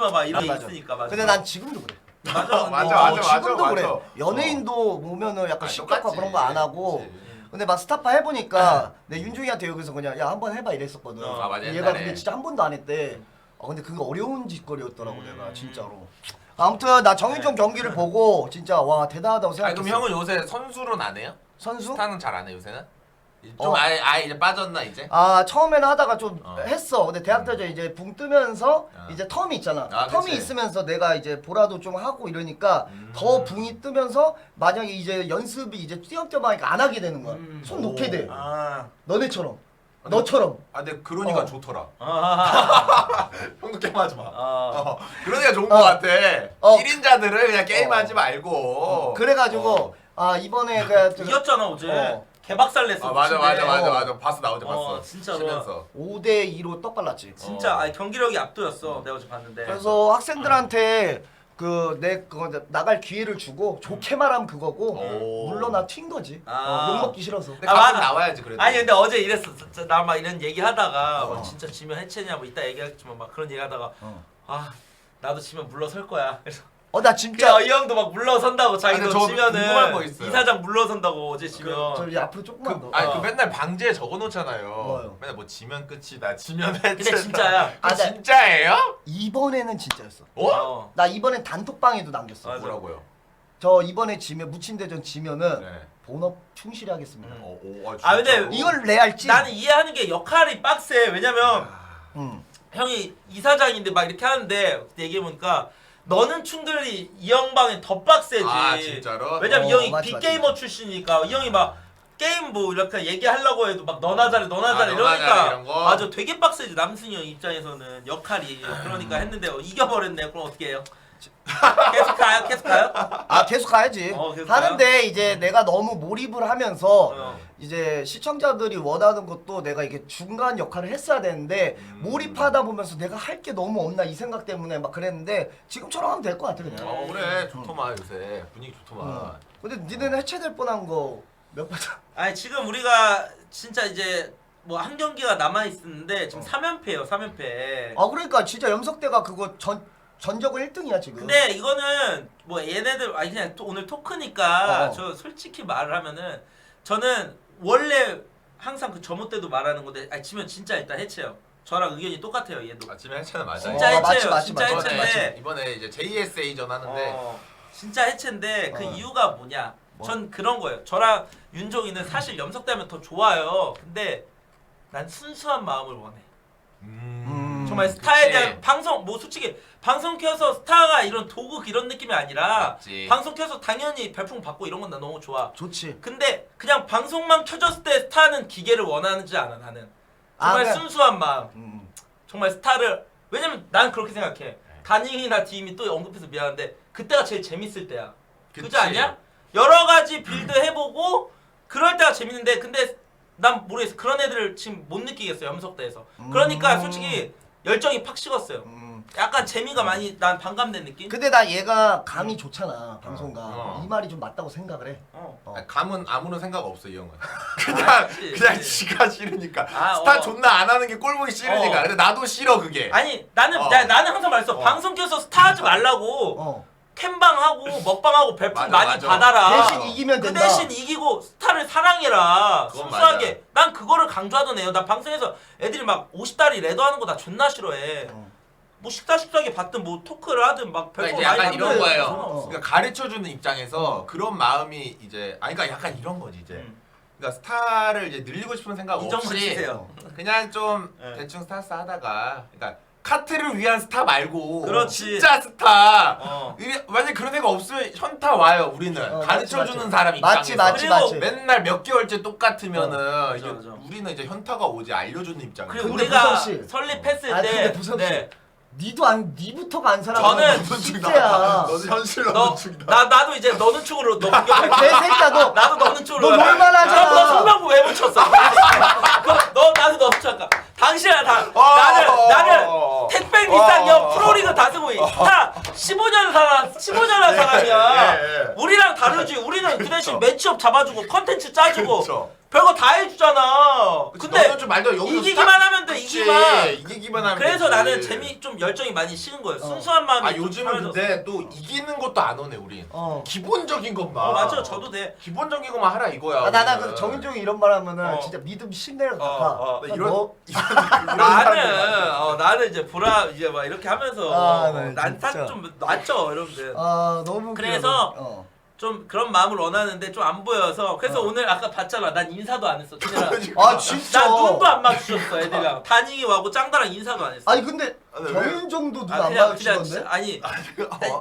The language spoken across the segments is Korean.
마 막 이런 게 맞아. 있으니까 맞아. 근데 난 지금도 그래. 맞아. 맞아. 지금도 그래. 맞아. 연예인도 보면은 약간 식격화 똑같지. 그런 거 안 하고. 근데 막 스타파 해보니까 내 윤중이한테 여기서 그냥 야 한번 해봐 이랬었거든. 아, 맞아, 얘가 옛날에. 근데 진짜 한 번도 안 했대. 근데 그거 어려운 짓거리였더라고 내가 진짜로. 아무튼 나 정윤종 경기를 보고 진짜 와 대단하다고 아니 생각했어. 그럼 형은 요새 선수는 안 해요? 선수? 스타는 잘 안 해 요새는? 좀 아예 이제 빠졌나 이제? 아 처음에는 하다가 좀 어. 했어. 근데 대학 때 이제 붕 뜨면서 어. 이제 텀이 있잖아. 아, 텀이 그치. 있으면서 내가 이제 보라도 좀 하고 이러니까 더 붕이 뜨면서 만약에 이제 연습이 이제 띄엄띄엄 하니까 안 하게 되는 거야. 손 놓게 돼. 아. 너네처럼. 너처럼. 아 근데 그러니까 어. 좋더라. 아. 형도 게임하지 마. 아. 그러니까 좋은 거 같아. 1인자들은 그냥 게임하지 어. 말고. 그래가지고 이번에 그 이겼잖아 어제. 어. 개박살 냈어. 맞아. 미친데. 봤어 나 어제 봤어. 진짜로. 쉬면서. 5대2로 떡발랐지. 진짜 아니, 경기력이 압도였어. 내가 어제 봤는데. 그래서 학생들한테 그거 나갈 기회를 주고 좋게 말하면 그거고 오. 물러나 튄 거지. 아. 욕 먹기 싫어서. 근데 아, 가끔 맞아. 나와야지 그래도. 아니 근데 어제 이랬어. 나 막 이런 얘기하다가 어. 진짜 지면 해체냐 뭐 이따 얘기하겠지만 막 그런 얘기하다가 어. 나도 지면 물러설 거야. 그래서 나 진짜 이 형도 막 물러선다고 자기도 저 궁금한 거 지면은 있어요. 이사장 물러선다고 어제 지면. 저기 앞으로 조금만 더. 아니 어. 그 맨날 방지에 적어놓잖아요. 뭐요? 맨날 뭐 지면 끝이다. 지면 해체. 근데 진짜야. 그 진짜예요? 이번에는 진짜였어. 어? 나 이번엔 단톡방에도 남겼어. 맞아. 뭐라고요? 저 이번에 지면 무친대전 지면은 네. 본업 충실히 하겠습니다. 아, 근데 진짜로? 이걸 레알지. 나는 이해하는 게 역할이 빡세. 왜냐면 응. 형이 이사장인데 막 이렇게 하는데 그때 얘기해보니까 너는 충돌이 이 형방에 더 빡세지. 아 진짜로? 왜냐면 이 형이 맞지, 빅게이머 맞지. 출신이니까 이 형이 막 게임 뭐 이렇게 얘기하려고 해도 막 너나 잘해 너나 잘해 너나 잘해 이러니까 이런 거? 맞아 되게 빡세지 남순이 형 입장에서는 역할이. 그러니까 했는데 이겨버렸네. 그럼 어떻게 해요? 계속 가요? 계속 가요? 계속 가야지. 계속 하는데 이제 내가 너무 몰입을 하면서 어. 이제 시청자들이 원하는 것도 내가 이게 중간 역할을 했어야 되는데 몰입하다 보면서 내가 할 게 너무 없나 이 생각 때문에 막 그랬는데 지금처럼 하면 될 것 같아 그냥. 그래 좋더만 요새 분위기 좋더만. 근데 니네는 해체될 뻔한 거 몇 번? 아니 지금 우리가 진짜 이제 뭐 한 경기가 남아 있었는데 지금 3연패예요. 3연패. 그러니까 진짜 염석대가 그거 전적은 1등이야 지금. 근데 이거는 뭐 얘네들 그냥 오늘 토크니까 어. 저 솔직히 말을 하면은 저는 원래 항상 그 저모 때도 말하는 건데 지면 진짜 일단 해체요. 저랑 의견이 똑같아요. 얘도. 아침에 해체는 맞아. 진짜 해체예요. 맞지, 진짜 맞지, 해체인데. 이번에 이제 JSA전 하는데 진짜 해체인데 그 어. 이유가 뭐냐? 뭐? 전 그런 거예요. 저랑 윤종이는 사실 염석대하면 더 좋아요. 근데 난 순수한 마음을 원해. 정말 스타에 그치. 대한 방송 뭐 솔직히 방송 켜서 스타가 이런 도구 이런 느낌이 아니라 맞지. 방송 켜서 당연히 별풍 받고 이런 건 나 너무 좋아. 좋지. 근데 그냥 방송만 켜졌을 때 스타는 기계를 원하는지 않아 나는. 정말 그냥- 순수한 마음. 정말 스타를 왜냐면 난 그렇게 생각해. 다닝이나 디임이 또 언급해서 미안한데 그때가 제일 재밌을 때야. 그지 그치. 않냐? 여러 가지 빌드 해보고 그럴 때가 재밌는데 근데 난 모르겠어. 그런 애들을 지금 못 느끼겠어요. 염석대에서. 그러니까 솔직히 열정이 팍 식었어요. 약간 재미가 많이 난 반감된 느낌? 근데 나 얘가 감이 좋잖아 방송가. 어. 이 말이 좀 맞다고 생각을 해. 감은 아무런 생각 없어 이 형은. 그치, 그냥 그치. 지가 싫으니까. 아, 스타 어. 존나 안 하는 게 꼴보기 싫으니까. 어. 근데 나도 싫어 그게. 아니 나는 나는 항상 말했어. 방송 켜서 스타 하지 말라고. 캠방하고 먹방하고 별풍 맞아, 많이 맞아. 받아라. 대신 이기면 그 된다. 대신 이기고 스타를 사랑해라. 그건 순수하게. 난 그거를 강조하던 애요. 난 방송에서 애들이 막 50달이 레더하는 거 나 존나 싫어해. 뭐 식사하게 받든 뭐 토크를 하든 막 그러니까 별풍 이제 많이 약간 이런 받는데 거예요. 상관없어. 그러니까 가르쳐주는 입장에서 그런 마음이 이제 그러니까 약간 이런 거지 이제. 그러니까 스타를 이제 늘리고 싶은 생각 이정만 없이 치세요. 그냥 좀 네. 대충 스타스 하다가 그러니까 카트를 위한 스타 말고 그렇지. 진짜 스타. 어. 만약 그런 애가 없으면 현타 와요 우리는 가르쳐주는 맞지. 사람 맞지, 입장에서. 맞지, 그리고 맞지. 맨날 몇 개월째 똑같으면은 이게 맞아. 우리는 이제 현타가 오지 알려주는 입장이야. 그리고 근데 우리가 부성 씨. 설립했을 근데 때 부성 네. 씨. 니부터가 안 살아. 저는 진짜야. 너도 현실로 나도 이제 너는 축으로 너 공격할게. 개새끼야 너. 나도 너는 축으로 너 놀만 하잖아. 너 성명부 왜 붙였어? 나도 너 붙였까? 당신아 나는 택배 비싼 프로리그 다스고 스타 15년 한 사람이야. 예. 우리랑 다르지. 우리는 그 대신 매치업 잡아주고 컨텐츠 짜주고 그쵸. 별거 다 해주잖아. 근데 너는 좀 말도 여기서 이기기만 하면 돼. 그치, 이기기만. 이기기만 하면 그래서 되지. 나는 재미 좀 열정이 많이 식은 거예요. 순수한 마음이. 아 좀 요즘은 사라졌어. 근데 또 이기는 것도 안 오네 우린. 기본적인 것만. 맞아, 저도 돼. 기본적인 것만 하라 이거야. 아, 나나 우리는. 그 정윤종이 이런 말 하면은 어. 진짜 믿음 신뢰를 갚아. 나 이런 나는 이제 보라 이제 막 이렇게 하면서 아, 네, 난타 진짜. 좀 놨죠, 여러분들. 아 너무 웃겨. 그래서 좀 그런 마음을 원하는데 좀 안 보여서 그래서 오늘 아까 봤잖아. 난 인사도 안 했어. 그냥 아 진짜. 나 눈도 안 마주쳤어, 애들이랑. 다닝이 와고 짱다랑 인사도 안 했어. 아니 근데 왜? 정윤종도 눈 아, 안 그냥 마주치던데? 아니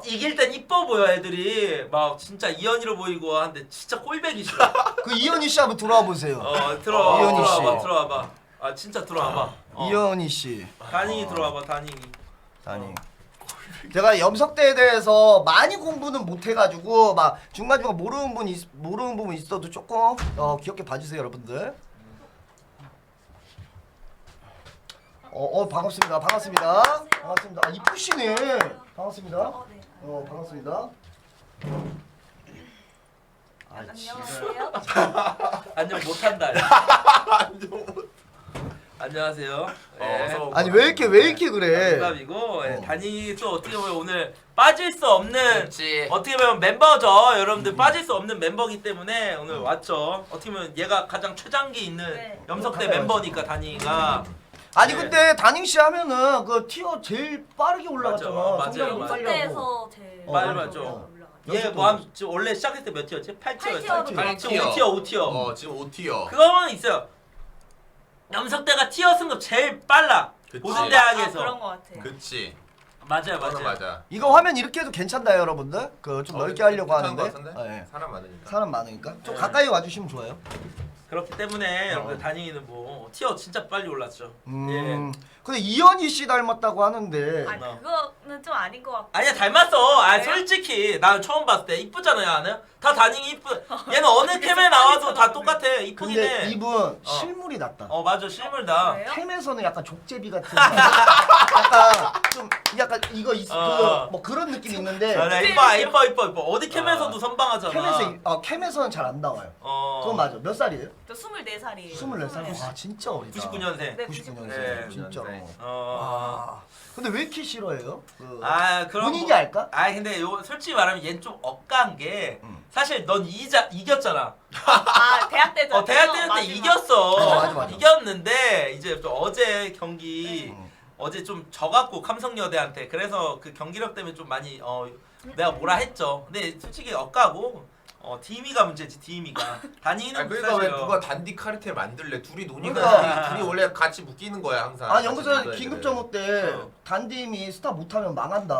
이길 땐 이뻐 보여 애들이 막 진짜 이현이로 보이고 하는데 진짜 꼴배기 싫어. 그 이현희 씨 한번 들어와 보세요. 이현희 씨. 들어와봐. 아 진짜 들어와봐. 이현희 씨. 다닝이 들어와봐, 다닝이. 아니. 제가 염석대에 대해서 많이 공부는 못 해가지고 막 중간중간 모르는 부분 있어도 조금 귀엽게 봐주세요 여러분들. 반갑습니다. 반갑습니다. 아 이쁘시네. 반갑습니다. 반갑습니다. 안녕하세요. 안녕 못한다. 안녕하세요. 아니 왜 이렇게 그래? 농담이고 다닝이 또 어떻게 보면 오늘 빠질 수 없는 그렇지. 어떻게 보면 멤버죠. 여러분들 빠질 수 없는 멤버기 때문에 오늘 왔죠. 어떻게 보면 얘가 가장 최장기 있는 네. 염석대 멤버니까 다닝이가. 아니 네. 근데 다닝 씨 하면은 그 티어 제일 빠르게 올라갔잖아. 맞아요. 성장이 맞아요. 빨리 하고. 염석대에서 제일 맞아. 올라가죠. 얘뭐 원래 시작했을 때 몇 티어였지? 8티어였지? 8티어. 5티어. 지금 5티어. 그거는 있어요. 염석대가 티어 승급 제일 빨라. 그치. 모든 아, 대학에서. 그런 거 같아. 그치. 맞아요. 맞아. 이거 화면 이렇게 해도 괜찮나요 여러분들? 그 좀 넓게 하려고 괜찮은 하는데. 것 같은데? 네. 사람 많으니까. 사람 많으니까 좀 네. 가까이 와주시면 좋아요. 그렇기 때문에 여러분들 다닝이는 뭐 티어 진짜 빨리 올랐죠. 근데 이현희 씨 닮았다고 하는데. 아 그거는 좀 아닌 것 같고. 아니야 닮았어. 아 그래요? 솔직히 난 처음 봤을 때 이쁘잖아요, 아는? 다 다닝이 이쁘. 얘는 어느 캠에 나와도 다 똑같아. 이쁘긴 근데 해. 이분 실물이 낫다. 맞아 실물다. 그래요? 캠에서는 약간 족제비 같은 약간 좀 약간 이거 어. 뭐 그런 느낌이 있는데 이뻐. 어디 캠에서도 선방하잖아. 캠에서는 잘 안 나와요. 그건 맞아. 몇 살이에요? 저 24살이에요. 24살. 아 진짜 어리다. 99년생. 네, 99년생. 네. 진짜로. 어. 근데 왜 이렇게 싫어해요? 그런 본인이 거- 알까? 근데 솔직히 말하면 얘는 좀 억까한 게 사실 넌 이겼잖아. 아 대학 때죠. 대학 때는 때 이겼어. 맞아. 이겼는데 이제 또 어제 경기 어제 좀 져갖고 삼성여대한테 그래서 그 경기력 때문에 좀 많이 내가 뭐라 했죠. 근데 솔직히 억까고 디미가 문제지 디미가. 다니는 그러니까 왜 누가 단디 카르텔 만들래? 둘이 노니까 그러니까. 둘이 원래 같이 묶이는 거야 항상. 아니 같이 여기서 묶어야 긴급 돼. 정모 때 어. 단팀이 스타 못하면 망한다.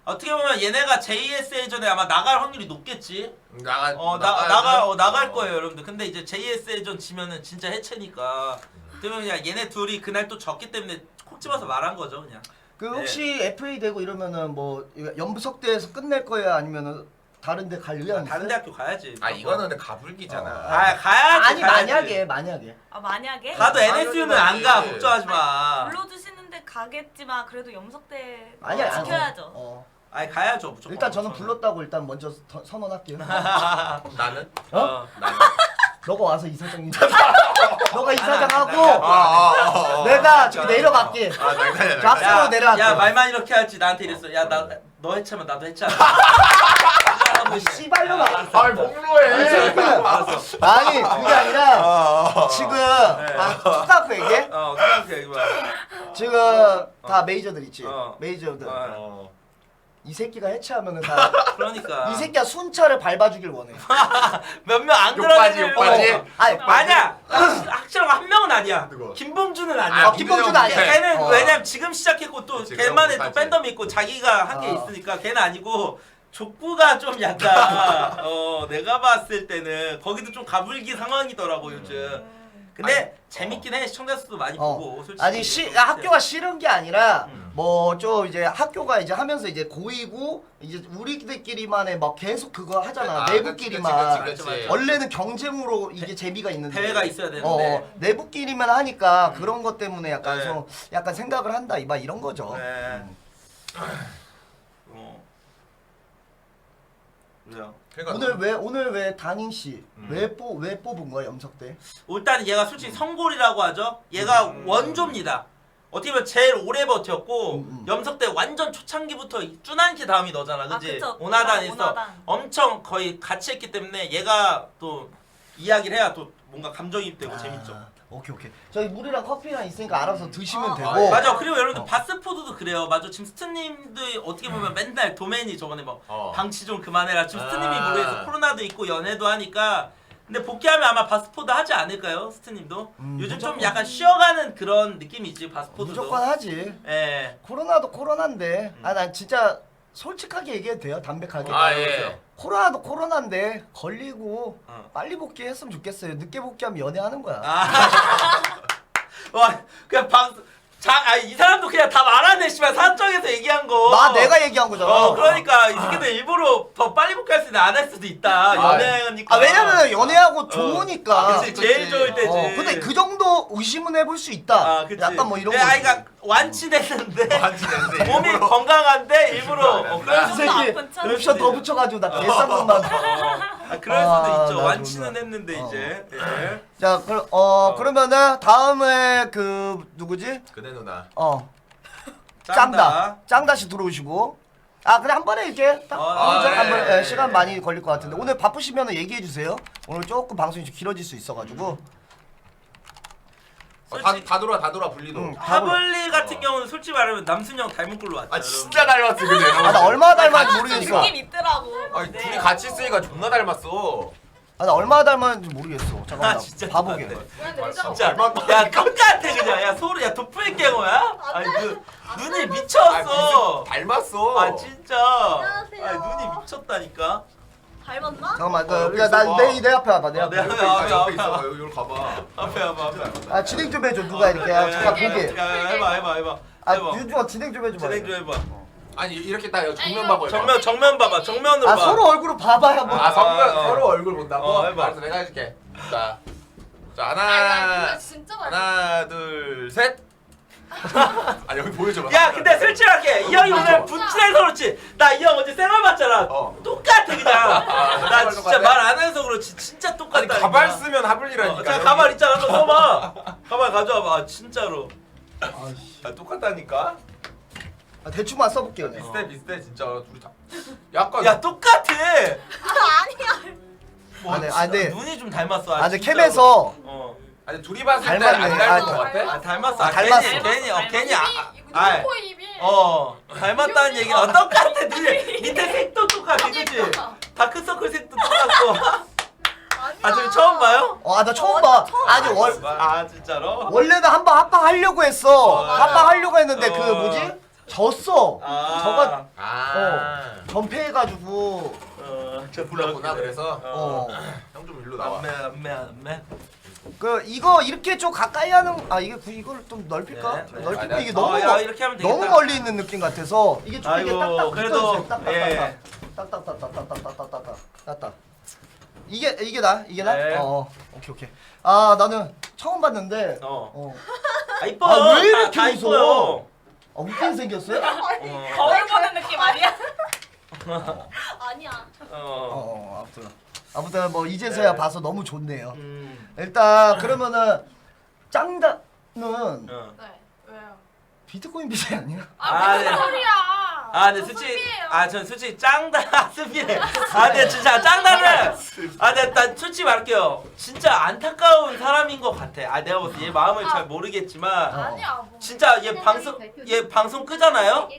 어떻게 보면 얘네가 JSA전에 아마 나갈 확률이 높겠지. 나갈 어. 거예요, 여러분들. 근데 이제 JSA전 지면은 진짜 해체니까. 그러면 그냥 얘네 둘이 그날 또 졌기 때문에 콕 집어서 말한 거죠, 그냥. 그 혹시 FA 되고 이러면은 뭐 염석대에서 끝낼 거야 아니면은 다른데 갈 의향 다른 있어요? 대학교 가야지. 이거는 근데 가불기잖아. 가야지. 아니 가야지. 만약에 아 만약에 가도 NSU는 안 가. 당연히 걱정하지 마. 불러주시는데 가겠지만 그래도 염석대 아니야 지켜야죠. 가야죠, 무조건. 일단 저는 불렀다고 일단 먼저 선언할게요. 나는? 나는. 너가 와서 이사장님. 너가 이사장하고 내가 저기 내려갈게. 저 앞으로 내려갈게. 야 말만 이렇게 할지 나한테 이랬어. 야 너 해체면 나도 해체하자. 씨발로만. 폭로해. 알았어. 아니 그게 아니라 지금 똑같고 얘기해? 생각해 이거. 지금 다 메이저들 있지. 어. 메이저들. 어. 이 새끼가 해체하면은 다. 그러니까. 이 새끼가 순찰을 밟아주길 원해. 몇 명 안 욕바지, 들어가지고. 욕바지. 아니 아니야. 확실한 거 한 명은 아니야. 누구? 김봉준은 아니야. 김봉준 아니야. 걔는 어. 왜냐면 지금 시작했고 또 그치, 걔만의 그럼 또 못하지. 팬덤이 있고 자기가 한 게 있으니까 걔는 아니고 족구가 좀 약간 내가 봤을 때는 거기도 좀 가불기 상황이더라고 요즘. 근데 재밌긴 해. 시청자 수도 많이 보고 솔직히. 아니 학교가 싫은 게 아니라 음. 뭐 좀 이제 학교가 이제 하면서 이제 고이고 이제 우리들끼리만의 막 계속 그거 하잖아. 내부끼리만. 그치. 원래는 경쟁으로 이게 재미가 있는데 대회가 있어야 되는데. 내부끼리만 하니까 그런 것 때문에 약간 네. 좀 약간 생각을 한다 이런 거죠. 네. 왜요? 그러니까 오늘 왜 단인 씨 왜 뽑은 거야 염석대? 일단 얘가 솔직히 성골이라고 하죠. 얘가 원조입니다. 어떻게 보면 제일 오래 버텼고 염석대 완전 초창기부터 쭈난키 다음이 너잖아, 그지? 그쵸. 오나단에서 오나단. 엄청 거의 같이 했기 때문에 얘가 또 이야기를 해야 또 뭔가 감정이입되고 재밌죠. 오케이. 저기 물이랑 커피랑 있으니까 알아서 드시면 되고. 맞아. 그리고 여러분들 바스포드도 그래요. 맞아. 지금 스트님도 어떻게 보면 맨날 도메인이 저번에 뭐 방치 좀 그만해라. 지금 스트님이 무료해서 코로나도 있고 연애도 하니까. 근데 복귀하면 아마 바스포드 하지 않을까요, 스트님도? 요즘 좀 약간 쉬어가는 그런 느낌이지 바스포드도. 무조건 하지. 예. 코로나도 코로나인데. 난 진짜 솔직하게 얘기해도 돼요, 담백하게. 예. 코로나도 코로나인데 걸리고 빨리 복귀했으면 좋겠어요. 늦게 복귀하면 연애하는 거야. 와, 그냥 이 사람도 그냥 다 말하네, 씨발. 사적에서 얘기한 거. 내가 얘기한 거잖아. 그러니까 이 새끼들 일부러 더 빨리 복귀할 수 있는데 안 할 수도 있다. 연애하니까. 왜냐면 연애하고 좋으니까. 그치, 제일 좋을 때지. 근데 그 정도 의심은 해볼 수 있다. 그치. 약간 뭐 이런 거. 그러니까 완치됐는데 몸이 건강한데 일부러 그럴 수도 좀 있- 아픈 척. 옵션 더 붙여가지고 나 개쌍놈만. 그럴 수도 있죠. 나 완치는 존나. 했는데 이제. 예. 자, 그러면은 다음에 그 누구지? 그대 누나. 짱다씨 들어오시고. 그래 한 번에 이렇게 딱 한 번에 시간 많이 걸릴 것 같은데 오늘 바쁘시면 얘기해 주세요. 오늘 조금 방송이 좀 길어질 수 있어가지고. 다 돌아 분리도. 하블리 같은 경우는 솔직히 말하면 남순영 닮은 꼴로 왔죠. 진짜 닮았어 근데. 나 얼마나 닮았는지 모르겠어. 느낌 있더라고. 아니 둘이 같이 있으니까 존나 닮았어. 나 얼마나 닮았는지 모르겠어. 잠깐만. 진짜 봐보게. 진짜 야 똑같아 그냥. 야 소리 야 도플갱어야? 아니 눈이 미쳤어. 닮았어. 진짜. 눈이 미쳤다니까. 닮았나? 잠깐만. 여기 있어봐. 내 앞에 와봐. 내 앞에. 옆에 있어. 여기 가봐. 앞에. 진행 좀 해줘. 누가 이렇게. 잠깐 보게. 야, 해봐. 윤주아 진행 좀 해줘. 진행 좀 해봐. 아니 이렇게 딱 정면 봐봐. 정면 봐봐. 정면으로 봐. 서로 얼굴을 봐봐야 한번. 서로 얼굴 본다고? 해봐. 알았어 내가 해줄게. 자 나 진짜 많이 하나 둘 셋. 여기 보여줘봐. 야 근데 솔직하게 이 형이 오늘 분출해서 그렇지. 나 이 형 어제 생활 봤잖아. 똑같아 그냥. 나 진짜 똑같아? 말 안 해서 그렇지. 진짜 똑같다. 아니 가발 쓰면 하블리라니까. 자 가발 있잖아. 한번 써봐. 가발 가져와봐. 진짜로. 똑같다니까. 대충만 써볼게요. 내가. 비슷해 진짜 둘이 다. 약간 야 똑같아. 아니야. 네. 눈이 좀 닮았어. 근데 진짜로. 캠에서 아니 둘이 봤을 때 닮았네. 안 닮은 것 같아? 닮았어. 닮았어. 괜히 이거 코 입이 닮았다는 얘기는 똑같아. 눈이 밑에 색도 똑같아. 그치? 다크서클 색도 똑같고. 지금 처음 봐요? 나 처음 봐. 아니 진짜로? 원래는 한번 합방하려고 했어. 맞아. 합방하려고 했는데 그 뭐지? 졌어. 저가 전패해가지고. 불렀구나 그래서. 형 좀 일로 나와. 안매. 이거 이렇게 좀 가까이 하는 이걸 좀 넓힐까? 네. 넓히고 이게 이렇게 하면 되겠다. 너무 멀리 있는 느낌 같아서 이게 좀 이게 아이고, 딱딱 그래도, 붙어있어요. 딱딱딱딱딱딱딱딱딱딱딱. 이게 나? 네. 오케이. 나는 처음 봤는데. 이뻐. 왜 이렇게 다 웃어? 이뻐요. 웃긴 생겼어요? 거울 보는 느낌 아니야? 아니야. 아무튼 뭐 이제서야 네. 봐서 너무 좋네요. 일단 그러면은 짱다는 네. 왜요? 비트코인 BJ 아니야? 네. 무슨 소리야? 근데 솔직히 전 솔직히 짱다 스피네. 근데 진짜 짱다는 난 솔직히 말할게요. 진짜 안타까운 사람인 것 같아. 내가 봤을 때 얘 마음을 잘 모르겠지만 아니야. 뭐. 진짜 얘 방송 끄잖아요.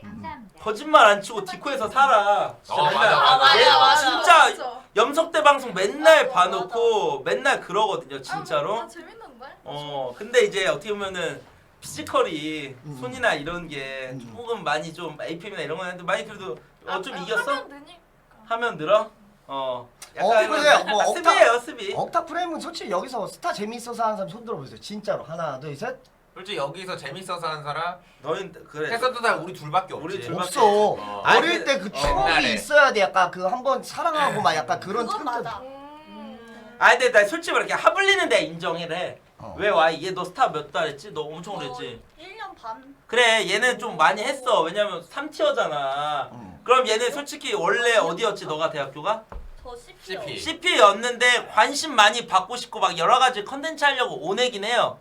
거짓말 안 치고 디코에서 살아. 진짜 맞아. 얘 맞아. 진짜 맞아. 염석대 방송 맨날 맞아, 봐놓고 맨날 그러거든요. 진짜로. 재밌는데? 근데 이제 어떻게 보면은 피지컬이 손이나 이런 게 조금 많이 좀 APM이나 이런 거 하는데 많이 그래도 좀 이겼어? 하면 되니까. 하면 늘어? 그래, 뭐 수비예요 수비. 억타 프레임은 솔직히 여기서 스타 재미있어서 하는 사람 손 들어보세요. 진짜로 하나 둘 셋. 솔직히 여기서 재밌어서 하는 사람 너희 그래. 했었던 사람 우리 둘밖에 없지. 우리 둘밖에 없어. 아니, 어릴 때 그 추억이 옛날에. 있어야 돼. 약간 그 한번 사랑하고 막 약간 그런 그건 틈들. 맞아. 근데 나 솔직히 말할게 하블리는 내가 인정해. 왜 와? 얘 너 스타 몇 달 했지? 너 엄청 오래 했지? 1년 반. 그래 얘는 좀 많이 했어. 왜냐면 3티어잖아. 그럼 얘는 솔직히 원래 어디였지? 너가 대학교가? 저 CP요. CP. CP였는데 관심 많이 받고 싶고 막 여러 가지 컨텐츠 하려고 오네긴 해요.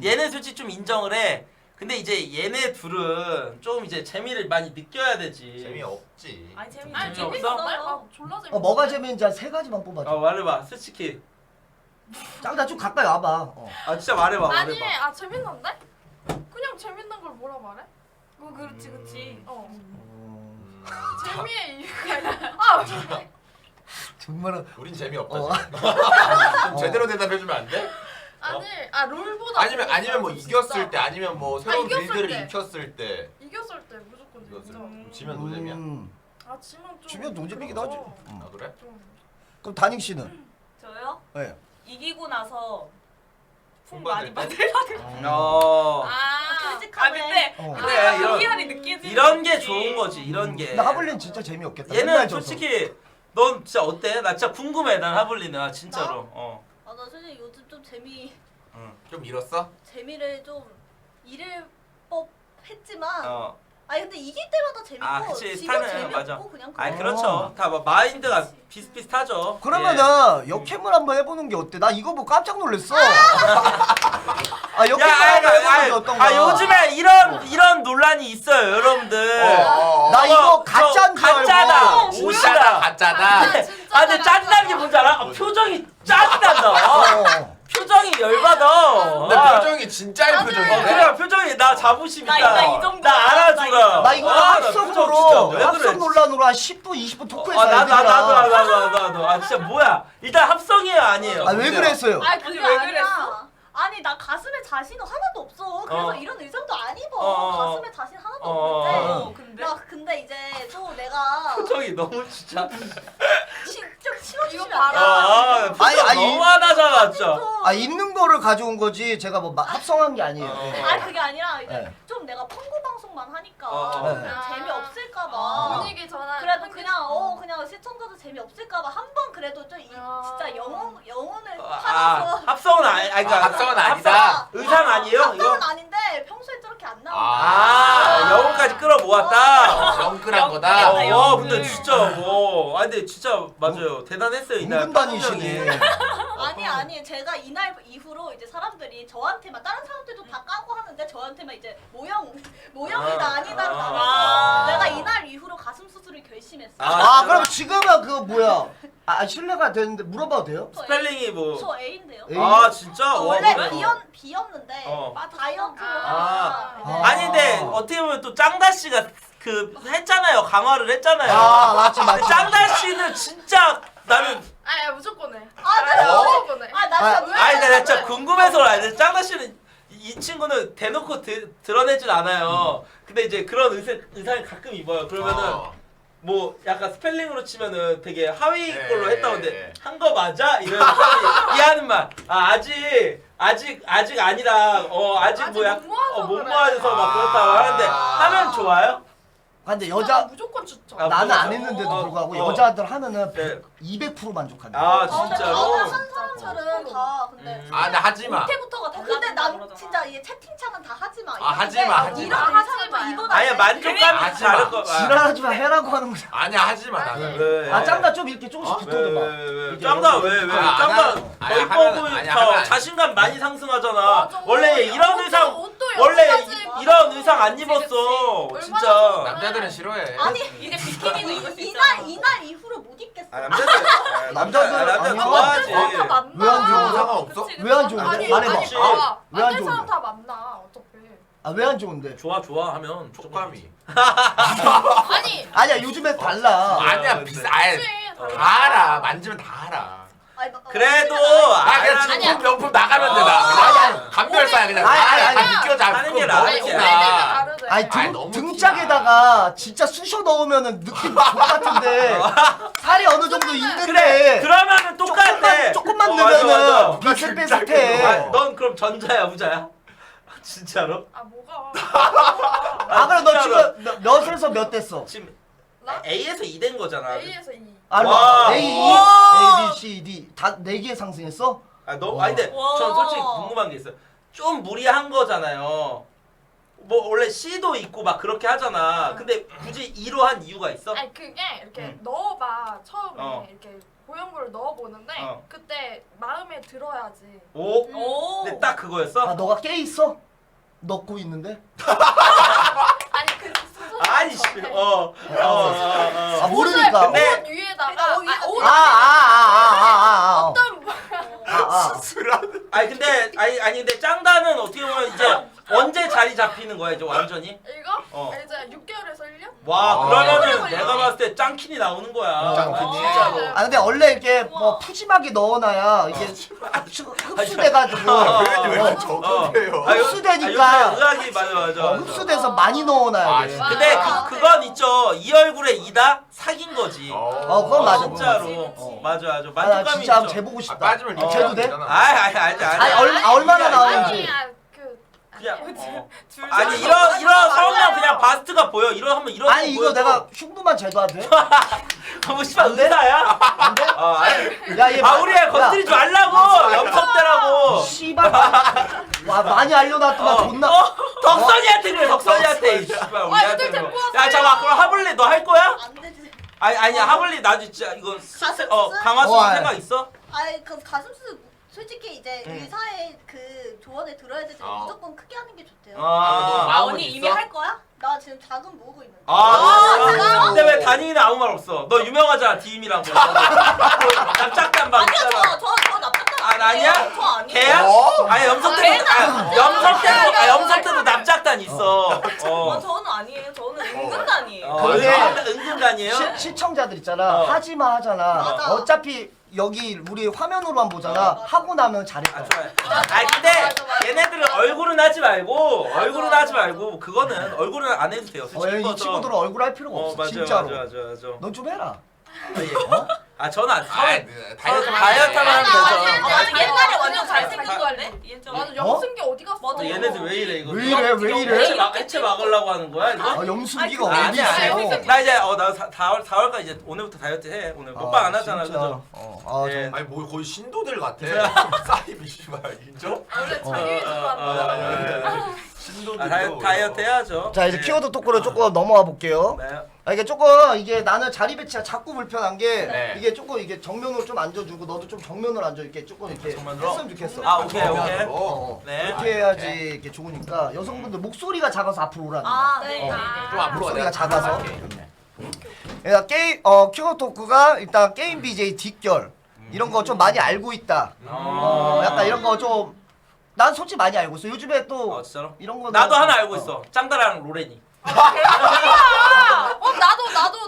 얘는 솔직히 좀 인정을 해. 근데 이제 얘네 둘은 좀 이제 재미를 많이 느껴야 되지. 재미없지. 아니 재미 아니 재밌어? 재밌었는데? 아 졸라 재밌어. 뭐가 재밌는지 한 3가지만 뽑아줘. 말해봐, 솔직히. 짱다 좀 가까이 와봐. 아 진짜 말해봐, 아니 말해봐. 아 재밌는데? 그냥 재밌는 걸 뭐라 말해? 그렇지 그렇지. 어 음. 재미의 이유가 있나? 아 근데 정말은 우린 재미없다. 어. 좀 제대로 대답해주면 안 돼? 아니 아 롤보다 아니면 뭐 재밌어요, 이겼을 진짜. 때 아니면 뭐 새로운 이겼을 빌드를 때. 익혔을 때 이겼을 때 무조건 이겼을 재밌어. 때 지면 노잼이야. 아 지면 좀 지면 노잼이긴 그렇죠. 하지. 아 그래? 좀. 그럼 다닝 씨는? 저요? 네. 이기고 나서 풍 풍 많이 받을 받으려고. 아 솔직하네. 근데 어. 그래, 이런- 희열이 느끼지. 이런 게 좋은 거지, 이런 게. 근데 하블린 진짜 재미없겠다. 얘는 맨날 져서. 솔직히 넌 진짜 어때? 나 진짜 궁금해, 난 하블리는. 아, 진짜로. 나 솔직히 요즘 좀 좀 잃었어? 재미를 좀 잃을 법했지만. 어. 아니 근데 이길 때마다 재밌고 아, 그치, 지면 스타는 재미없고 맞아. 그냥 아니, 그런 그렇죠. 다 뭐 마인드가 비슷비슷하죠. 그러면은 역캠을 한번 해보는 게 어때? 나 이거 보고 깜짝 놀랐어. 아 야, 역캠을 한번 해보는 게 어떤가? 요즘에 이런 논란이 있어요, 여러분들. 나 이거 저 가짜인 줄 알고. 가짜다. 오시다 오시다. 가짜다. 진짜 아, 근데 짜증나는 게 뭔지 알아? 표정이 짜증난다. 어. 표정이 열받아. 근데 표정이 진짜의 맞아요. 표정인데. 그래, 표정이 나 자부심 있다. 나 이 정도. 나 알아주라. 나 이거 나 표정 합성으로 진짜 왜 그래? 합성 논란으로 한 10분 20분 토크했어. 나도. 아, 진짜 뭐야? 일단 합성이에요, 아니에요? 아왜 그랬어요? 아니 그게 그게 왜 아니라 그랬어? 아니 나 가슴에 자신은 하나도 없어. 그래서 어. 이런 의상도 안 입어. 가슴에 자신 하나도 어. 없는데. 근데 이제 또 내가 표정이 너무 진짜. 좀 치워주시면 이거 안 돼? 봐라. 표정 아니, 너무하다잖아, 진짜. 아 있는 거를 가져온 거지 제가 뭐 합성한 게 아니에요. 아니 그게 아니라 이제 네. 좀 내가 펑고 방송만 하니까 어. 그냥 아. 재미없을까봐. 분위기 전환. 그래도 그냥 시청자도 재미없을까봐 한 번 그래도 좀 진짜 영혼을 팔아서 합성은 아니, 그러니까 합성은 아니다. 의상 아니에요? 이거? 합성은 아닌데 평소에 저렇게 안 나온다. 영혼까지 끌어모았다. 영끌한 거다. 와, 근데 진짜 근데 진짜 맞아요. 대단했어요 이날. 은근 다니시네. 아니 제가 이날 이후로 이제 사람들이 저한테만 다른 사람들도 다 까고 하는데 저한테만 이제 모형이다 아니다로 나와서 내가 이날 이후로 가슴 수술을 결심했어. 아 그럼 지금은 그 뭐야? 아 실례가 되는데 물어봐도 돼요? 스펠링이 뭐? 저 A인데요. A? 아 진짜? 와, 원래 그래. B였는데 어. 다이어트로 아. 하니까 아니 근데 어떻게 보면 또 짱다 씨가 그 했잖아요. 강화를 했잖아요. 아 맞지. 근데 짱다 씨는 진짜 나는 아야 무조건 해. 나 무조건 해. 진짜 왜? 아니 나 진짜 궁금해서 그래. 짱다 씨는 이 친구는 대놓고 드러내진 않아요. 근데 이제 그런 의상을 가끔 입어요. 그러면은 뭐 약간 스펠링으로 치면은 되게 하위 걸로 했다는데 한 거 맞아? 이러면 이해하는 말. 아직 아니라 아직 뭐야? 못 모아서 못 그래. 모아서 막 그렇다고 하는데 하면 좋아요? 근데 나 여자 무조건 추천. 아, 나는 안 어, 했는데도 어, 불구하고 어. 여자들 하면은 네. 200% 만족한다. 아 진짜로? 한 사람들은 다 근데 근데 하지 마. 밑에부터가 다 근데 난 진짜 이 채팅창은 다 하지 마. 하지 마, 하지 이런 마. 의상도 입어놔. 아니야 만족감이 하지 다른 마. 거. 지랄하지 마 해라고 하는 거지. 아니야 하지 마 나는. 왜? 아 짱다 좀 이렇게 조금씩 붙어줘 봐. 왜? 짱다 왜? 아, 짱다 안 더 이뻐 하면- 보이고 아니, 하면 안 자신감 많이 상승하잖아. 맞아. 원래 이런 의상 옷도 원래 여기까지 이런 의상 안 그치, 입었어. 그치. 진짜. 얼마나 좋은데. 남자들은 싫어해. 아니 이제 비키니는 입을 수 이날 이후로 못 입겠어. 남자들 남자 아니, 좋아하지. 다 만나. 왜안 좋은 거야? 상관없어? 왜 안 좋은데? 아니 말해봐. 아니 봐봐. 왜안 안될 사람 좋은데? 다 만나 어차피. 아 왜 안 좋은데? 좋아하면 촉감이. 아니 아니야 요즘에 달라. 아니야 근데. 비싸. 아예 그치, 다 알아. 만지면 다 알아. 그래도 아 그냥 아니야. 지금 명품 나가면 되나? 그냥 감별사야 그냥. 아니, 다 느껴져. 하는 게 그거 나아. 아니 너무 오래되면 티나. 다르대. 아니 아니, 너무 등짝에다가 진짜 쑤셔 넣으면은 느낌 똑같은데 살이 어느 정도 그래 있는데 그러면 똑같아. 조금만 맞아, 맞아. 넣으면은 비슷비슷해. 아, 넌 그럼 전자야 우자야? 진짜로? 아 뭐가? 아 그럼 너 진짜로. 지금 몇에서 몇 됐어? 지금 나? A에서 2 된 거잖아. A에서 2. 아 와. A, E, 와. A, B, C, D 다 4개 상승했어? 아니 근데 와. 전 솔직히 궁금한 게 있어요. 좀 무리한 거잖아요. 뭐 원래 C도 있고 막 그렇게 하잖아. 근데 굳이 E로 한 이유가 있어? 아니 그게 이렇게 응. 넣어봐 처음에 어. 이렇게 보형물을 넣어보는데 그때 마음에 들어야지. 오? 오. 근데 딱 그거였어? 아 너가 깨 있어? 넣고 있는데? 아니 그 수술 아니 씨. 아 모르니까. 근데- 옷 위에다가 옷 어떤 수술하는. 아니 근데 아니 근데 짱다는 어떻게 보면 이제 언제 자리 잡히는 거야 이제 완전히? 이거 어. 이제 6개월에서 1년? 와 아. 그러면은 오래 내가 걸리네. 봤을 때 짱킨이 나오는 거야. 짱킨이. 진짜로. 아 근데 원래 이렇게 뭐 푸짐하게 넣어놔야 이게 흡수돼가지고 표현이 왜 이렇게 어. 적응해요? 아, 흡수되니까. 요새 의학이 맞아. 흡수돼서 많이 넣어놔야 아, 돼. 진짜? 근데 아, 그건 있죠. 이 얼굴에 이다 사귄 거지. 그건 맞아, 그건 진짜로. 그치. 맞아. 아, 나 만족감이 진짜 있죠. 재보고 싶다. 빠지면 어. 쟤도 돼? 되잖아. 아니 아니, 얼마나 나오는지. 그냥 둘 아니 다. 이런 서면 그냥 바스트가 보여. 이런 한번 이런 아니 이거 내가 흉부만 제도해도 돼? 뭐 씨발 안 돼? 의사야? 안 돼? 아니. 야, 얘 우리 애 건드리지 말라고. 염석대라고. 씨발 와 많이 알려놨더만 존나 덕선이한테 그래 덕선이한테. 이 씨발 우리한테. 애들 그래. 데리고 야 잠깐 그럼 하블리 너 할 거야? 안 되지. 아니야 하블리 나도 진짜 이거 가슴 강화 어, 쓰 생각 있어? 아니 그 가슴수 솔직히 이제 응. 의사의 그 조언을 들어야 되지 어. 무조건 크게 하는 게 좋대요. 아, 언니 이미 할 거야? 나 지금 자금 모으고 있는데. 진짜? 근데 왜 다니는 아무 말 없어? 너 유명하잖아 디임이랑 뭐. 납작단방 아니야 있잖아. 저 납작단 아니야? 저 아니에요. 걔야? 어? 아니 염석대도 납작단 있어. 저는 아니에요. 저는 은근단이에요. 근데- 은근단이에요? 시청자들 있잖아 하지마 하잖아. 맞아. 어차피 여기 우리 화면으로만 보잖아. 하고 나면 잘했다. 아 좋아요. 아 근데 얘네들은 얼굴은 하지 말고 그거는 얼굴은 안 해도 돼요. 솔직히 이 이뻐서. 친구들은 얼굴 할 필요가 없어 맞아요, 진짜로. 맞아. 넌 좀 해라. 아 저는 안 다이어트 다이어트 하면 되죠. 아, 옛날에 완전 아, 잘생긴 아, 거 할래? 예전에. 맞아 영승기 어디 갔어? 맞아, 얘네들 왜 이래 이거? 왜 이래 왜 이래? 해체 막으려고 하는 거야 이거? 아 염순기가 아, 어디 아니야. 있어? 나 이제 나 4월까지 이제 오늘부터 다이어트 해. 오늘 먹방 안 하잖아, 진짜. 그죠? 아, 예. 아니 뭐 거의 신도들 같아. 사이비 씨발 인정? 원래 자기 위주로 한다. 신도들. 다이어트 해야죠. 자 이제 네. 키워드 토크로 조금 넘어가 볼게요. 네. 아 이게 조금 이게 나는 자리 배치가 자꾸 불편한 게 네. 이게 조금 이게 정면으로 좀 앉아주고 너도 좀 정면으로 앉아 이렇게 조금 이렇게 정면으로? 했으면 좋겠어. 아 오케이. 네. 이렇게 해야지 이렇게 좋으니까 여성분들 목소리가 작아서 앞으로 오라는 거야. 아, 어. 네. 좀 앞으로 목소리가 내가 작아서. 할게. 그러니까 게임 키워드 토크가 일단 게임 BJ 뒷결 이런 거 좀 많이 알고 있다. 약간 이런 거 좀 난 솔직히 많이 알고 있어. 요즘에 또 진짜로? 이런 거 나도 하나 알고 있어. 짱다랑 로렌이.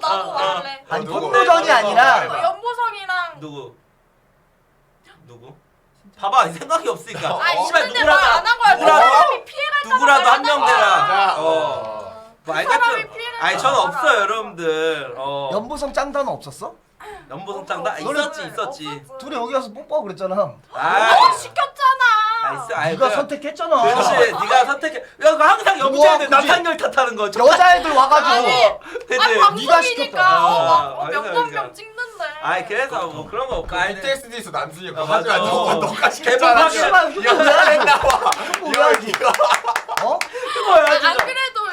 나도 말할래. 아니 누구? 폭로전이 아니라 연보성이랑 누구? 봐봐 생각이 없으니까. 씨발 있는데 말 안 한 거야. 그 누구라도 사람이 피해갈 누구라도 한 명 되라. 자, 뭐 알겠죠? 사람이 피해를 아니 저는 당하잖아. 없어요 여러분들. 연보성 짱단은 없었어? 연보성 짱다 있었지. 둘이 여기 와서 뽀뽀하고 그랬잖아. 아 시켰잖아. 있어. 아이, 네가 그냥- 선택했잖아. 그렇지 네가 선택해. 야 그거 항상 우와, 여자애들 그치? 남탕열 탓하는 거. 여자애들 와가지고 아니, 그치? 아니 방송이니까 시켰다. 명범명 찍는데. 아이 그래서 뭐 그런 거 없고. 아니 BTSD에서 남순이 아, 하지 마. 맞아. 너가 개봉하기- 시켰잖아. 씨발 휴가 왜 야, 하지? 나와. 왜 하지? 어? 뭐야 안 진짜. 그래도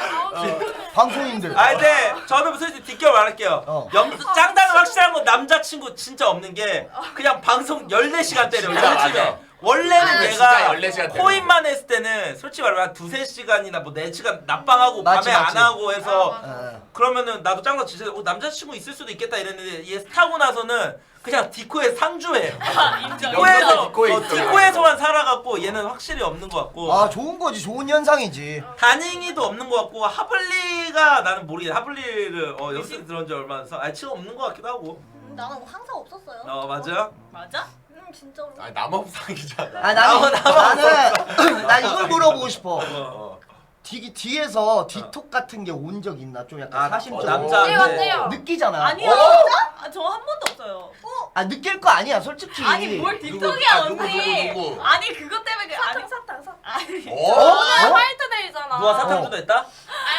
방송인들. 아 근데 저는 솔직히 뒷결 말할게요. 짱다는 확실한 건 남자친구 진짜 없는 게 그냥 방송 14시간 때려. 진짜 요즘에 맞아. 원래는 진짜 내가 14시간 때려. 코인만 했을 때는 솔직히 말하면 한 2-3시간이나 뭐 4시간 낮방하고 맞지, 밤에 맞지. 안 하고 해서 예. 그러면은 나도 짱다 진짜 남자친구 있을 수도 있겠다 이랬는데 얘 타고 나서는 그냥 디코에 상주해. 디코에서 디코에 있어. 디코에서만 살아갖고 얘는 확실히 없는 것 같고. 아 좋은 거지 좋은 현상이지. 다닝이도 없는 것 같고 하블리가 나는 모르겠어. 하블리를 연습 들어온 지 얼마 안 돼서 지금 없는 것 같기도 하고. 나는 항상 없었어요. 맞아. 맞아? 진짜로. 아니 남업상이잖아. 아 나는 나 이걸 물어보고 싶어. 뒤에서 디톡 같은 게 온 적 있나? 좀 약간 사심적으로 남자한테. 어때요? 느끼잖아. 아니요. 진짜? 저 한 번도 없어요. 아 느낄 거 아니야 솔직히. 아니 뭘 틱톡이야 누구, 언니. 누구? 아니 그것 때문에 아니 사탕. 아니. 오늘 화이트데이잖아. 누가 사탕 주다 했다?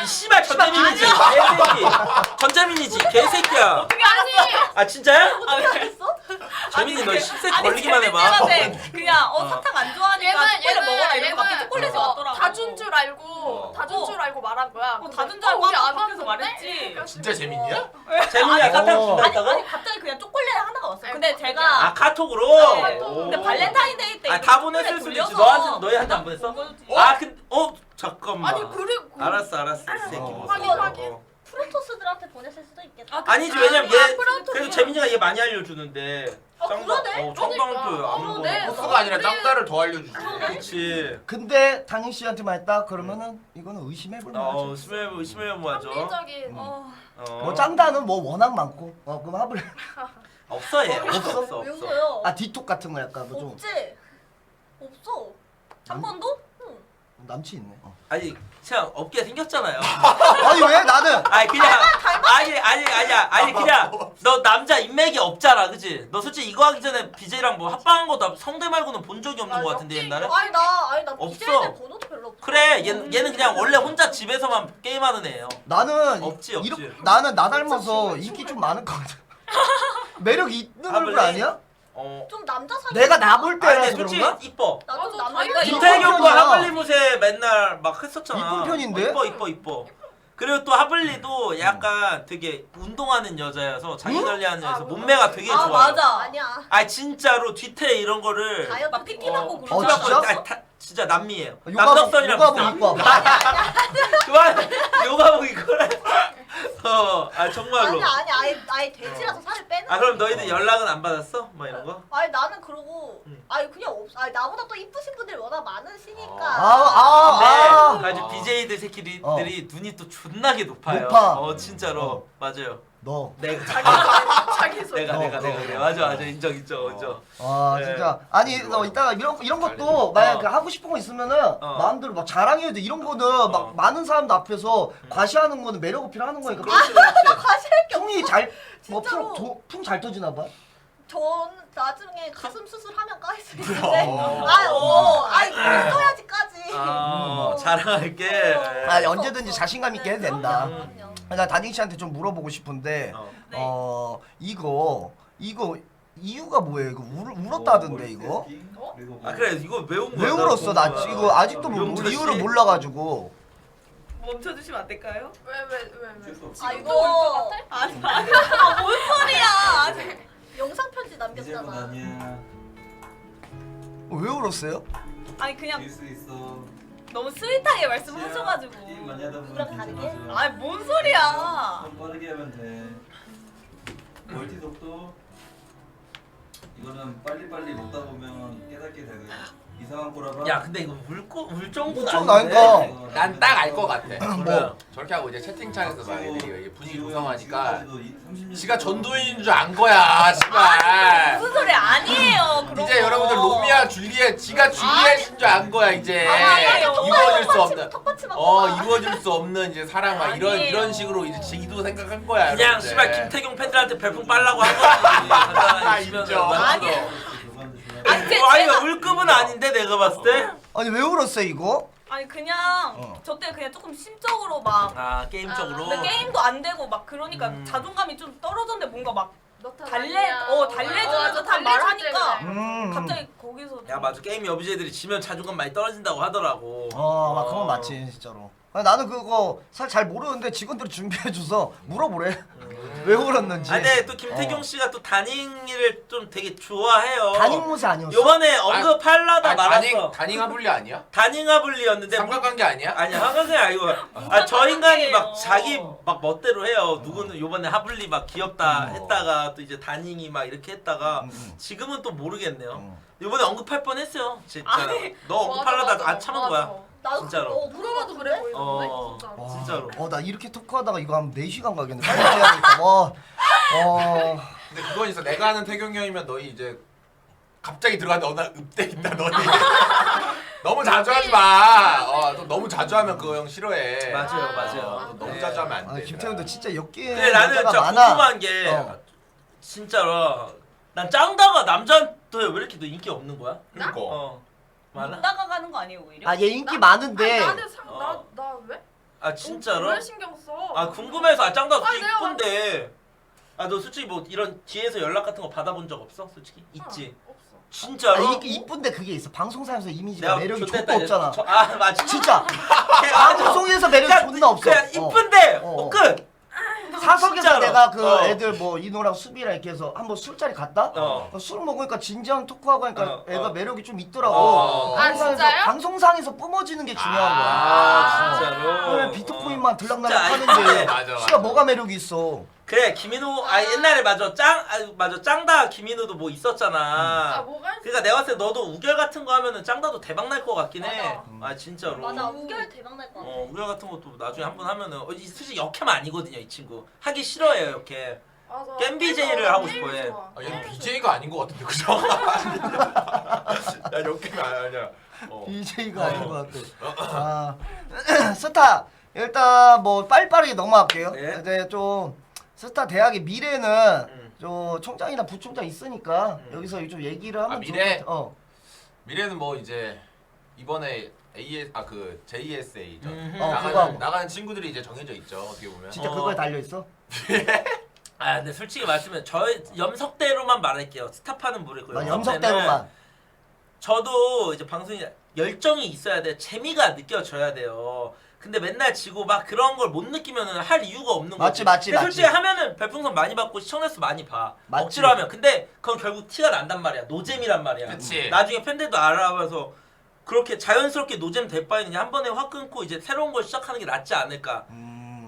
이 씨발 전재민이지 개새끼. 전재민이지 개새끼야. 어떻게 알았어? 아 진짜야? 아 그랬어? 재민이 너 근데- 10세 아니, 걸리기만 해봐. 재민이한테 그냥 사탕 안 좋아하니까 초콜릿 먹어라 이러고 갑자기 초콜릿이 다 왔더라고. 준 줄 알고 말한 거야. 다 준 줄 알고 우리 안 밖에서 왔는데? 말했지. 진짜 재밌냐? 재민이가 사탕 준다 아니 했다고? 아니 갑자기 그냥 초콜릿 하나가 왔어요. 근데 제가 아 카톡으로? 네. 오. 근데 발렌타인데이 때 다 이거 보냈을 초콜릿 수도 있지. 돌려서 너희한테 안 보냈어? 보여주지. 아 근데 잠깐만. 아니 그리고 알았어 이 새끼 뭐. 확인. 프로토스들한테 보냈을 수도 있겠다. 아니지 왜냐면 얘 프로토스. 그래도 재민이가 얘 많이 알려주는데. 그러네. 정방도 안 그러네. 보고. 보스가 아니라 짱따를 더 알려주지. 그렇지. 근데 당인 씨한테만 했다 그러면은 이거는 의심해볼 만하죠. 의심해보면 뭐하죠? 합리적인. 뭐 짱다는 뭐 워낙 많고. 그럼 합을. 없어 얘. 없어? 왜 웃어요? 아 디톡 같은 거 약간 뭐 좀. 없지. 없어. 한 번도? 응. 남친 있네. 아니 그냥 없게 생겼잖아요. 아니 왜 나는? 아니 그냥 아니 그냥 너 남자 인맥이 없잖아, 그지? 너 솔직히 이거 하기 전에 BJ랑 뭐 합방한 거 나 성대 말고는 본 적이 없는 거 같은데 옛날에? 아니 나 없어. BJ들 번호도 별로 없어. 그래 얘는 그냥 원래 혼자 집에서만 게임하는 애예요. 나는 없지. 나는 나 닮아서 인기 좀 많은 거 같아. 매력 있는 얼굴 하블리? 아니야? 좀 남자 사진. 내가 나 볼 아니 때라서 근데 솔직히 그런가? 이뻐. 나도 맞아, 남자. 이쁜 김태경과 편이야. 하블리 무새 맨날 막 했었잖아. 이쁜 편인데? 이뻐. 그리고 또 하블리도 약간 되게 운동하는 여자여서 자기 응? 관리하는 여자여서 아, 몸매가 되게 아, 좋아요. 맞아. 아니야. 아 진짜로 뒤태 이런 거를 다이어트 막 PT 받고 어, 그러지. 진짜? 진짜 남미예요. 요가복 남덕선이랑 요가복 입고 와봐. 그만 요가복 입고래. 정말로. 아니 아예 돼지라서 살을 빼는. 아 그럼 너희들 연락은 안 받았어? 뭐 이런 거? 아니 나는 그러고 응. 아니 그냥 아니 나보다 또 이쁘신 분들이 워낙 많으시니까. 네, 아주 BJ들 새끼들이 눈이 또 존나게 높아요. 높아. 진짜로 맞아요. 너. 내가 자기 소개. 내가 맞아 인정. 아 네. 진짜 아니 너 이따가 이런 것도 만약 그 하고 싶은 거 있으면은 마음대로 막 자랑해야 돼. 이런 거는 막 많은 사람들 앞에서 과시하는 거는 매력 어필하는 거니까. 그렇지. 과시할 게 풍이 잘 뭐 진짜로. 풍 잘 터지나 봐. 전 나중에 가슴 수술하면 까일 수 있는데. 어. 아니 있어야지까지. 자랑할게. 아니 언제든지 자신감 있게 해도 된다. 그럼요. 나 다닝 씨한테 좀 물어보고 싶은데 네. 이거 이유가 뭐예요? 이거 울었다던데 이거? 아 그래 이거 외운 거야. 왜 울었어? 나 나 이거 아직도 용철 씨? 이유를 몰라가지고. 멈춰주시면 안 될까요? 왜? 아 지금도 올것 이거 같아? 뭔 소리야? 영상 편지 남겼잖아. 왜 울었어요? 아니 그냥 수 있어. 너무 스윗하게 말씀하셔가지고. 게임 많이 하다 보면 누구랑 다르게? 괜찮아져. 아니 뭔 소리야? 좀 빠르게 하면 돼. 멀티 속도 이거는 빨리빨리 먹다 보면 깨닫게 되고 이상한 거라봐. 야 근데 이거 울 정도는 좀 아닌데. 나니까. 난 딱 알 것 같아. 뭐? 저렇게 하고 이제 채팅창에서 막 애들이 분위기 조성하니까 지금까지도 지가 전도인인 줄 안 거야, 씨발. 무슨 소리 아니에요. 그런 이제 거. 여러분들 로미아 줄리엣, 지가 줄리엣인 줄 안 거야 이제. 아니에요. 이루어질 수 없는. 턱받침 한 번. 이루어질 수 없는 이제 사랑 막 이런 아니에요. 식으로 이제 지도 생각한 거야. 그냥 여러분들. 씨발 김태경 팬들한테 별풍 빨라고 한 거지. 간단하게 치면은. 인정. 아니야. 아니 울 급은 아닌데 내가 봤을 때. 아니 왜 울었어 이거? 아니 그냥 저 때 그냥 조금 심적으로 막 게임적으로. 근데 게임도 안 되고 막 그러니까 자존감이 좀 떨어졌는데 뭔가 막 달래주는 듯한 말 하니까 갑자기 거기서 야 맞아 게임 여비제들이 지면 자존감 많이 떨어진다고 하더라고. 막 그건 맞지 진짜로. 아니, 나는 그거 사실 잘 모르는데 직원들이 준비해줘서 물어보래. 왜 울었는지. 아 근데 또 김태경 씨가 또 다닝이를 좀 되게 좋아해요. 다닝무새 아니었어? 요번에 언급하려다 말았어. 다닝 하블리 아니야? 다닝아블리였는데 삼각관계 아니야? 아니야 한강이 아니고 저 인간이 막 상관이에요. 자기 막 멋대로 해요. 누구는 요번에 하블리 막 귀엽다 했다가 또 이제 다닝이 막 이렇게 했다가 지금은 또 모르겠네요. 요번에 언급할 뻔했어요. 진짜 아니, 너 언급하려다 안 참은 거야. 나도 진짜로. 물어봐도 그래 그래? 어. 보이는데 와, 진짜로. 나 이렇게 토크하다가 이거 한 4시간 가겠네. 빨리 해야겠다. 와. 근데 그건 있어. 내가 아는 태경이 형이면 너희 이제 갑자기 들어갔는데 어느 날 읍대 있다 너희. 너무 자주 하지 마. 또 너무 자주 하면 그거 형 싫어해. 맞아요. 너무 네. 자주 하면 안 돼. 김태훈도 진짜 엮이는 근데 나는 여자가 진짜 많아. 궁금한 게 진짜로 난 짱다가 남자한테 왜 이렇게 너 인기 없는 거야? 그러니까. 많아? 못 다가가는 거 아니에요 오히려? 얘 인기 많은데. 나는 어. 나 왜? 진짜로? 왜 신경 써? 궁금해서 짱다가 아니, 내가 이쁜데 너 솔직히 뭐 이런 뒤에서 연락 같은 거 받아본 적 없어? 솔직히? 있지? 없어. 진짜로? 이쁜데 그게 있어. 방송사에서 이미지가 내가 매력이 좋댔다, 존나 없잖아. 아 맞아. 진짜 맞아. 방송에서 매력이 존나 없어. 그냥 이쁜데 어. 끝. 사석에서 진짜로. 내가 그 어. 애들 뭐 이노랑 수비랑 이렇게 해서 한번 술자리 갔다? 술 먹으니까 진지한 토크하고 하니까 애가 매력이 좀 있더라고. 아, 진짜요? 방송상에서 뿜어지는 게 중요한 거야. 아 진짜로. 왜 비트코인만 들락날락 진짜 하는데 맞아, 씨가 뭐가 매력이 있어. 그래 김인호 옛날에 맞아 맞아 짱다 김인호도 뭐 있었잖아. 뭐가 있어? 그러니까 내가 봤을 때 너도 우결 같은 거 하면은 짱다도 대박 날 것 같긴 해. 맞아. 아 진짜로. 맞아 우결 대박 날 것 같아. 우결 같은 것도 나중에 한번 하면은 솔직히 역캠 아니거든요 이 친구. 하기 싫어해요 역캠. 맞아. 겜 BJ를 하고 싶어 해. 아, 얘는 BJ가 아닌 것 같은데 그죠? 야 역캠이 아니야. BJ가 아닌 것 같아. 아, 스타 일단 뭐 빨리빠르게 넘어갈게요. 네. 이제 좀 스타 대학의 미래는 좀 총장이나 부총장 있으니까 여기서 좀 얘기를 하면 좋을 미래? 것 같아. 미래는 뭐 이제 이번에 그 JSA 그거 나가는, 나가는 친구들이 이제 정해져 있죠 어떻게 보면. 진짜 그거에 달려 있어? 아 근데 솔직히 말씀면 저희 염석대로만 말할게요. 스타파는 모르고요. 난 염석대로만. 저도 이제 방송이 열정이 있어야 돼. 재미가 느껴져야 돼요. 근데 맨날 지고 막 그런 걸 못 느끼면은 할 이유가 없는 거지. 맞지. 근데 솔직히 하면은 별풍선 많이 받고 시청자 수 많이 봐. 맞지. 억지로 하면. 근데 그건 결국 티가 난단 말이야. 노잼이란 말이야. 그치. 나중에 팬들도 알아봐서 그렇게 자연스럽게 노잼 될 바에는 그냥 한 번에 확 끊고 이제 새로운 걸 시작하는 게 낫지 않을까.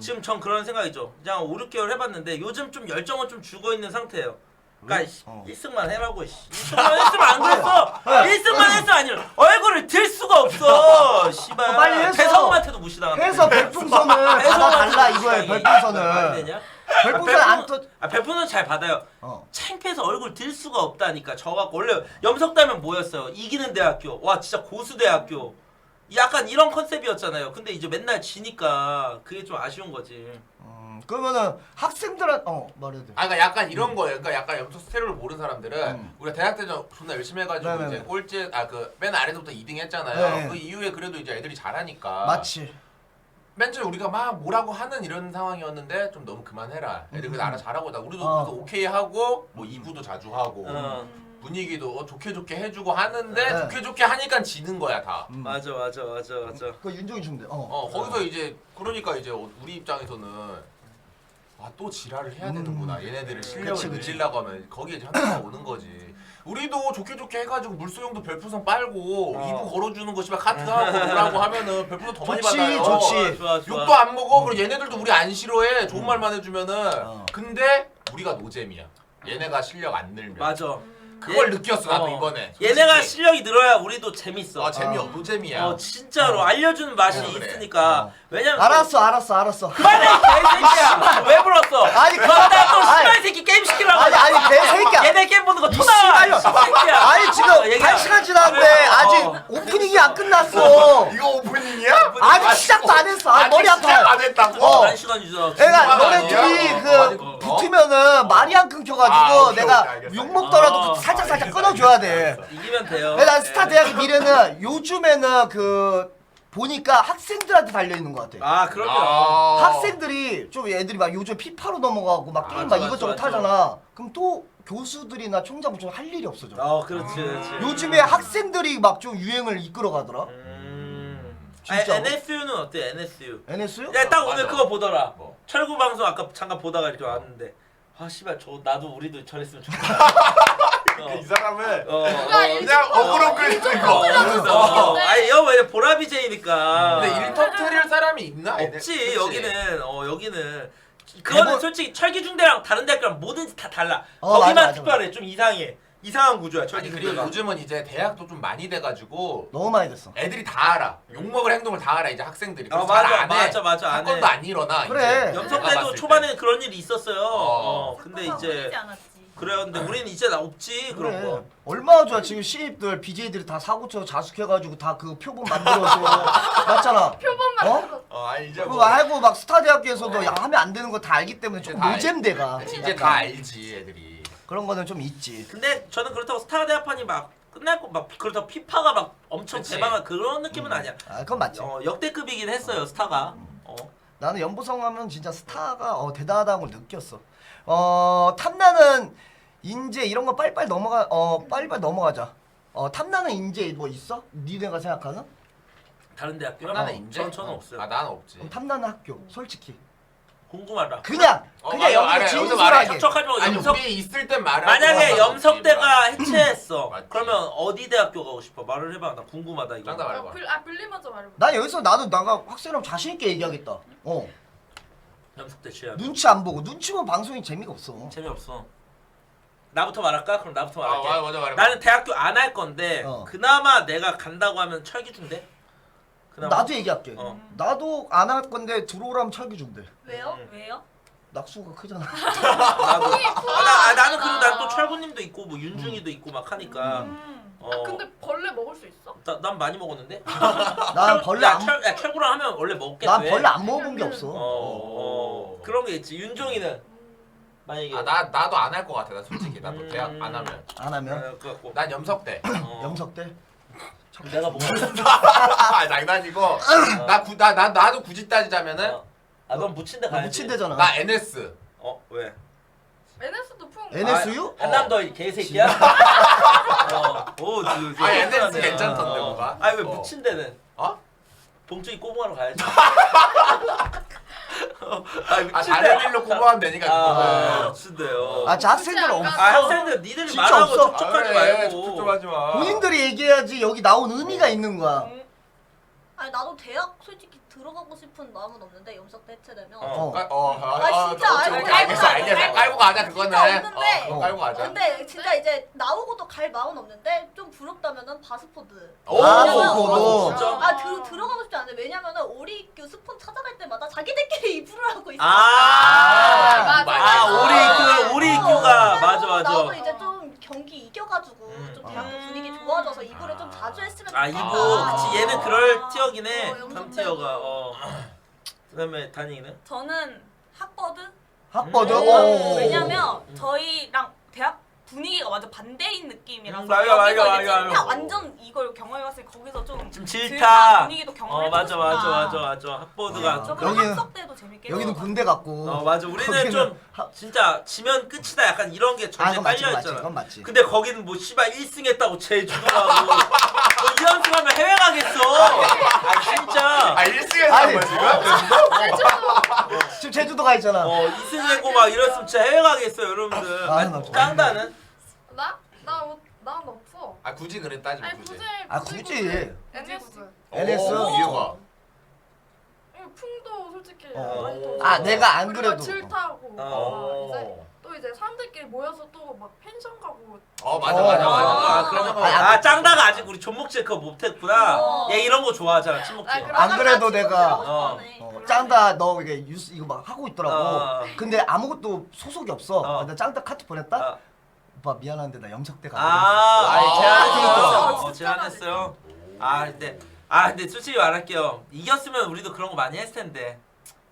지금 전 그런 생각이죠. 그냥 5, 6개월 해봤는데 요즘 좀 열정을 좀 죽어 있는 상태예요. 그러니까 1승만 해라고. 1승만 했으면 안 그랬어. 1승만 했어 아니라 얼굴을 들 수가 없어. 씨발. 빨리 해서. 배성우한테도 무시당한다. 해서 별풍선을 받아달라 이거예요. 별풍선을. 되냐? 별풍선 안 터져. 별풍선 잘 받아요. 창피해서 얼굴 들 수가 없다니까. 저갖고 원래 염석다면 뭐였어요? 이기는 대학교. 와 진짜 고수 대학교. 약간 이런 컨셉이었잖아요. 근데 이제 맨날 지니까 그게 좀 아쉬운 거지. 그러면은 학생들한 말해도 돼. 아, 그러니까 약간 이런 거예요. 그러니까 약간 염소 스테레오를 모르는 사람들은 우리가 대학 때 존나 열심히 해가지고 네네네. 이제 꼴찌 맨 아래서부터 2등 했잖아요. 네. 그 이후에 그래도 이제 애들이 잘하니까. 맞지. 맨 처음에 우리가 막 뭐라고 하는 이런 상황이었는데 좀 너무 그만해라. 애들 그래도 알아서 잘하고 있다. 우리도 그래서 오케이 하고 뭐 2부도 자주 하고 분위기도 좋게 해주고 하는데 네. 좋게 하니까 지는 거야 다. 맞아. 그거 윤종이 주면 돼. 거기서 이제 그러니까 이제 우리 입장에서는 또 지랄을 해야 되는구나. 얘네들을 실력을 그치. 늘리려고 하면 거기에 이제 현타가 오는 거지. 우리도 좋게 해가지고 물소용도 별풍선 빨고 2부 걸어주는 거 씨발 카트하고 뭐라고 하면은 별풍선 더 많이 좋지, 받아요. 좋지. 좋아. 욕도 안 먹어. 그리고 얘네들도 우리 안 싫어해. 좋은 말만 해주면은. 근데 우리가 노잼이야. 얘네가 실력 안 늘면. 맞아. 그걸 느꼈어 나도 이번에. 얘네가 솔직히. 실력이 늘어야 우리도 재밌어. 노잼이야. 진짜로 알려주는 맛이 그래. 있으니까. 왜냐면 알았어. 그만해 개새끼야. 왜 불렀어? 아니, 너나 또 아니. 씨발 새끼 게임 시키려고. 아니, 개새끼야. 얘네 게임 보는 거 이 토나. 씨발년. 새끼야. 아니 지금 1시간 지났는데 아직 오프닝이 안 끝났어. 이거 오프닝이야? 아직 시작도 안 했어. 머리 아파. 시작 안 했다고? 한 시간 유저. 내가 너네 아니야? 둘이 그 아니, 붙으면은 말이 안 끊겨가지고 오케이, 내가 오케이, 알겠어. 욕 먹더라도 살짝 끊어줘야 돼. 이기면 돼요. 난 스타 대학의 미래는 요즘에는 그 보니까 학생들한테 달려 있는 것 같아. 아 그럼요. 학생들이 좀 애들이 막 요즘 피파로 넘어가고 막 게임 막 맞아, 이것저것 맞아. 하잖아. 그럼 또 교수들이나 총장 부총 할 일이 없어져. 그렇지. 요즘에 학생들이 막 좀 유행을 이끌어가더라. 진짜. NSU는 어때? NSU. NS요? 야 딱 오늘 맞아. 그거 보더라. 뭐? 철구 방송 아까 잠깐 보다가 이렇게 왔는데 아 씨발 나도 우리도 저랬으면 좋겠다. 이 사람은 누가 그냥 어그로 끌리죠 이거. 아니 여 왜 보라 BJ니까. 근데 일 터트릴 사람이 있나? 없지. 그치? 여기는 그거는 대본- 솔직히 철기중대랑 다른 대학교랑 뭐든지 다 달라. 맞아, 거기만 맞아, 특별해. 좀 이상한 구조야. 아니 그리고 철기중대가. 요즘은 이제 대학도 좀 많이 돼가지고 너무 많이 됐어. 애들이 다 알아. 욕먹을 행동을 다 알아 이제 학생들이. 그래서 맞아, 잘 안 해. 맞아, 안 해. 사건도 안 일어나. 그래. 이제. 염석 내가 때도 봤을 초반에 때. 그런 일이 있었어요. 근데 이제 보이지 않았지. 그래요. 근데 우리는 이제 나 없지 그런 그래. 거. 얼마나 좋아. 지금 신입들 BJ들이 다 사고쳐 자숙해가지고 다 그 표본 만들어서 맞잖아. 표본만 어? 아니 이제 그거 알고 막 스타 대학교에서도 야 하면 안 되는 거 다 알기 때문에 좀 다 노잼대가. 그치, 이제 다 알지 애들이. 그런 거는 좀 있지. 근데 저는 그렇다고 스타 대학판이 막 끝날 거 그렇다고 피파가 막 엄청 그치. 대박한 그런 느낌은 아니야. 아 그건 맞지. 역대급이긴 했어요 스타가. 나는 연보성 하면 진짜 스타가 대단하다는 걸 느꼈어. 탐나는 인재 이런 거 빨리빨리 넘어가자. 탐나는 인재 뭐 있어? 니네가 생각하는? 다른 대학교? 나는 인재? 저는 없어요. 아 나는 없지. 그럼 탐나는 학교 솔직히 궁금하다. 그냥 맞아, 여기서 말해. 여기서 진솔하게. 척척하지 말고 아니 염석. 우리 있을 땐 말해. 만약에 염석대가 해체했어. 맞지. 그러면 어디 대학교 가고 싶어? 말을 해봐. 나 궁금하다 이거. 짱다 말해봐. 빌리 먼저 말해봐. 나 여기서 나가 학생이랑 자신 있게 얘기하겠다. 염석대 취향. 눈치 안 보고 눈치 보면 방송이 재미가 없어. 재미없어. 나부터 말할까? 그럼 나부터 말할게. 먼저 말해봐. 나는 대학교 안 할 건데 그나마 내가 간다고 하면 철기중대? 그나마. 나도 얘기할게. 어. 나도 안 할 건데 들어오라면 철기 준대. 왜요? 왜요? 낙수가 크잖아. 나도. 나는 그리고 난 또 철구님도 있고 뭐 윤중이도 있고 막 하니까. 근데 벌레 먹을 수 있어? 난 많이 먹었는데. 난 벌레 안 철구랑 하면 원래 먹겠지. 난 벌레 안 먹어본 게 없어. 그런 게 있지. 윤종이는 만약에 나도 안 할 것 같아. 나 솔직히 나도 대학 안 하면. 안 하면 그래갖고 난 염석대. 염석대. 내가 뭐? 아 장난이고. 나도 굳이 따지자면은 넌 묻힌데 가야지. 묻힌대잖아. 나 NS. 왜? NS도 풍. NSU? 한남더 개새끼야? 아 NS 괜찮던데 뭐가? 아니 왜 묻힌 데는? 어? 봉준이 꼬붕하러 가야지. 다른 일로 공부하면 되니까 그거는. 묻힌대요. 저 학생들 없어. 학생들 니들이 진짜 말하고 없어? 촉촉하지 좀 말고. 하지 마. 본인들이 얘기해야지 여기 나온 의미가 있는 거야. 아니 나도 대학 솔직히 들어가고 싶은 마음은 없는데 염석대 해체되면 진짜 알겠어. 깔고 가자 그거는. 진짜 없는데. 그건 깔고 가자. 근데 진짜 이제 나오고도 갈 마음은 없는데 좀 부럽다면은 바스포드. 바스포드. 진짜? 들어가고 싶지 않은데 왜냐면은 오리교 스폰 찾아갈 때마다 자기들끼리 입으로 하고 있어. 오리큐가 맞아. 나도 이제 좀 경기 이겨가지고 좀 대학교 분위기 좋아져서 이불을 좀 자주 했으면 좋겠다. 그치 얘는 그럴 티어긴 해. 염석대. 3티어가. 그다음에 단이는? 저는 학버드. 학버드. 왜냐면 저희랑 대학 분위기가 완전 반대인 느낌이라서 맞아. 진짜 완전 이걸 경험해봤으니 거기서 좀 질타 분위기도 경험해보고 맞아. 싶다. 학보드가 저번에 학석 때도 재밌게 여기는 해봐가지고. 군대 같고. 맞아. 우리는 좀 진짜 지면 끝이다 약간 이런 게 전에 그건 맞지, 깔려있잖아. 그건 맞지. 근데 거기는 뭐 씨발 1승 했다고 제주도 가고 뭐 2연승 하면 해외 가겠어. 진짜. 1승 아니, 했단 거야 지금? 지금 제주도 가 있잖아. 2승 하고 막 이랬으면 진짜 해외 가겠어요 여러분들. 나 짱다는? 난 없어. 굳이 그래 따지면 아니 굳이. 굳이. NS. NS? 이유가? 풍도 솔직히 어. 많이 더. 내가 안 그리고 그래도. 질타하고 어. 이제 또 이제 사람들끼리 모여서 또 막 펜션 가고. 맞아. 그런 거. 아니, 짱다가 아직 우리 존목질 그거 못했구나. 어. 얘 이런 거 좋아하잖아 친목질. 그럼 안 그래도 내가 어. 짱다 너 이게 뉴스 이거 막 하고 있더라고. 어. 근데 아무것도 소속이 없어. 어. 나 짱다 카톡 보냈다. 어. 오빠 미안한데 나 염석대가 제안했어요. 제안했어요. 근데 솔직히 말할게요. 이겼으면 우리도 그런 거 많이 했을 텐데.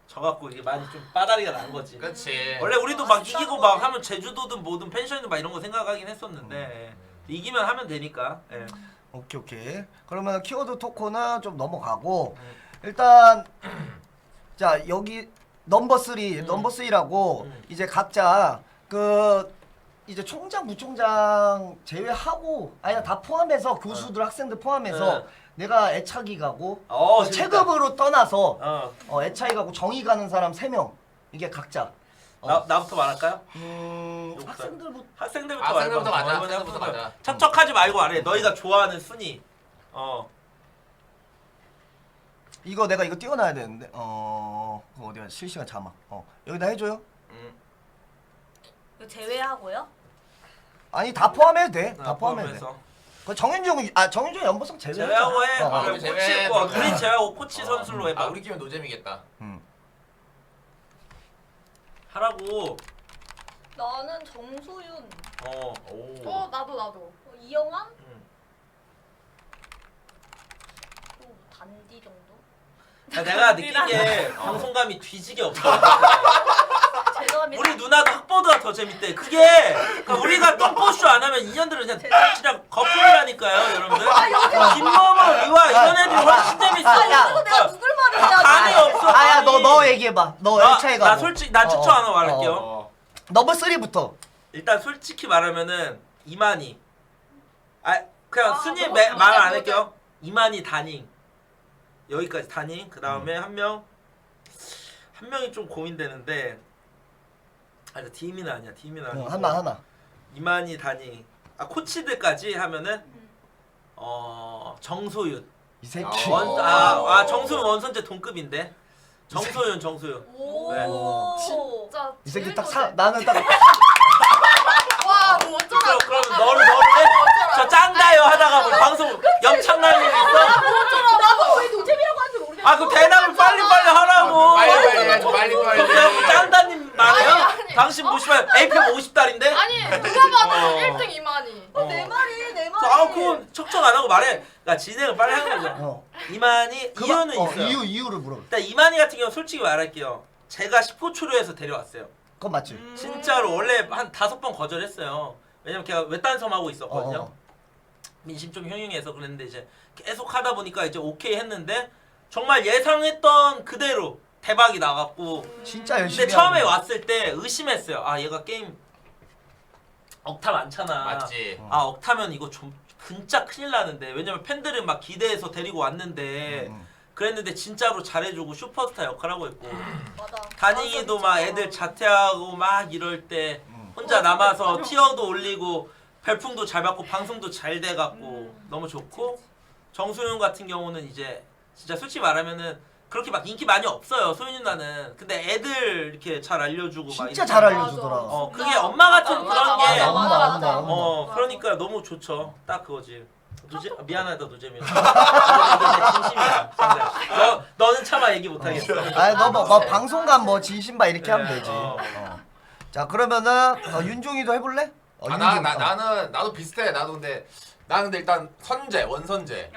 져갖고 이게 많이 좀 빠다리가 난 거지. 그렇지. 원래 우리도 막 이기고 막 하면 제주도든 뭐든 펜션이든 막 이런 거 생각하긴 했었는데 이기면 하면 되니까. 예. 오케이. 그러면 키워드 토크는 좀 넘어가고 일단 자 여기 넘버 3라고 이제 각자 이제 총장 부총장 제외하고 다 포함해서 교수들 학생들 포함해서 내가 애착이 가고 체급으로 떠나서 애착이 가고 정의 가는 사람 3명 이게 각자 나부터 말할까요? 학생들부터 학생들부터 가자. 이번에 학생들부터 가자. 척척하지 말고 말해. 너희가 좋아하는 순위. 이거 내가 이거 띄워놔야 되는데 그거 어디야 실시간 자막 여기다 해줘요. 이거 제외하고요? 아니 다 포함해도 돼. 다 포함해도 돼. 포함해서. 그 정윤종 연보성 제외하고 해. 그럼 코치 제외해. 우리 제외하고 코치 선수로 해봐. 우리 끼면 노잼이겠다. 하라고. 나는 정소윤, 나도. 이영환, 또 단디 정도. 내가 느낀 게 방송감이 뒤지게 없어. 죄송합니다. 우리 누나도 학보드가 더 재밌대. 그게 우리가 똥포쇼 안 하면 인연들은 그냥 거품이라니까요, 여러분들. 김범호, 리와 이런 애들이 훨씬 재밌어. 그래서 내가 누굴 말을 해야 감이 없어. 너 얘기해봐. 너 애차이가. 나 솔직히 난 추천 하나 말할게요. 넘버 3부터. 일단 솔직히 말하면은 이만희. 그냥 아, 순위 노제, 말 안 노제. 할게요. 이만희 다닝. 여기까지 다닝. 그 다음에 한 명이 좀 고민되는데. 아니 팀이는 아니야. 팀이는 아니고. 하나. 이만희 다닝. 코치들까지 하면은 정소윤. 이 새끼. 정소윤 원선제 동급인데. 정소윤. 오. 네. 진짜 이 새끼 제일 딱 노제. 나는 딱 와, 너 어쩌라. 그럼 너를 해? 저 짱다요 하다가 뭐 방송 염창 날리고 있어? 나도 왜 노잼이라고 하는지 모르겠어. 그럼 대답을 빨리 하라고. 빨리. 그럼 짱다님 말해요? 아니. 당신 보시면 AP 50달인데? 아니, 누가 봐도 어. 1등 이만희. 내 말이. 그건 척척 안 하고 말해. 그러니까 진행을 빨리 하는 거죠. 이만희 이유는 있어요. 이유를 물어. 일단 이만희 같은 경우 솔직히 말할게요. 제가 10호초로에서 데려왔어요. 그건 맞지. 진짜로 원래 한 5번 거절했어요. 왜냐면 걔가 외딴섬 하고 있었거든요. 어. 민심 좀 형용해서 그랬는데 이제 계속 하다 보니까 이제 오케이 했는데 정말 예상했던 그대로 대박이 나갔고. 진짜 열심히. 근데 처음에 하고. 왔을 때 의심했어요. 얘가 게임 억타 많잖아. 맞지. 억타면 이거 좀 진짜 큰일 나는데. 왜냐면 팬들은 막 기대해서 데리고 왔는데 그랬는데 진짜로 잘해주고 슈퍼스타 역할하고 있고. 맞아. 다닝이도 막 애들 자퇴하고 막 이럴 때 혼자 맞아, 남아서 맞아. 티어도 올리고 별풍도 잘 받고 방송도 잘 돼갖고 너무 좋고. 정소윤 같은 경우는 이제 진짜 솔직히 말하면은 그렇게 막 인기 많이 없어요, 소윤 누나는. 근데 애들 이렇게 잘 알려주고 막 진짜 이렇게. 잘 알려주더라. 그게 엄마 같은 그런 게 맞아. 그러니까 너무 좋죠. 딱 그거지. 미안하다 노잼이. 진심이야. 너는 차마 얘기 못 하겠어. 너 방송감 뭐 진심바 이렇게 하면 되지. 어. 자 그러면은 윤종이도 해볼래? 나도 비슷해. 나는 근데 일단 원선제. 원선제.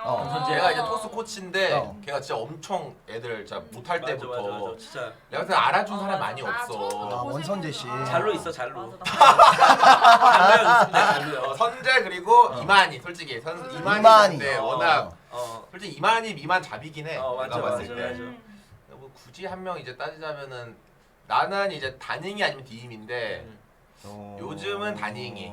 얘가 이제 토스 코치인데 어. 걔가 진짜 엄청 애들 진짜 못할 때부터 맞아. 진짜 내가 그때 알아준 사람 많이 없어. 원선제 씨. 잘로 있어 잘로. 어, 선제 그리고 이만희 솔직히 이만희인데 워낙 솔직히 이만희 미만 잡이긴 해. 맞아 내가 맞아 봤을 때. 맞아. 뭐 굳이 한 명 이제 따지자면은 나는 이제 다닝이 아니면 디임인데 요즘은 다닝이.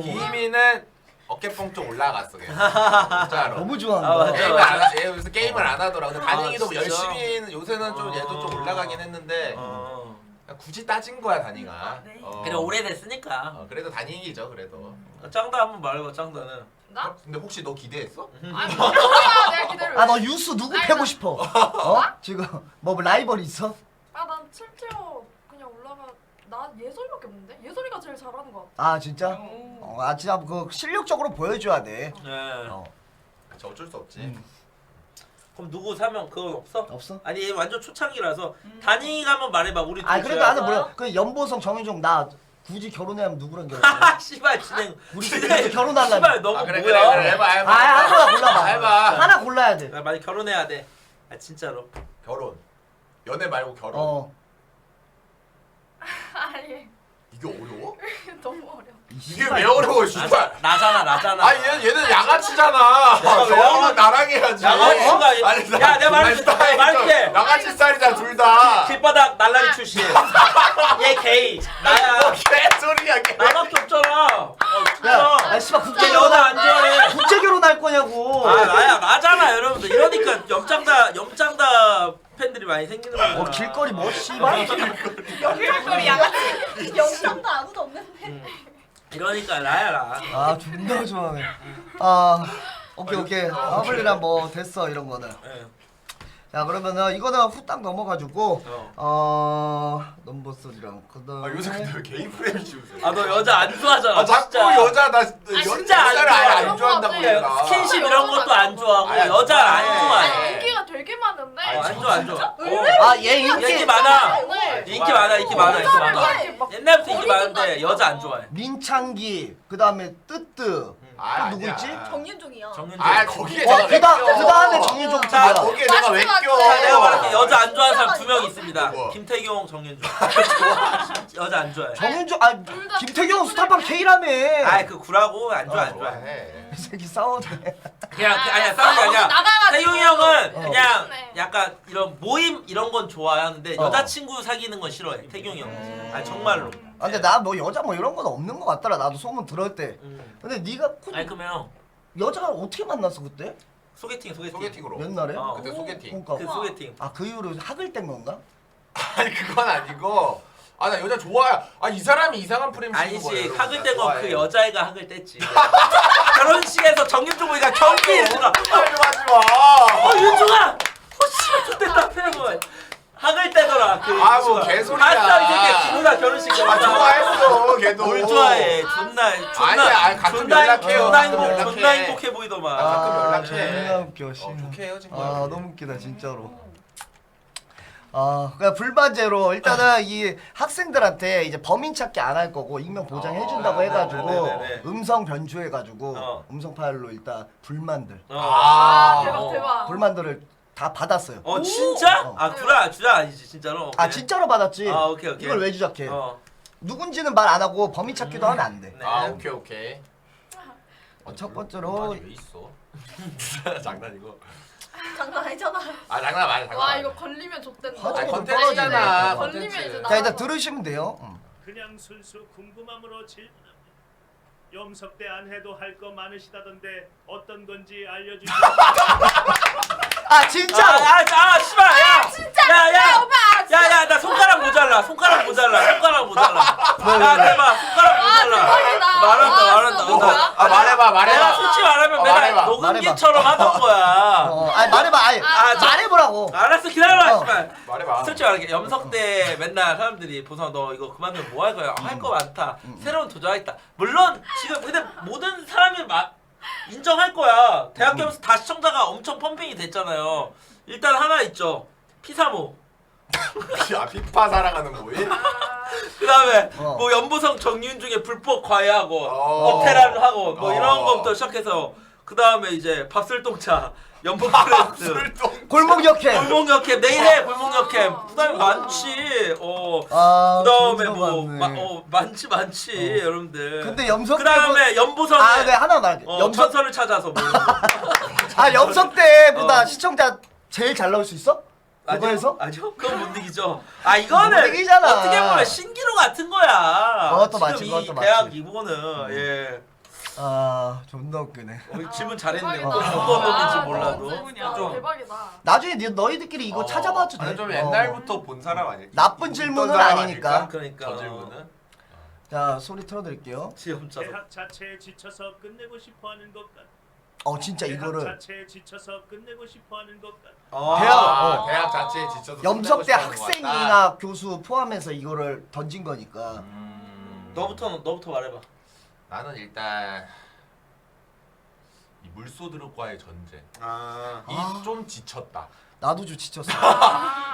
디임이는 어깨뽕 좀 올라갔어 걔. 진짜로. 너무 아, 좋아한다. 맞아. 얘 요새 게임을 안 하더라. 근데 다닝이도 진짜? 열심히 요새는 좀 얘도 좀 올라가긴 했는데 그냥 굳이 따진 거야 다닝아. 네. 그래 오래됐으니까. 그래도 다닝이죠 그래도. 짱다 한번 말해봐 짱다는. 나? 근데 혹시 너 기대했어? 아니, 뭐야, 내가 기다려. 너 유수 누구 패고 싶어? 지금 뭐 라이벌 있어? 난 7티어 그냥 올라가. 나 예솔이밖에 없는데? 예솔이가 제일 잘하는 것 같아. 진짜? 진짜 그 실력적으로 보여줘야 돼. 네. 그치 어쩔 수 없지. 그럼 누구 사면 그건 없어? 없어? 아니 얘 완전 초창기라서 다닝이가 한번 말해봐 우리. 그래도 나는 몰라. 그 연보성 정윤종 나 굳이 결혼하면 누구랑 결혼해? 씨발 진행. 우리 결혼하려면. 씨발 너무 그래 뭐야? 해봐. 하나 골라봐. 해봐. 하나 골라야 돼. 나 많이 결혼해야 돼. 진짜로. 결혼. 연애 말고 결혼. 아니, 이게 어려워? 너무 어려워. 이게 왜 어려워 씨발. 나잖아. 얘는 양아치잖아. 결혼은 나랑 해야지. 양아치가 아니, 야 내가 말할게. 양아치 스타일이잖아 둘 다. 길바닥 날라리 출신. 얘 게이. 나야. 개소리야 개. 나밖에 없잖아. 야, 씨발 걔 국제 여자 안 좋아해. 국제 결혼할 거냐고. 나잖아 여러분들. 이러니까 염장다 팬들이 많이 생기는 거야. 길거리 뭐 씨발? 길거리 양아치. 영상도 아무도 없는데. 이러니까 나야. 존나 좋아하네. 오케이. 아블리랑 뭐 됐어 이런 거는. 자 그러면은 이거는 후딱 넘어가지고 넘버스리랑 그다음에 요새 근데 왜 게임 프레임 씌우세요? 너 여자 안 좋아하잖아. 자꾸 진짜. 여자 나 진짜 안 여자를 아예 좋아. 안 좋아한다고 얘가. 스킨십 이런 것도 안 좋아하고 아니, 여자 안 아니, 좋아해. 아니, 인기가 되게 많은데. 안 좋아. 얘 인기 많아. 네. 인기 많아. 이렇게 막 옛날부터 인기 어리지도 많은데 않죠. 여자 안 좋아해. 민창기 그다음에 뜨뜨 누구 아니야. 있지? 정윤종이야. 정윤종. 거기에 내가 왜 그다음에 껴? 정윤종 자, 팀이야. 거기에 내가 왜 맞지, 껴? 맞지. 내가 말할게. 여자 안 좋아하는 사람 2명 있습니다. 누구? 김태경, 정윤종. 여자 안 좋아해. 정윤종 둘다 김태경 스타방 K라며. 그 구라고 안 좋아해. 좋아해. 이 새끼 싸워대. 그냥 아니야 싸운 게 아니야. 나가가지고. 태용이 형은 그냥 그러네. 약간 이런 모임 이런 건 좋아하는데 여자친구 사귀는 건 싫어해. 태경이 형. 정말로. 아 근데 나 뭐 여자 뭐 이런 건 없는 것 같더라. 나도 소문 들을 때. 근데 네가 아니 그러면 여자가 어떻게 만났어 그때? 소개팅. 소개팅으로. 옛날에? 어. 그때 소개팅. 그러니까 그 소개팅. 아 그 이후로 학을 뗀 건가? 아니 그건 아니고. 아 나 여자 좋아해. 아 이 사람이 이상한 프레임 쓰는 거예요. 아니지 여러분. 학을 나 떼고 좋아해. 그 여자애가 학을 뗐지. 결혼식에서 정윤종 보니까 경기 이러더라. 빨리 하지 마. 윤종아! 씨발 좋댔다 패고 학을 떼더라. 그 아, 뭐 윤종아. 개소리야. 아싸 이 새끼 김우나 결혼식 아 좋아했어 걔도. 뭘 좋아해? 존나 아니, 가끔 연락해요. 존나 가끔 연락해. 존나 행복해 보이더만. 가끔 연락해. 존나 웃겨. 씨. 좋게 헤어진 거야. 아 너무 웃기다 진짜로. 아, 그러니까 불만제로 일단은 이 학생들한테 이제 범인 찾기 안 할 거고 익명 보장해 준다고 해가지고 네네네네. 음성 변조해가지고 어. 음성 파일로 일단 불만들 아, 대박 어. 대박. 불만들을 다 받았어요. 진짜? 어. 아 구라 주작 아니지 진짜로. 아 오케이. 진짜로 받았지. 아 오케이. 이걸 왜 주작해? 어. 누군지는 말 안 하고 범인 찾기도 하면 안 돼. 네. 아 오케이. 첫 번째로 왜 있어? 장난이고. 장난 아니잖아. 아 장난 많이 장난. 와 이거 걸리면 좆된다. 화제가 좀 컨텐츠잖아. 떨어지네. 걸리면 컨텐츠. 이제 자 일단 들으시면 돼요. 그냥 순수 궁금함으로 질문합니다. 염석대 안 해도 할 거 많으시다던데 어떤 건지 알려주시죠. 아 진짜로. 씨발 야. 진짜. 야야 나 손가락 모자라. 야 대박. 손가락 모자라. 대박이다. 말한다. 진짜 뭐야? 아 말해봐. 내가 솔직히 말하면 맨날 말해봐. 녹음기처럼 하던 거야. 아니 말해봐. 아니 말해보라고. 알았어 기다려봐 어. 씨발. 말해봐. 솔직히 말할게 염석대 맨날 사람들이 보성 너 이거 그만두면 뭐 할 거야? 할 거 많다. 새로운 도전하겠다. 물론 지금 근데 모든 사람이 인정할 거야. 대학교 하면서 다 시청자가 엄청 펌핑이 됐잖아요. 일단 하나 있죠. 피사모. 야 피파 사랑하는 모임. 그다음에 어. 뭐 연보성 정윤중의 불법 과외하고 어. 업테라를 하고 뭐 이런 어. 거부터 시작해서 그다음에 이제 밥술동차 연보 프렌즈 술동. 골목역회. 골목역캠 내일해 골목역캠 그다음에 많지 아 그다음에 존나 뭐 많네. 많지 여러분들 근데 염석대 그다음에 연보성의 아, 네 하나 말할게. 염천서를 찾아서 뭐 이런 거. 아 염석대보다 어. 시청자 제일 잘 나올 수 있어? 그거에서? 아니요? 그건 못 이기죠. 이거는 못 이기잖아. 어떻게 보면 신기루 같은 거야. 그것도 지금 맞지, 이 그것도 대학 맞지. 이거는 예. 아 존나 웃기네. 질문 잘했네. 대박이다. 어떤 놈인지 아, 몰라도. 너무 진짜 좀 대박이다. 나중에 너희들끼리 이거 찾아봐도 돼. 아니, 좀 어. 옛날부터 본 사람 아니야? 나쁜 있던 질문은 사람 아니니까. 아닐까? 그러니까. 저 질문은. 자 소리 틀어드릴게요. 지엄차. 대학 자체에 지쳐서 끝내고 싶어하는 것 같. 진짜 대학 이거를 자체에 지쳐서 끝내고 싶어하는 것 같. 대학, 대학 자체에 지쳐서 염석대 끝내고 싶어하는 것 같다. 학생이나 교수 포함해서 이거를 던진 거니까. 너부터 말해봐. 나는 일단 이 물소들과의 전쟁. 이 좀 지쳤다. 나도 좀 지쳤어.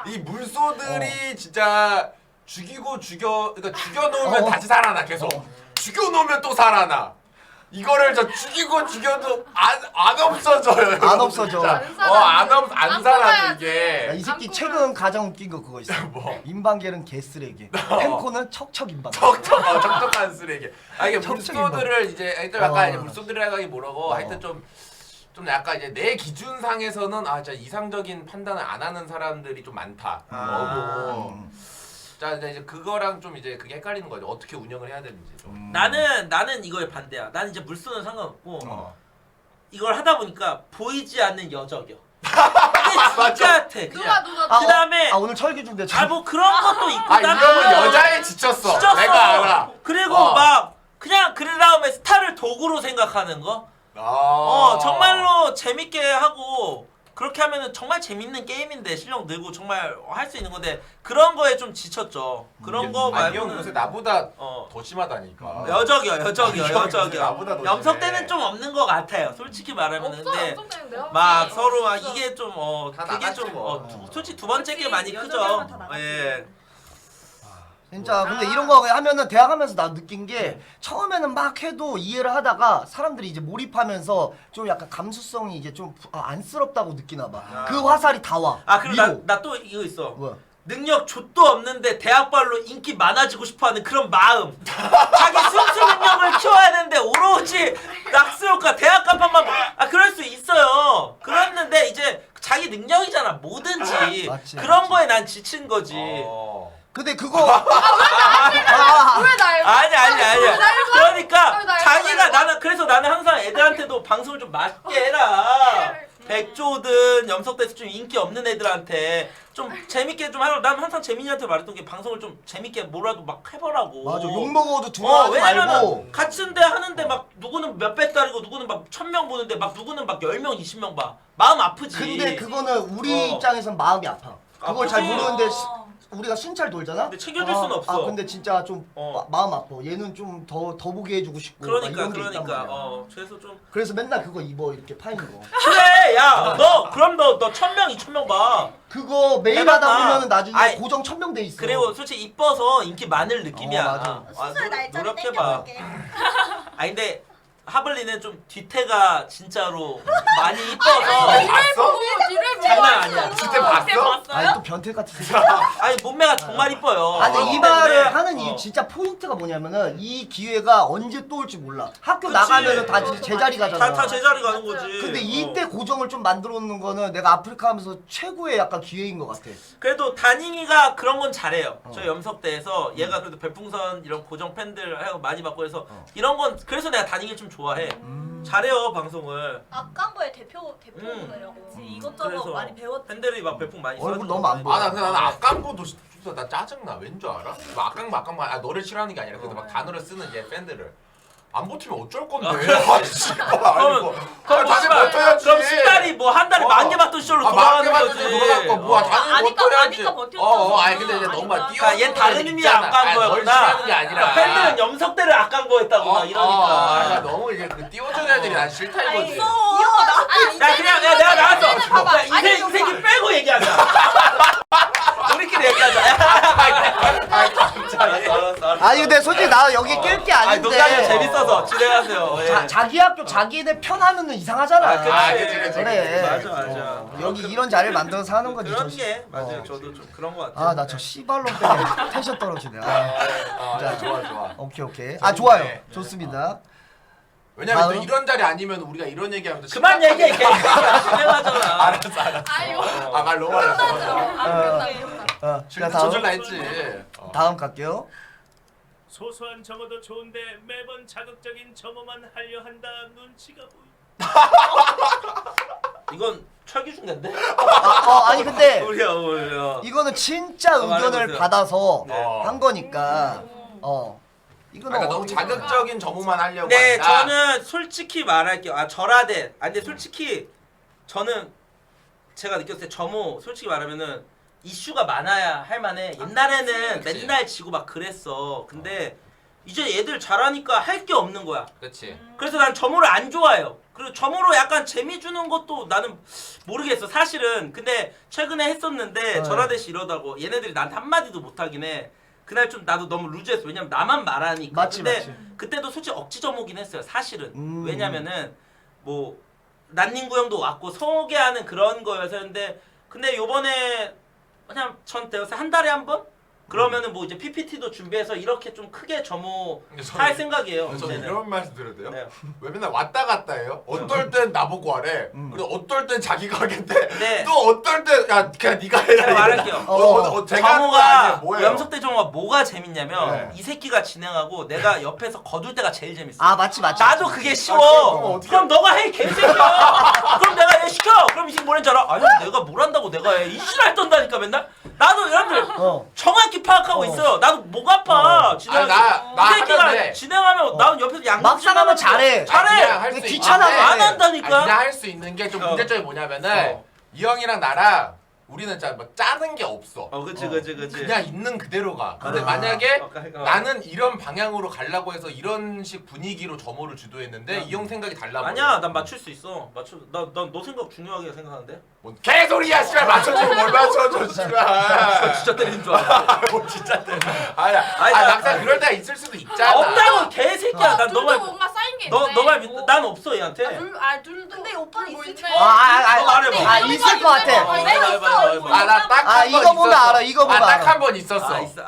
이 물소들이 진짜 그러니까 죽여놓으면 다시 살아나 계속. 죽여놓으면 또 살아나. 이거를 죽이고 죽여도 안 없어져요. 안 없어져. 안 살아 이게. 야, 이 새끼 안 최근 가장 웃긴 거 그거 있어. 뭐? 인방계는 개쓰레기. 펜코는 척척 인방계. 척척한 쓰레기. 이게 척척 물소들을 이제 좀 약간 이제 어. 물소들이라고 하기 뭐라고 하여튼 좀 약간 이제 내 기준상에서는 진짜 이상적인 판단을 안 하는 사람들이 좀 많다. 너무. 자 이제 그거랑 좀 이제 그게 헷갈리는 거죠. 어떻게 운영을 해야 되는지 좀. 나는 이거에 반대야. 나는 이제 물소는 상관없고 이걸 하다 보니까 보이지 않는 여적이요. 근데 진짜 같아. 누가 그다음에 오늘 철기중대 뭐 그런 것도 있고 이러면 여자에 지쳤어. 내가 알아. 그리고 어. 막 그냥 그 다음에 스타를 도구로 생각하는 거. 정말로 재밌게 하고 그렇게 하면은 정말 재밌는 게임인데 실력 늘고 정말 할 수 있는 건데 그런 거에 좀 지쳤죠. 그런 거 아니 형 요새 말고는 나보다 더 심하다니까. 여적이요. 나보다 더 염석 심해. 때는 좀 없는 것 같아요. 솔직히 말하면 없어. 근데 엄청 때문에 내가 막 봤을 때 서로 막 없어. 이게 좀 다 그게 나갔지 좀 뭐. 솔직히 두 번째 게 많이 크죠. 여적이랑은 다 나갔지. 예. 진짜 근데 이런 거 하면은 대학 하면서 나 느낀 게 처음에는 막 해도 이해를 하다가 사람들이 이제 몰입하면서 좀 약간 감수성이 이제 좀 안쓰럽다고 느끼나 봐. 그 화살이 다 와. 그리고 위로. 나 또 이거 있어. 뭐야? 능력 좆도 없는데 대학발로 인기 많아지고 싶어하는 그런 마음. 자기 순수 능력을 키워야 되는데 오로지 낙수효과 대학 간판만 그럴 수 있어요. 그랬는데 이제 자기 능력이잖아 뭐든지. 맞지, 그런 맞지. 거에 난 지친 거지. 근데 그거 왜 그래서 나는 항상 애들한테도 방송을 좀 맞게 해라. 백조든 염석대에서 좀 인기 없는 애들한테 좀 재밌게 좀 하라고. 난 항상 재민이한테 말했던 게 방송을 좀 재밌게 뭐라도 막 해보라고. 맞아. 욕 먹어도 두려워하지 왜냐면은 말고. 같은데 하는데 막 누구는 몇백 달이고 누구는 막 1000명 보는데 막 누구는 막 10명 20명 봐. 마음 아프지. 근데 그거는 우리 입장에선 마음이 아파. 그걸 잘 아프지. 모르는데 우리가 순찰 돌잖아? 근데 챙겨줄 수는 없어. 근데 진짜 좀 마음 아파. 얘는 좀 더 보게 해주고 싶고. 막 이런 게 있단 말이야. 그래서 좀 그래서 맨날 그거 입어 이렇게 파인 거. 그래 야 너 그럼 너 1000명 2000명 봐. 그거 매일 해봤나? 하다 보면은 나중에 아이, 고정 1000명 돼 있어. 그리고 솔직히 이뻐서 인기 많을 느낌이야. 맞아. 수술 날짜를 노력해봐. 땡겨볼게. 근데 하블리는 좀 뒤태가 진짜로 많이 이뻐서 봤어? 장난 아니야. 진짜 봤어? 아니 또 변태 같은 새끼. 아니 몸매가 정말 이뻐요. 아니 이 그렇기 말을 때문에, 하는 이유 진짜 포인트가 뭐냐면은 이 기회가 언제 또 올지 몰라. 학교 그치. 나가면은 다 제자리 가잖아. 다 제자리 가는 거지. 근데 이때 고정을 좀 만들어 놓는 거는 내가 아프리카 하면서 최고의 약간 기회인 것 같아. 그래도 다닝이가 그런 건 잘해요. 저희 염석대에서 얘가 그래도 별풍선 이런 고정 팬들 하고 많이 받고 해서 이런 건 그래서 내가 다닝이 좀 좋아해. 잘해요 방송을. 악강보의 대표분이라고. 이것저것 그래서 많이 배웠지. 팬들이 막 별풍 많이 얼굴 써주고 너무 안 보여. 나 근데 나는 악강보도 진짜 나 짜증나. 왠 줄 알아? 막 악강보 너를 싫어하는 게 아니라 그래도 막 단어를 쓰는 얘 팬들을 안 버티면 어쩔 건데? 아니 씨발 아니고. 그럼 다시 씨발, 버텨야지. 그럼 수달이 뭐 한 달에 10,000개 받던 시절로 돌아가는 거지. 돌아가고 뭐야 당연히 버텨야지. 아니까 버텼죠. 아니 근데 이제 너무 막 그러니까 얘 다른 의미의 악강보였구나. 널 싫어하는 게 아니라. 그러니까 팬들은 염석대를 악강보했다고 막 이러니까. 너무 이제 그 띄워주는 애들이 난 싫다 이거지. 야 그냥 내가 나왔어. 봐봐. 야, 이 새끼 빼고 얘기하자. 우리끼리 얘기하자. 알았어. 아니 근데 솔직히 나 여기 낄 게 아닌데. 농담이 재밌어서 진행하세요. 예. 자기 학교 자기네 편하면은 이상하잖아. 그치. 그래. 맞아. 여기 이런 자리를 만들어서 하는 거지. 그런 저 게 맞아요. 저도 좀 그런 거 같아요. 나 저 씨발로 때문에 텐션 떨어지네. 자, 좋아. 오케이. 좋아요. 네. 좋습니다. 왜냐면 또 다음? 이런 자리 아니면 우리가 이런 얘기하면 또 그만 얘기해. 진행하잖아. 알았어. 아유. 말 너무 많았어. 자, 실드 다음. 쳐줄라 했지. 다음 갈게요. 소소한 점호도 좋은데 매번 자극적인 점호만 하려 한다. 눈치가 보이. 이건 철기중인데? 아니 근데 우리야. 이거는 진짜 의견을 말해보세요. 받아서 네. 한 거니까. 이거는 그러니까 너무 어디- 자극적인 점호만 하려고 네, 한다. 저는 솔직히 말할게요. 절하대. 근데 솔직히 저는 제가 느꼈을 때 점호 솔직히 말하면은 이슈가 많아야 할 만해. 옛날에는 그치. 맨날 지고 막 그랬어. 근데 이제 얘들 잘하니까 할 게 없는 거야. 그렇지. 그래서 난 점호를 안 좋아해요. 그리고 점호로 약간 재미 주는 것도 나는 모르겠어. 사실은. 근데 최근에 했었는데 절하대시 이러다고 얘네들이 나한테 한마디도 못하긴 해. 그날 좀 나도 너무 루즈했어. 왜냐면 나만 말하니까. 맞지, 근데 맞지. 그때도 솔직히 억지 점호긴 했어요. 사실은. 음. 왜냐면은 뭐 난닝구 형도 왔고 소개하는 그런 거였었는데 근데 요번에 그냥 전 대여서 한 달에 한 번? 그러면은 뭐 이제 PPT도 준비해서 이렇게 좀 크게 점호할 생각이에요. 저는 이제는. 이런 말씀 드려도 돼요? 네. 왜 맨날 왔다 갔다 해요? 어떨 땐 나보고 하래. 그리고 어떨 땐 자기가 하겠대. 네. 또 어떨 땐 야 그냥 네가 해라. 제가 말할게요. 제가 하는 거 아니에요. 점호가 뭐예요? 염석대 점호가 뭐가 재밌냐면 네. 이 새끼가 진행하고 내가 옆에서 거둘 때가 제일 재밌어. 맞지. 나도 그게 그럼 쉬워. 어떻게 그럼 너가 해 개새끼야. 그럼 내가 얘 시켜. 그럼 이 새끼 뭐라는 줄 알아? 아니 내가 뭘 한다고 내가 해. 이슈를 떤다니까 맨날. 나도 여러분들 정확히 파악하고 있어요. 나도 목 아파. 진행. 나 이 새끼가 하는데. 진행하면 나는 옆에서 양념 막상 하면 잘해. 잘해. 할수 귀찮아. 안 한다니까. 그냥 할 수 있는 게 좀 문제점이 뭐냐면은 이 형이랑 나랑 우리는 진짜 뭐 짜는 게 없어. 그치. 그냥 있는 그대로 가. 근데 아. 만약에 그러니까. 나는 이런 방향으로 가려고 해서 이런 식 분위기로 점호를 주도했는데 이 형 생각이 달라. 아니야, 난 맞출 수 있어. 너 생각 중요하게 생각하는데. 뭔 개소리야, 씨발 맞춰주고 뭘 맞춰줘, 씨발. 진짜 때리는 줄 알아. 뭐 진짜 때. 아니야. 막상 그럴 때가 있을 수도 있잖아. 없다고 개새끼야. 난 둘도 너말 뭔가 쌓인 게 너말 믿. 난 없어 얘한테. 둘도. 근데 오빠는 뭐 있을 있네. 줄 말해봐. 있을 것 같아. 나 딱 한 번 이거 보면 있었어. 알아, 이거 보면 딱 알아. 한 번 있었어. 있어.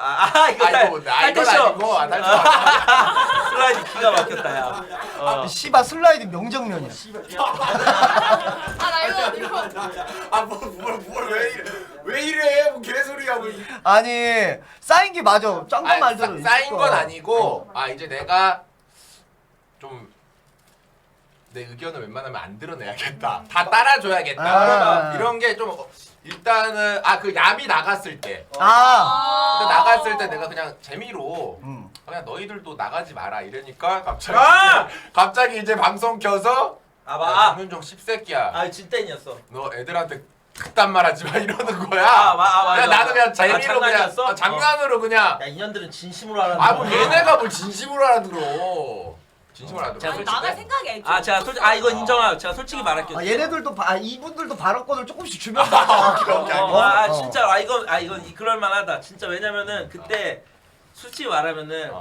이거 이거 뭔데? 이건 탈퇴쇼. 아니고 슬라이드 기가 막혔다 야. 씨발 슬라이드 명정면이야. 나 이거. 왜 이래? 뭐 개소리야 뭐. 아니 쌓인 게 맞아. 짱구 말대로. 쌓인 있을 건 거야. 아니고 이제 내가 좀 내 의견을 웬만하면 안 드러내야겠다. 다 따라줘야겠다. 아. 이런 게 좀 일단은 그 야미 나갔을 때. 아. 근데 나갔을 때 내가 그냥 재미로 음. 그냥 너희들도 나가지 마라 이러니까 갑자기 아! 갑자기 이제 방송 켜서 아, 김윤종 씹새끼야. 진땡이었어. 너 애들한테 그딴 말 하지 마 이러는 거야. 맞아. 그냥 나는 그냥 재미로 그냥 장난이었어? 장난으로 그냥 야, 인연들은 진심으로 하라는 뭐 얘네가 뭘 진심으로 알아들어. 진심으로 알아들어. 제가 아니 솔직히- 나갈 생각이 애초에 이거 인정하고 제가 솔직히 말할게요. 얘네들도 이분들도 발언권을 조금씩 주면서 그런 게 아니고. 진짜 이건 그럴 만하다. 진짜 왜냐면은 그때 솔직히 말하면은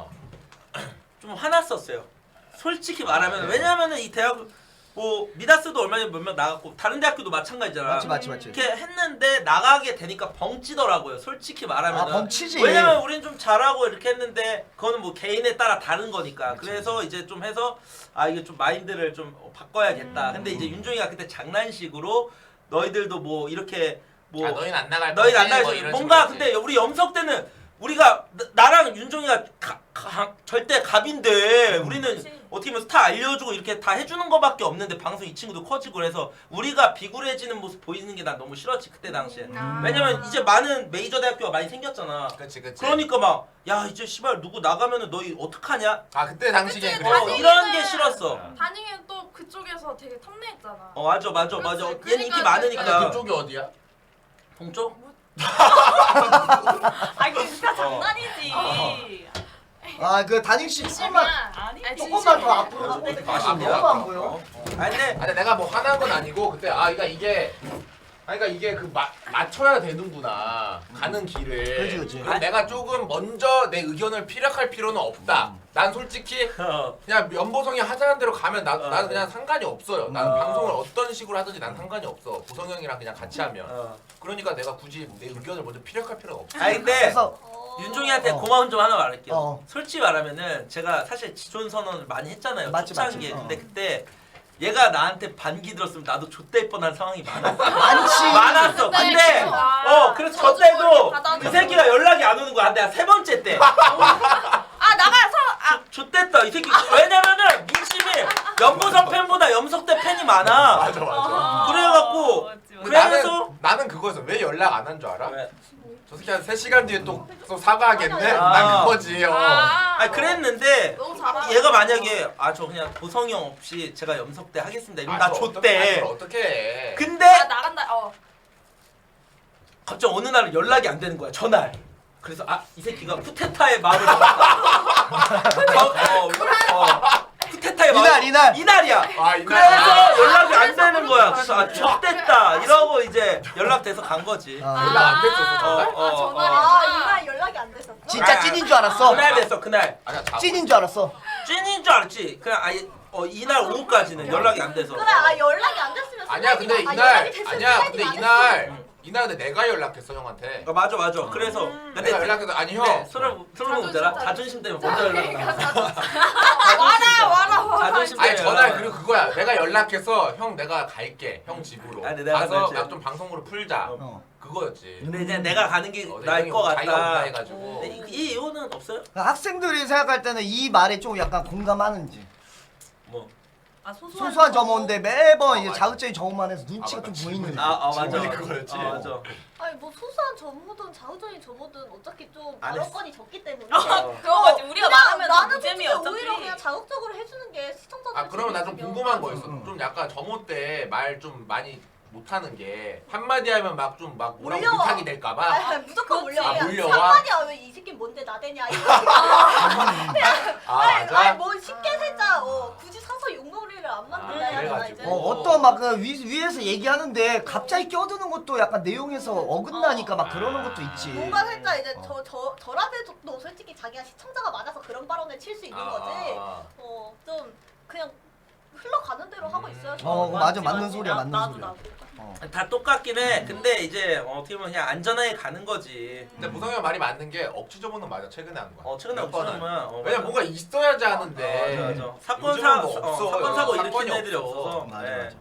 좀 화났었어요. 솔직히 말하면 왜냐면은 이 대학 뭐 미다스도 얼마 전에 몇명 나갔고 다른 대학교도 마찬가지잖아. 맞지. 이렇게 했는데 나가게 되니까 벙찌더라고요. 솔직히 말하면. 벙치지. 왜냐면 우린 좀 잘하고 이렇게 했는데 그거는 뭐 개인에 따라 다른 거니까. 그래서 이제 좀 해서 이게 좀 마인드를 좀 바꿔야겠다. 근데 이제 윤종이가 그때 장난식으로 너희들도 뭐 이렇게 뭐 너희는 안 나갈 너희는 안 거지? 나가지. 이런 뭔가 식으로 근데 우리 염석 때는 우리가 나랑 윤종이가 절대 갑인데 우리는 그치. 어떻게 보면 스타 알려주고 이렇게 다 해주는 거밖에 없는데 방송 이 친구도 커지고 그래서 우리가 비굴해지는 모습 보이는 게 난 너무 싫었지 그때 당시에. 왜냐면 이제 많은 메이저 대학교가 많이 생겼잖아. 그치. 그러니까 막 야 이제 씨발 누구 나가면은 너희 어떡하냐? 그때 당시에 그치, 그랬어. 다시- 이런 게 싫었어. 다닝이는 또 그쪽에서 되게 탐내했잖아. 맞아. 그렇지. 얘는 인기 그러니까 많으니까. 그쪽이 어디야? 동쪽? 아 이거 진짜 장난이지. 그 다닝 씨 조금만 아니 조금만 더 앞으로 아, 가시면 앞으로, 안 보여. 근데 아니 내가 뭐 화난 건 아니고 그때 그러니까 이게 그 맞춰야 되는구나 가는 길을. 그치. 그럼 내가 조금 먼저 내 의견을 피력할 필요는 없다. 난 솔직히 그냥 연보성이 하자는 대로 가면 나는 그냥 상관이 없어요. 나는 방송을 어떤 식으로 하든지 난 상관이 없어. 보성 형이랑 그냥 같이 하면. 그러니까 내가 굳이 내 의견을 먼저 피력할 필요는 없어. 근데 그래서 윤종이한테 고마운 점 하나 말할게요. 어. 솔직히 말하면은 제가 사실 지존 선언을 많이 했잖아요. 맞지. 초창기에. 근데 그때 얘가 나한테 반기 들었으면 나도 좆될 뻔한 상황이 많았어. 많지. 많았어. 근데 그래서 저 때도 그 새끼가 연락이 안 오는 거야. 내가 세 번째 때. 나가서 좆됐다 이 새끼. 왜냐면은 민심이 연보성 팬보다 염석대 팬이 많아. 맞아. 그래갖고 근데 그래서 나는 그거였어. 왜 연락 안 한 줄 알아? 왜? 저 새끼 한 3시간 뒤에 또 사과하겠네? 아. 난 그거지. 그랬는데 너무 잘하네. 얘가 만약에 저 그냥 보성이 형 없이 제가 염석대 하겠습니다 이러면 나 좆대. 어떻게 해. 근데 나간다. 갑자기 어느 날 연락이 안 되는 거야 전날. 그래서 이 새끼가 쿠테타의 마음을 먹었다. 쿠테타의 마음. 이날이야. 그래서 연락이 안 되는 거야. 그래서 좆됐다 이러고 이제 연락돼서 간 거지. 연락 안 됐었어. 전화리. 이날 연락이 안 됐었어? 진짜 찐인 줄 알았어. 그날 됐어 그날. 아니야, 자고 찐인 줄 알았어. 찐인 줄 알았지. 그냥 아예 이날 오후까지는 연락이 안 돼서. 그래 연락이 안 됐으면 아니야 근데 이날 근데 내가 연락했어 형한테. 맞아. 그래서 내가 연락해서 아니 형 서로 문제라 자존심 때문에 먼저 연락을 와라. 자존심 아니 때문에. 전화 그리고 그거야. 내가 연락해서 형 내가 갈게 형 집으로. 아니, 내가 가서 그랬지. 나 좀 방송으로 풀자. 그거였지. 근데 이제 내가 가는 게 나을 내가 것 자기가 온다 같다. 해가지고. 근데 이 이유는 없어요? 학생들이 생각할 때는 이 말에 좀 약간 공감하는지. 뭐. 소소한 점호인데 매번 이제 맞아. 자극적인 점호만 해서 눈치가 좀 보이는. 맞아. 그거였지. 맞아. 아니 뭐 소소한 점호든 자우적인 점호든 어차피 좀 안 했어. 발언권이 적기 때문에 그거 맞지. 우리가 그냥 말하면 나는 노잼이 솔직히 어차피. 오히려 그냥 자극적으로 해주는 게 시청자들 그러면 나 좀 궁금한 거 있어. 좀 약간 점호 때 말 좀 많이 못하는 게 한마디 하면 막 뭐라고 몰려와. 물타기 될까봐. 무조건 그렇지. 몰려와. 몰려와? 상관이야 왜 이 새끼 뭔데 나대냐 이거. 맞아. 아니 뭐 쉽게 살자. 굳이 사서 욕먹이를 안 만들어야 되나 그래가지고. 이제. 어떤 막 그 위에서 얘기하는데 갑자기 껴드는 것도 약간 내용에서 어긋나니까 막 그러는 것도 있지. 뭔가 살짝 이제 저라도 솔직히 자기가 시청자가 많아서 그런 발언을 칠 수 있는 거지. 좀 그냥 흘러가는 대로 하고 있어요. 저는. 맞아 맞는 소리야 맞는 나도 소리야. 다 똑같긴 해. 근데 이제 어떻게 보면 그냥 안전하게 가는 거지. 근데 보성이 형 말이 맞는 게 억지 점호는 맞아. 최근에 한 거야. 최근에 몇 번은. 없으면 왜냐 뭔가 있어야지 하는데. 맞아. 사건 요즘은 뭐 없어. 사건 사고 사건이 일으키는 애들이 없어서. 없어서. 맞아 네. 맞아.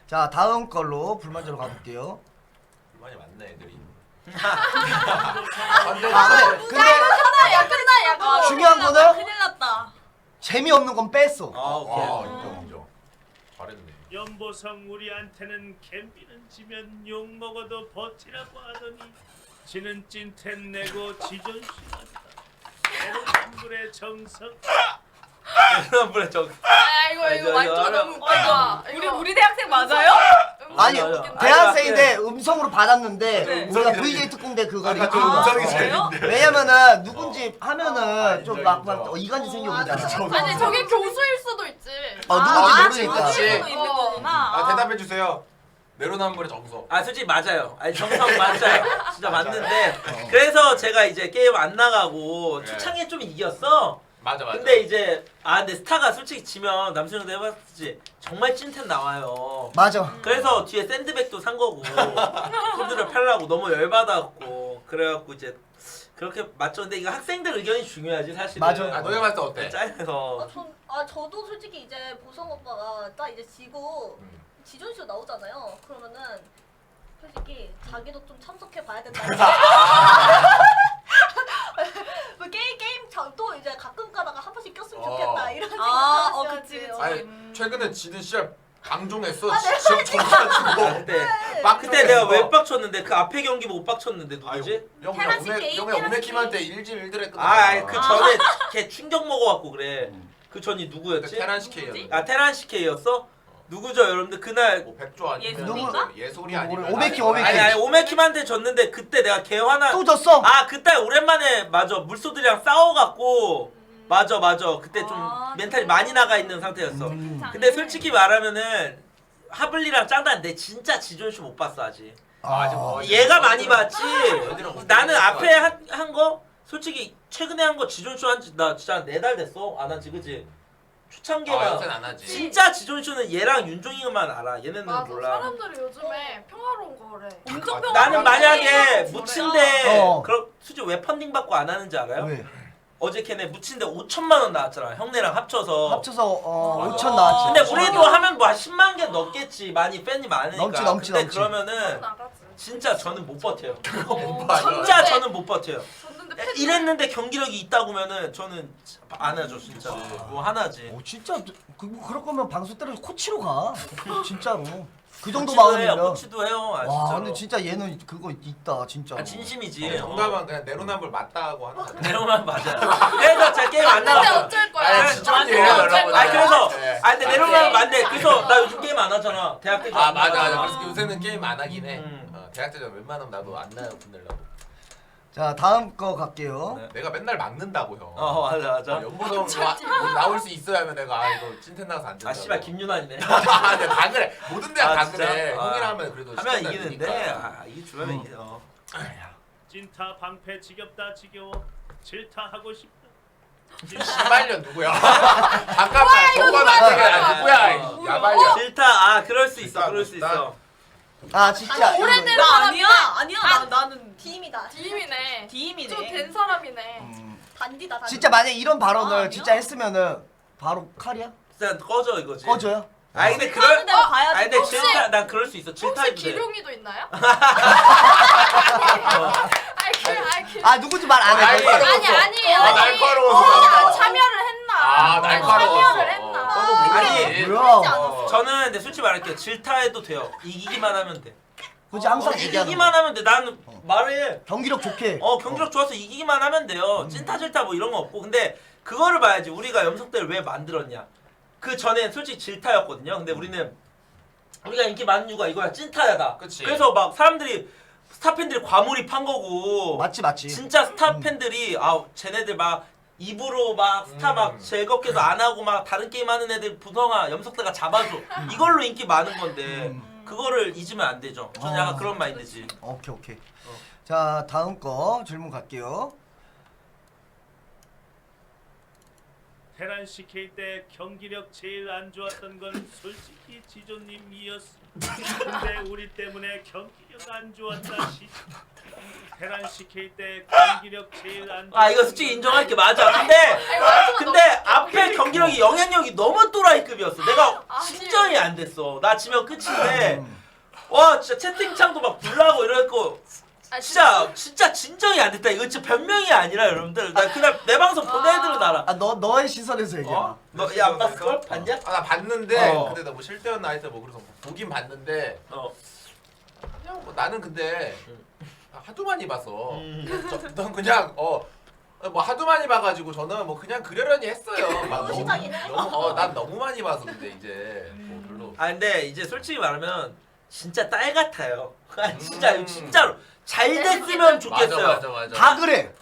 자 다음 걸로 불만제로 가볼게요. 많이 맞네 애들이. 근데 중요한 거는 큰일 났다. 재미없는 건 뺐어. 오케이. 인정. 잘했네. 연보성 우리한테는 갬비는 지면 욕 먹어도 버티라고 하더니 지는 찐텐 내고 지존심한다. 내로남불의 정석. 내로남불의 정석. 이거 말투가 너무 웃기다. 우리 대학생 맞아요? 아니 맞아요. 대학생인데 음성으로 받았는데 네. 우리가 VJ 특공대 그거를 아까 좀 입고 음성이 나서. 재밌는데. 왜냐면은 누군지 하면은 아, 좀 인정, 막 인정. 이간질 생겨보잖아. 아니 저게 교수일 수도 있지. 누군지 모르니까. 그치. 수도 있는 거구나. 아 대답해 주세요. 내로남불의 정석. 아 솔직히 맞아요. 아니 정성 맞아요. 진짜 맞는데 그래서 제가 이제 게임 안 나가고 네. 추창에 좀 이겼어. 맞아. 근데 이제 근데 스타가 솔직히 지면 남순형도 해봤지 정말 찐텐 나와요. 맞아. 그래서 뒤에 샌드백도 산 거고 코드를 펴려고 너무 열받았고 그래갖고 이제 그렇게 맞죠. 근데 이거 학생들 의견이 중요하지 사실은. 맞아. 아 너네 봤을 때 어때? 짜해서 저도 솔직히 이제 보성 오빠가 딱 이제 지고 지존쇼 나오잖아요. 그러면은 솔직히 자기도 좀 참석해 봐야 된다. 뭐 게임 또 이제 가끔 가다가 한 번씩 꼈으면 좋겠다 이런 생각 그치. 아니 최근에 지는 시합 방종했어. 네. 시험 쳐가지고. 그때 빡 그때 내가 왜 왜 빡쳤는데 그 앞에 경기 보고 빡쳤는데 누구지? 형이 오메킴한테 1-1대 그 전에 걔 충격 먹어갖고 그래. 그 전이 누구였지? 테란 CK였는데. 아 테란 CK였어? 누구죠 여러분들 그날 뭐 백조 아니면 예술인가? 예술이 아니면 오메키. 아니 오메킴한테 졌는데 그때 내가 걔 화나 또 졌어. 그때 오랜만에 맞아 물소들이랑 싸워갖고 맞아 그때 좀 멘탈이 많이 나가 있는 상태였어. 근데 솔직히 말하면은 하블리랑 짱다는데 진짜 지존쇼 못 봤어 아직. 아직 뭐 얘가 많이 봤지. 얘들은 못 나는 봤어. 앞에 한 거 솔직히 최근에 한 거 지존쇼 한지 나 진짜 4달 됐어 안 한지 그지? 초창기만 요새는 안 하지. 진짜 지존쇼는 얘랑 윤종이만 알아. 얘네는 맞아. 몰라. 사람들이 요즘에 평화로운 거래. 엄청 평화. 나는 만약에 묻힌데 어. 그럼 솔직히 왜 펀딩 받고 안 하는지 알아요? 왜? 어제 걔네 묻힌데 5천만 원 나왔잖아. 형네랑 합쳐서. 5천 나왔지. 근데 우리도 하면 뭐 한 10만 개 넘겠지. 많이 팬이 많으니까. 넘지. 근데 그러면은 나가지. 진짜 저는 못 버텨요. 맞아. 진짜 저는 못 버텨요. 졌는데 팬 이랬는데 경기력이 있다고면은 저는 안 하죠 진짜. 뭐 하나지. 진짜 그럴 거면 방송 때려서 코치로 가. 진짜로. 그 정도 코치도 해요. 마음이면. 코치도 해요. 와 진짜로. 근데 진짜 얘는 그거 있다 진짜. 진심이지. 정답은 그냥 내로남불 맞다고 하는 거야. 내로만 맞아. 그래서 제가 게임 안 근데 나갔어. 어쩔 거야. 아니, 지존이에요, 어쩔 여러분. 거야. 그래서 네. 근데 내로만 맞네. 그래서 나 요즘 게임 안 하잖아. 대학 때. 맞아. 그래서 요새는 게임 안 하긴 해. 음. 대학 때는 웬만하면 나도 안 나요 보내려고. 자 다음 거 갈게요. 네. 내가 맨날 막는다고 형. 맞아. 연보성 나올 수 있어야 하면 내가 이거 찐텐 나가서 안 된다. 씨발 김윤환이네. 다 그래. 모든 데가 다 진짜? 그래. 형이랑 하면 그래도 하면 시간 이기는데 되니까. 이게 주면 이기네. 찐타 방패 지겹다 지겨워. 질타하고 싶다. 야발년 누구야? 잠깐만 저건 안 되게 누구야? 야발년. 질타 그럴 수 있어. 좋다, 그럴 수 좋다. 있어. 진짜. 오래된 나 사람이야. 아니야. 나는 팀이다. DM이네. DM이네. 좀 된 사람이네. 단디다. 단디. 진짜 만약 이런 발언을 아니요? 진짜 했으면은 바로 칼이야? 진짜 꺼져 이거지. 꺼져요? 근데 하는 대로 봐야지. 근데 혹시- 질타 난 그럴 수 있어. 질타 혹시 입으래. 기룡이도 있나요? 아 누군지 말 안 해. 날카로웠어. 아니에요. 날카로웠어. 참여를 했나? 날카로웠어. 참여를 했나? 아니, 뭐야? 저는 근데 솔직히 말할게요. 질타해도 돼요. 이기기만 하면 돼. 그지 항상 얘기하는 거. 이기기만 하면 돼. 나는 말해. 경기력 좋게. 경기력 좋아서 이기기만 하면 돼요. 찐타 질타 뭐 이런 거 없고. 근데 그거를 봐야지. 우리가 염석대를 왜 만들었냐. 그 전엔 솔직히 질타였거든요. 근데 우리가 인기 많은 이유가 이거야. 찐타야다. 그치. 그래서 막 사람들이 스타 팬들이 과몰입한 거고. 맞지. 진짜 스타 팬들이 쟤네들 막 입으로 막 스타 막 즐겁게도 안 하고 막 다른 게임 하는 애들 부성아 염석대가 잡아줘. 이걸로 인기 많은 건데 그거를 잊으면 안 되죠. 저는 약간 그런 마인드지. 오케이. 자 다음 거 질문 갈게요. 테란 CK 때 경기력 제일 안 좋았던 건 솔직히 지조님이었어. 근데 우리 때문에 경기력 안 좋았다 시. 테란 CK 때 경기력 제일 안 좋았던 이거 솔직히 인정할게 맞아. 근데 앞에 경기력이 영향력이 너무 또라이급이었어. 내가 신전이 안 됐어. 나 지면 끝인데 와 진짜 채팅창도 막 불나고 이럴 거 진짜 진정이 안 됐다. 이거 진짜 변명이 아니라 여러분들. 나 그날 내 방송 본 애들은 알아. 아 너의 시선에서 얘기해봐. 너야 안 봤을 걸? 봤냐? 아, 나 봤는데 어. 근데 나 뭐 실대였나 하여튼 뭐 그래서 보긴 봤는데 그냥 뭐 나는 근데 하도 많이 봐서 넌 그냥 뭐 하도 많이 봐가지고 저는 뭐 그냥 그러려니 했어요. 막 너무 시작이네. 난 너무 많이 봐서 근데 이제 뭐 별로 아 근데 이제 솔직히 말하면 진짜 딸 같아요. 아, 진짜로 잘 됐으면 좋겠어요. 맞아. 다 그래.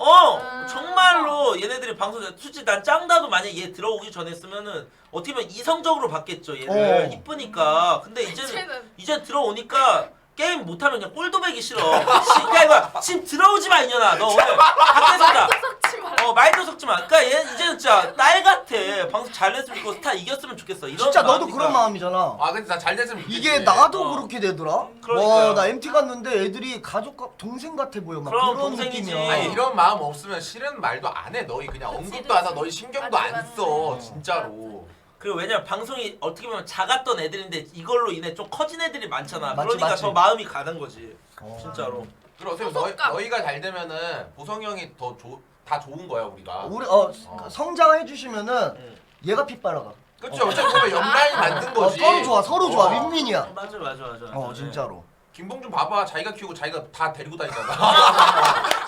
정말로 얘네들이 방송 솔직히 난 짱다도 만약 얘 들어오기 전에 했으면은 어떻게 보면 이성적으로 봤겠죠 얘를 이쁘니까. 근데 이제 들어오니까 게임 못하면 그냥 꼴도 배기 싫어. 그러니까 이거 지금 들어오지 마 이년아. 너 오늘 밖에서 자. 말도 섞지 마. 그러니까 얘 이제는 진짜 딸 같아. 방송 잘 냈으면 좋겠고 스타 이겼으면 좋겠어. 이런 진짜 너도 마음이니까. 그런 마음이잖아. 아 근데 나 잘 됐으면 좋겠지. 이게 나도 그렇게 되더라. 그러니까요. 와, 나 MT 갔는데 애들이 가족 동생 같아 보여. 막 그럼 그런 동생이지. 느낌이야. 아니 이런 마음 없으면 싫은 말도 안 해. 너희 그냥 언급도 안 하고 너희 신경도 맞지, 안 써. 진짜로. 그리고 왜냐면 방송이 어떻게 보면 작았던 애들인데 이걸로 인해 좀 커진 애들이 많잖아. 맞지, 그러니까 맞지. 더 마음이 가는 거지. 어. 진짜로. 그리고 어차피 너희가 잘 되면은 보성이 형이 다 좋은 거야 우리가. 우리 성장해 주시면은 얘가 피 빨아가. 그치 어차피 보면 옆라인 만든 거지. 서로 좋아. 윈윈이야. 맞아. 진짜로. 김봉준 봐봐 자기가 키우고 자기가 다 데리고 다니잖아.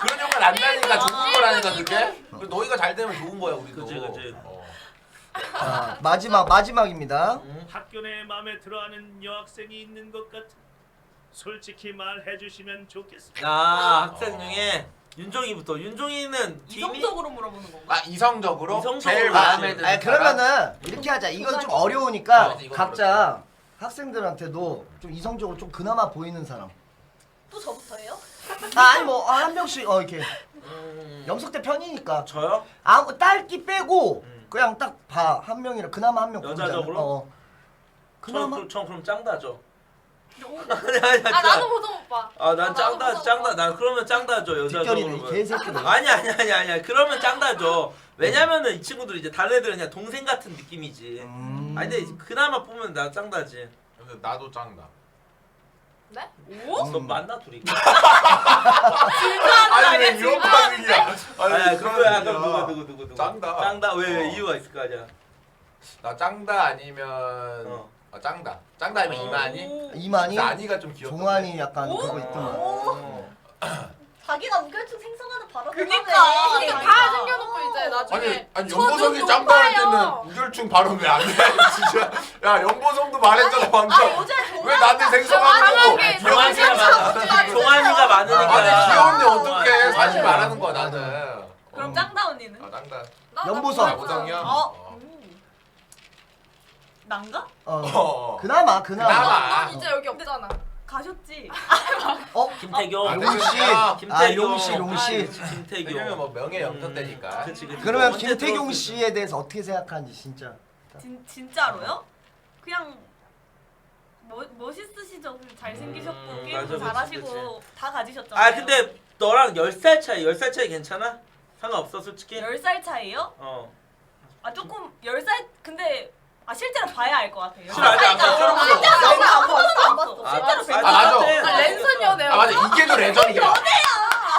그런 형은 안 나니까 좋은 거라니까 그게. 그리고 너희가 잘 되면 좋은 거야 우리도. 그치. 자, 마지막입니다. 학교 내 마음에 들어하는 여학생이 있는 것 같아. 솔직히 말해주시면 좋겠습니다. 학생 중에 윤종이부터. 윤종이는 팀이 이성적으로 물어보는 건가? 아 이성적으로? 이성적으로 제일 맞지. 마음에 드는 사람? 그러면은 이렇게 하자. 이건 좀 어려우니까 맞아, 이건 각자 학생들한테도 좀 이성적으로 좀 그나마 보이는 사람. 또 저부터예요? 아니 뭐 한 명씩 이렇게 염석대 편이니까. 저요? 딸기 빼고 그냥 딱 봐. 한 명이라 그나마 한 명 여자적으로? 그나마 전 그럼 짱다죠. 아 나도 보성 오빠. 난 짱다. 난 그러면 짱다죠 뒷결이네 이 여자적으로. 개새끼들. 아니야. 그러면 짱다죠. 왜냐면은 이 친구들 이제 다른 애들은 그냥 동생 같은 느낌이지. 아니 근데 그나마 보면 나 짱다지. 근데 나도 짱다. 네? 너 만나 둘이. 아니 왜 이런 반응이야? 아니 그거야. 그럼 누구? 짱다. 짱다 왜 이유가 있을 거 아니야. 나 짱다 아니면 짱다. 짱다 아니면 이만희? 이만희, 근데 아니가 좀 귀엽다. 종환이 약간 그거 있더만. 자기가 우결충 생성하는 바로 그니까. 다 챙겨놓고 이제 나중에 아니 연보성이 짱다 할 때는 우결충 발언 왜 안 해? 진짜 야 연보성도 말했잖아 방금. 요새 왜 나한테 생성하는 거고? 종환이가 많으니까. 아니 귀여운데 어떡해? 사실 말하는 거야 나는. 그럼 짱다 언니는? 아 짱다. 연보성. 보성이야. 난가? 그나마. 그나마. 이제 여기 없잖아. 가셨지. 김태경. 용씨. 태경은 김태경. 뭐 명예 영탁되니까. 그치. 그러면 언제 김태경 들어올 수 씨에 대해서 어떻게 생각하는지 진짜. 진짜로요? 그냥 멋있으시죠. 잘생기셨고 게임도 맞아, 잘하시고 다 가지셨잖아요. 근데 너랑 10살 차이. 10살 차이 괜찮아? 상관없어 솔직히? 10살 차이요? 조금 10살 근데 실제로 봐야 알 것 같아요. 실제로 아직 안 봤어. 실제로 뵌 맞아. 랜선 연애야. 아 맞아 이게 더 레전드야.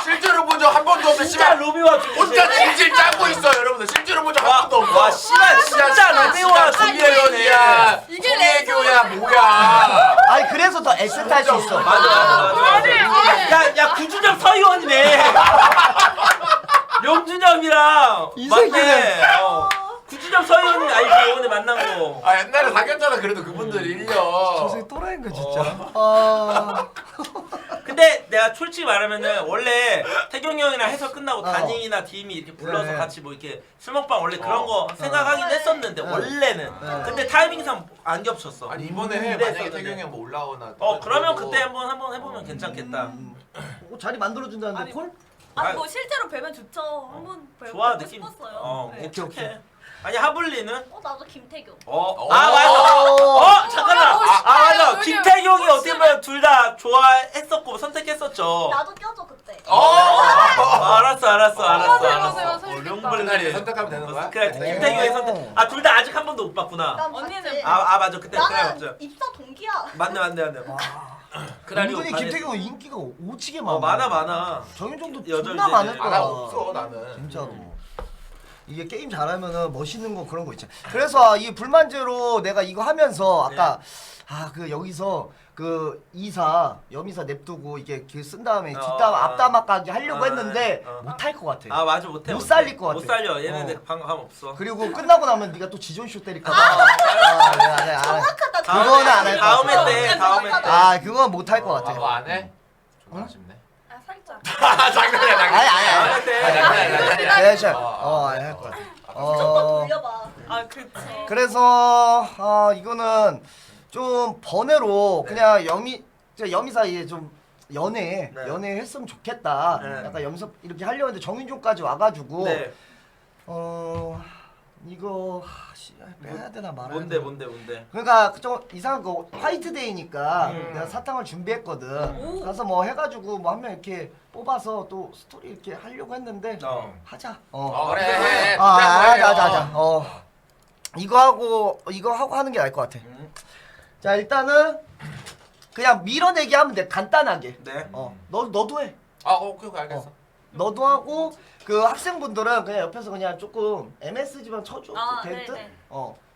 실제로 본 적 한 번도 없어. 진짜 로미오와 혼자 질질 짜고 있어 여러분들. 실제로 본 적 한 번도 없어. 와 진짜 로미오와 줄리엣이야. 송혜교야 뭐야. 아니 그래서 더 애틋할 수 있어. 맞아. 야 구준엽 서희원이네. 명준엽이랑 이 맞네. 새끼는. 구준엽 서희원이 알지 오늘 만난 거. 아 옛날에 사귀었잖아 그래도 그분들 1년. 저 새끼 또라이인가 진짜. 근데 내가 솔직히 말하면은 원래 태경이 형이랑 해설 끝나고 다닝이나 디임이 이렇게 불러서 네. 같이 뭐 이렇게 술 먹방 원래 그런 거 생각하긴 했었는데 원래는. 근데 타이밍상 안 겹쳤어. 아니 이번에 해 근데 만약에 했었는데. 태경이 형 뭐 올라오나. 그러면 그때 한번 해보면 괜찮겠다. 자리 만들어준다는데 아니, 콜? 뭐 실제로 뵈면 좋죠. 한번 좋아 뵙고 느낌. 싶었어요. 네. 오케이. 아니 하블리는? 나도 김태경. 맞아. 잠깐만. 맞아. 여기 김태경이 어떻게 보면 둘 다 좋아했었고 선택했었죠. 나도 껴줘 그때. 알았어. 맞아요. 그날에 선택하면 되는 거야? 그래 김태경이 선택. 둘 다 아직 한 번도 못 봤구나. 난 언니는 봤지. 맞아. 그때 그래 나는 맞죠. 입사 동기야. 맞네. 와. 그날이 은근히 김태경은 인기가 오지게 많아. 많아. 정윤정도 여덟 존나 많을 대네. 거야. 없어 나는. 진짜로. 이게 게임 잘하면은 멋있는 거 그런 거 있잖아. 그래서 이 불만제로 내가 이거 하면서 아까 그 여기서 그 이사 여미사 냅두고 이게 쓴 다음에 뒷담 앞담화까지 하려고 했는데 못할 것 같아. 아 맞아 못해. 못 살릴 것 같아. 못 살려. 얘네들 방감 없어. 그리고 끝나고 나면 네가 또 지존쇼 때릴까봐. 정확하다. 그거는 안 할 것 같아. 다음에 때. 아 그건 못할 것 같아. 그거 안 해? 좀 아쉽네. 아 살짝. 장난이야 장난. 아니. 장난이야. 할 것 같아. 무조건 돌려봐. 아 그치. 그래서 이거는 좀 번외로 그냥 여미 사이에 좀 연애했으면 좋겠다. 네. 약간 염석 이렇게 하려고 했는데 정윤종까지 와가지고 네. 이거 빼야 되나 말아야 뭔데 되나. 뭔데. 그러니까 좀 이상한 거 화이트데이니까 내가 사탕을 오. 준비했거든. 가서 뭐 해가지고 뭐 한 명 이렇게 뽑아서 또 스토리 이렇게 하려고 했는데 하자. 그래. 하자. 이거 하고 하는 게 나을 것 같아. 자 일단은 그냥 밀어내기 하면 돼. 간단하게. 네. 너도 해. 오케이 알겠어. 너도 하고 그 학생분들은 그냥 옆에서 그냥 조금 MSG만 쳐줘. 아, 될 듯? 네네.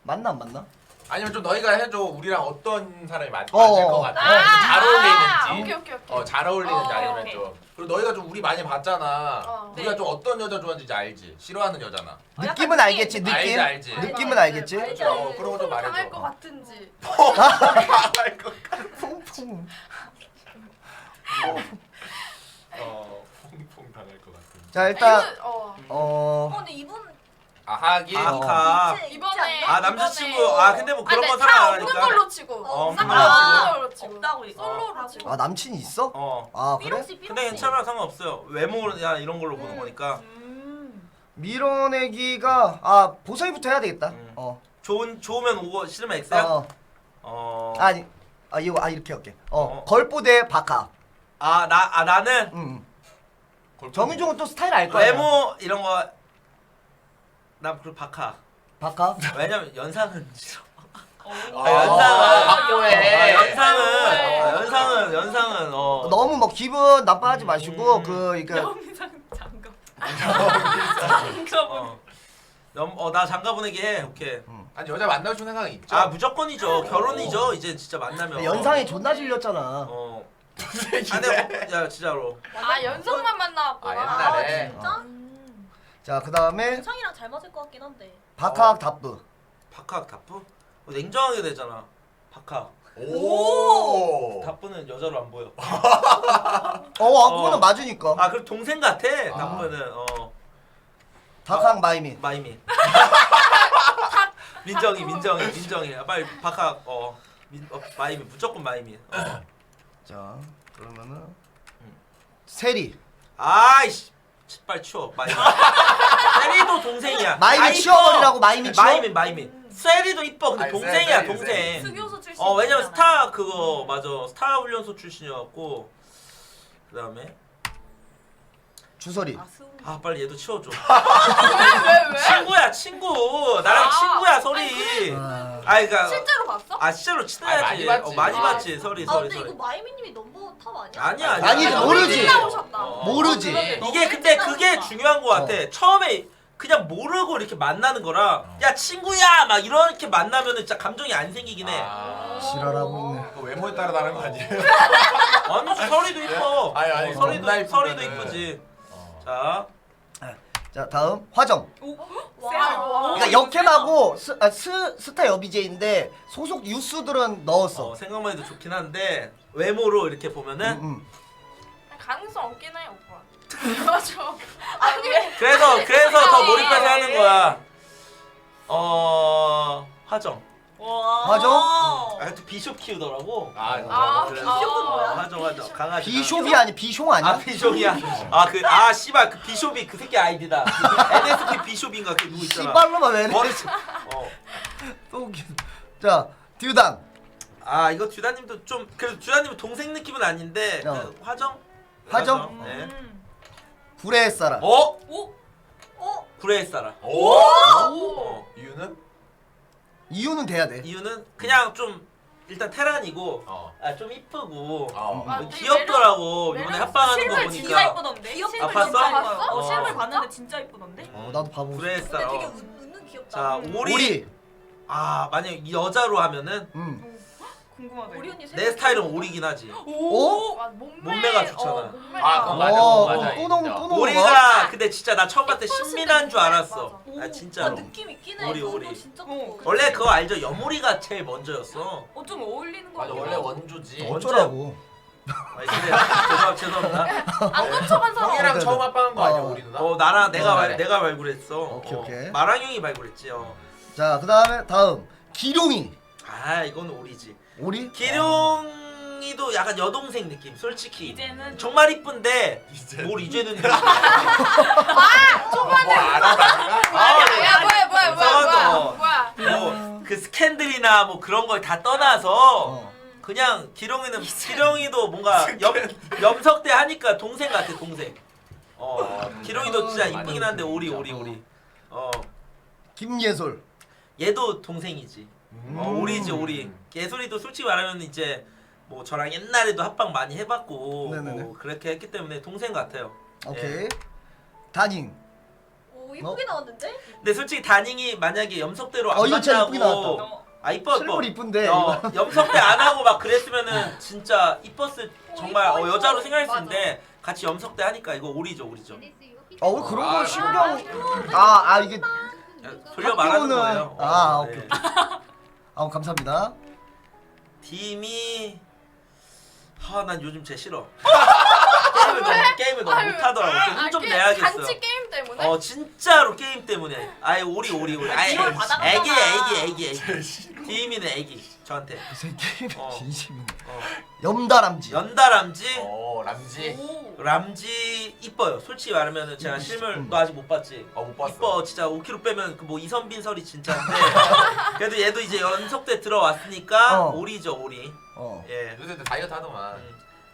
맞나 안 맞나? 아니면 좀 너희가 해줘. 우리랑 어떤 사람이 맞을 어, 것 같아. 아, 잘 어울리는지. 오케이. 잘 어울리는지 아니면 오케이. 좀. 그리고 너희가 좀 우리 많이 봤잖아. 우리가 네. 좀 어떤 여자 좋아하는지 알지? 싫어하는 여자나. 느낌은 알겠지. 느낌. 알지. 느낌은 알겠지. 알지. 그런 거 좀 말해줘. 당할 것 같은지. 당할 것 퐁퐁. 퐁퐁 당할 것 같은. 자 일단 이거, 근데 이분 하긴. 이번에 남자친구. 근데 뭐 그런 거 다 상관하니까. 없는 걸로 치고. 없는 싹 걸로 다 없는 걸로 치고. 없다고 이거. 솔로로 치고. 남친이 있어? 그래? 삐롱씨 근데 괜찮아 상관없어요. 외모야 이런 걸로 보는 거니까. 밀어내기가 보성이부터 해야 되겠다. 좋으면 오고 싫으면 X야. 아니 이거 이렇게 할게. 걸보 대 박하. 나는 정윤종은 또 스타일 알 거야. 외모 이런 거. 난 그리고 박하. 박하? 왜냐면 연상은 싫어. 연상은 너무 뭐 기분 나빠하지 마시고 그러니까 영상 장갑. 나 장가 보내기 해. 오케이. 아니 여자 만나고 싶은 생각이 있죠. 무조건이죠. 결혼이죠. 이제 진짜 만나면. 연상이 존나 질렸잖아. 근데 야 진짜로. 연속만 만나왔구나. 옛날에. 진짜? 자 그다음에 영상이랑 잘 맞을 것 같긴 한데. 박하 답부. 박학 답부? 냉정하게 되잖아. 박학. 오. 답부는 여자로 안 보여. 그거는 맞으니까. 그리고 동생 같아. 답부는 박학 마이미. 마이미. 민정이. 빨리 박학 마이미 무조건 마이미. 자 그러면은 세리. 아이씨. 빨리 치워. 마이미. 세리도 동생이야. 마이미 치워버리라고 마이미 치워? 마이미. 세리도 이뻐. 근데 아니, 동생이야 세리. 동생. 수교수 출신. 왜냐면 스타 그거 맞아. 스타 훈련소 출신이었고. 그다음에 주설이. 빨리 얘도 치워줘. 왜? 친구야 친구. 나랑 친구야 설이. 그러니까 실제로 봤어? 실제로 친해야지. 많이 봤지. 많이 봤지. 설이. 근데 이거 마이미님이 넘버 탑 아니야? 아니야. 아니지, 모르지. 나오셨다. 모르지. 이게 근데 그게 중요한 거 같아. 처음에 그냥 모르고 이렇게 만나는 거랑 야 친구야 막 이렇게 만나면은 진짜 감정이 안 생기긴 해. 지랄하고 있네. 그 외모에 따라 다른 거 아니에요? 아니지 설이도 이뻐. 아니, 설이도 겁나 설이도 이쁘면은. 이쁘지. 자. 자 다음 화정. 와. 그러니까 역캠하고 스타 여비제인데 소속 유수들은 넣었어. 생각만 해도 좋긴 한데 외모로 이렇게 보면은 가능성 없긴 해 오빠. 맞아. 아니 그래서 더 몰입해서 하는 거야. 화정. 화정? 또 비숍 키우더라고. 비숍은 뭐야? 화정 강아지. 비숍이 아니 비숑 아니야? 비숍이야. 씨발 그 비숍이 그 새끼 아이디다. NSP 비숍인가 그 누구 있잖아. 씨발로만 왜 머리. 이래? 또 웃겨. 자 듀단. 이거 듀다님도 좀 그래도 듀다님은 동생 느낌은 아닌데 그 화정? 네. 불의 사람. 구레의 사람. 이유는? 이유는 돼야 돼. 이유는 그냥 좀 일단 테란이고 어. 좀 이쁘고 어. 귀엽더라고. 매력- 이번에 합방하는 거 실물 진짜 보니까. 이쁘던데. 귀엽다. 실물 봤어? 진짜 이뻐요. 어. 실물 봤는데 진짜 이쁘던데. 나도 봐보고 싶어. 그랬어. 근데 되게 웃는 귀엽다. 자 오리. 오리. 아 만약 여자로 하면은 궁금하다. 우리 언니 내 스타일은 오리긴 하지. 오? 아, 몸매가 좋잖아. 아, 그거 맞아. 맞아. 또 너무 인정. 또 너무. 오리가 근데 진짜 나 처음 봤을 때 예뻤을 신민한 때 줄 알았어. 맞아. 아 아, 진짜로. 느낌 있긴 해. 오리, 그것도 오리. 진짜 커. 원래 그거 알죠? 여모리가 제일 먼저였어. 좀 어울리는 거 맞아. 같긴 원래 하고. 원조지. 어쩌라고. 아니, 근데 죄송합니다. 안 거쳐간 사람. 형이랑 네, 처음 네. 합방한 거 아니야 어. 우리 누나? 나랑 네. 내가 발굴했어. 오케이. 마랑 형이 발굴했지. 자 그다음에 다음 기룡이. 아 이건 오리지. 오리? 기룡이도 약간 여동생 느낌. 솔직히 이제는 정말 이쁜데 이제 뭘 이제는 뭐 알아? 야 뭐야 이상하다. 뭐야. 뭐그 스캔들이나 뭐 그런 걸 다 떠나서 어. 그냥 기룡이도 뭔가 염석대 하니까 동생 같아 동생. 기룡이도 진짜 이쁘긴 한데 오리. 김예솔. 얘도 동생이지. 오리지 오리. 예솔이도 솔직히 말하면 이제 뭐 저랑 옛날에도 합방 많이 해봤고 네네네. 뭐 그렇게 했기 때문에 동생 같아요. 오케이. 다닝. 오 이쁘게 나왔는데? 근데 솔직히 다닝이 만약에 염석대로 안 이거 진짜 이쁘게 만나고 나왔다. 아 이뻐. 실물 이쁜데. 염석대 안 하고 막 그랬으면은 진짜 이뻤을 정말 이뻐. 여자로 생각할 수 맞아. 있는데 같이 염석대 하니까 이거 오리죠. 왜 그런 거 신경. 이게 돌려 말하는 거예요. 오케이. 감사합니다. 팀이 난 요즘 쟤 싫어. 게임을 너무 못하더라고. 좀 내야겠어. 단지 게임 때문에? 진짜로 게임 때문에. 아예 오리. 아예 이걸 받아갔잖아. 애기. 디미는 애기. 저한테. 이 새끼 어. 진심이네. 어. 염다람쥐. 연다람쥐. 람지. 람쥐 이뻐요. 솔직히 말하면 제가 실물 너 아직 못 봤지? 못 봤어. 이뻐. 진짜 5kg 빼면 그 뭐 이선빈 설이 진짜인데. 그래도 얘도 이제 연속대 들어왔으니까 오리죠 오리. 예. 요새 다이어트 하더만.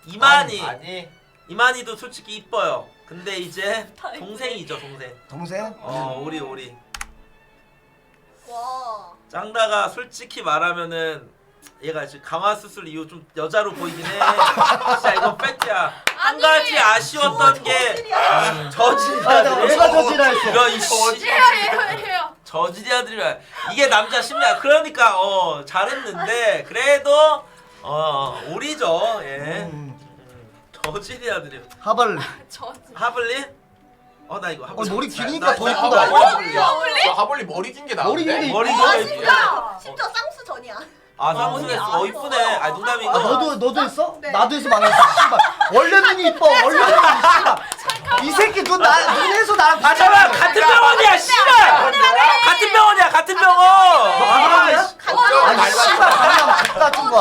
이만희. 아니. 이만희도 솔직히 이뻐요. 근데 이제 동생이죠 동생. 동생? 오리. 와. 짱다가 솔직히 말하면은 얘가 지금 강화 수술 이후 좀 여자로 보이긴 해. 진짜 이건 팩트야. 한 가지 아쉬웠던 게 저질이야. 내가 저지라 했어. 이런 이씨. 해요. 저질이야들이야. 이게 남자 심리야. 그러니까 잘했는데 그래도 오리죠. 예. 저질이야들이. 하벌. 하블리? 나 이거 하블리. 머리 기니까 더 나 이쁘다. 하벌리 머리 긴 게 머리 나은데? 긴 게 머리 이쁘다. 긴 게 진짜 심지어 쌍수 전이야. 쌍수했어. 이쁘네. 농담이고. 너도 했어? 네. 나도 해서 망했어. 씨발. 원래 눈이 이뻐. 원래 눈이 씨발. 이 새끼 눈에서 나랑 잠깐만 같은 병원이야 씨발. 같은 병원이야 같은 병원. 아니 씨발 가면 안 같은 거.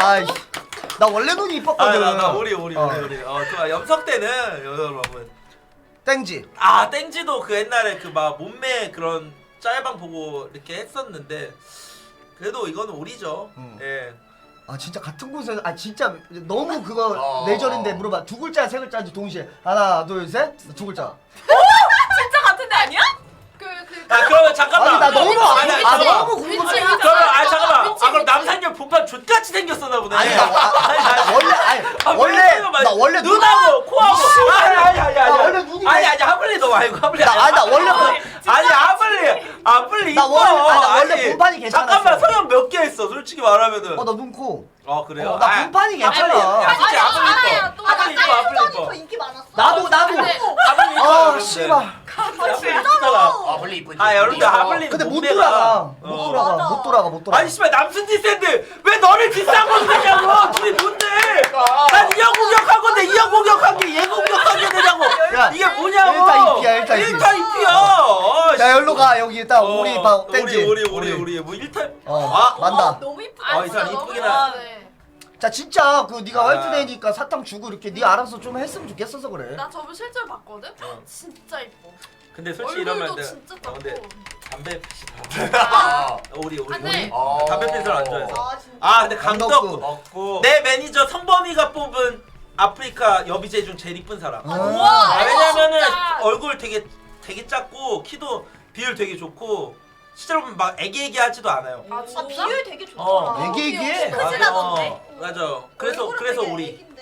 나 원래 눈이 이뻤거든. 나 오리. 좋아. 염석 때는 여러분. 땡지. 땡지도 그 옛날에 그 막 몸매 그런 짤방 보고 이렇게 했었는데 그래도 이거는 오리죠. 예. 진짜 같은 곳에 진짜 너무 그거 내절인데 물어봐. 두 글자 세 글자인지 동시에. 하나 둘 셋. 두 글자. 진짜 같은데 아니야? 그러면 잠깐만. 나 너무 잠깐만. 너무 궁금해. 그러면 잠깐만. 그럼 남산역 분판 족같이 생겼었나 보네. 원래 나 원래 눈하고 코하고. 원래 눈이 아니 하블리 너 말고 하블리. 나 원래 하블리 나 이뻐. 원래 분판이 괜찮았어. 잠깐만 성형 몇 개 했어 솔직히 말하면은. 나 눈코. 그래요? 나 분판이 괜찮아. 솔직히 하블리 아니야, 이뻐. 또 하블리 이뻐 하블리 쌍수전이 이뻐. 더 인기 많았어. 나도 하블리 이뻐. 씨발. 하벌리 이쁘지. 여러분들 하블리 근데 못 몸매가. 돌아가. 맞아. 못 돌아가. 아니 씨발 남순 디센드 왜 너를 비싼 거 되냐고. 둘이 뭔데? 난 이 형 공격한 건데 이 형 공격한 게 얘 공격한 게 되냐고. 야, 이게 뭐냐고. 일타 이피야, 일타 이피. 일타 이피야. 자, 여기로 가. 여기 일단 오리 봐. 땡지. 오리 뭐 일타. 만다. 너무 이쁘다. 이 사람 이쁘긴 하다. 자, 진짜 그 네가 화이트데이니까 사탕 주고 이렇게 네 알아서 좀 했으면 좋겠어서 그래. 나 저번 실제로 봤거든? 진짜 이뻐. 근데 솔직히 이러면 얼굴도 안 돼. 진짜 작고. 근데 담배 피시다. 오리. 네. 담배 피는 사람 안 좋아해서. 진짜. 근데 강덕 없고. 내 매니저 성범이가 뽑은 아프리카 여비제 중 제일 이쁜 사람. 우와, 왜냐면은 진짜. 얼굴 되게 작고 키도 비율 되게 좋고 실제로 막 애기애기하지도 않아요. 아 아 진짜? 비율 되게 좋더라. 어. 애기애기해? 크지라던데. 맞아. 그래서 얼굴은 우리. 되게 애긴데.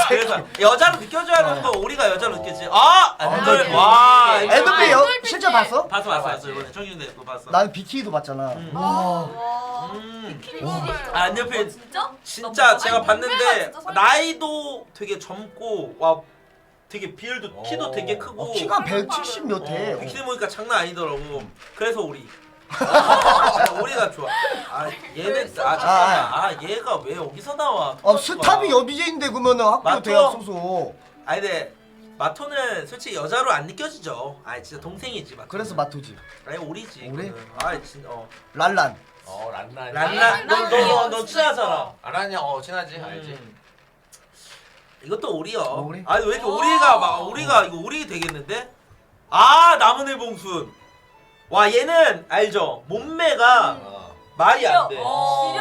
그래서 여자로 느껴줘야 하는 거 우리가 여자로 느꼈지. 아, 엔돌피. 와, 엔돌피 엔돌피. 실제 봤어? 봤어 이번에 청년대 그거 봤어. 나는 비키니도 봤잖아. 와. 와. 아, 엔돌피 진짜? 진짜 제가 아니, 봤는데 몸매가 진짜 설레. 나이도 되게 젊고 와 되게 비율도 키도 어. 되게 크고 키가 170 몇 해. 비키니 보니까 장난 아니더라고. 그래서 우리 우리가 좋아. 아 얘는 잠깐만. 얘가 왜 여기서 나와? 스탑이 여비제인데 그러면은 학교 맞죠? 대학 소속. 아니 근데 마토는 솔직히 여자로 안 느껴지죠. 아 진짜 동생이지 마토는. 그래서 마토지. 아니 우리지. 우리? 그거는. 아 진짜 랄란. 란나. 란란 너 친하잖아. 아라냐 친하지 알지. 이것도 오리요. 오리? 아니 왜 이렇게 오리가 막 우리가 이거 오리 되겠는데? 아 나무늘 봉순. 와 얘는 알죠? 몸매가 말이 안 돼. 어,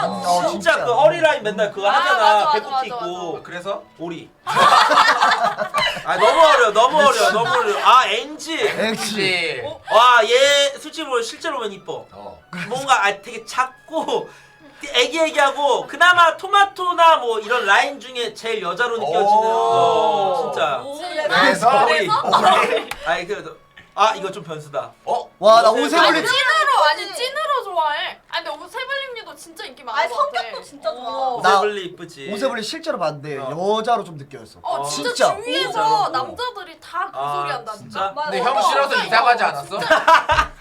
진짜 진짜. 그 허리 라인 맨날 그거 하잖아. 맞아, 배꼽 맞아, 있고. 그래서 오리. 아 너무 어려. 아 앵지. 엑시. 와 얘 솔직히 뭐 실제로 보면 이뻐. 어. 뭔가 되게 작고 애기애기하고 그나마 토마토나 뭐 이런 라인 중에 제일 여자로 느껴지는 오. 진짜. 그래서 오리. 아니 그래도 이거 좀 변수다. 와 나 아니 오세블리. 찐으로 좋아해. 아니 근데 오세블림님도 진짜 인기 많은 아니 것 같아. 성격도 진짜 좋아. 나- 오세블리 이쁘지. 오세블리 실제로 봤는데 여자로 좀 느껴졌어. 진짜, 진짜. 주위에서 진짜로. 남자들이 다 그 소리 한다 진짜? 근데 형 싫어서 이사 가지 않았어?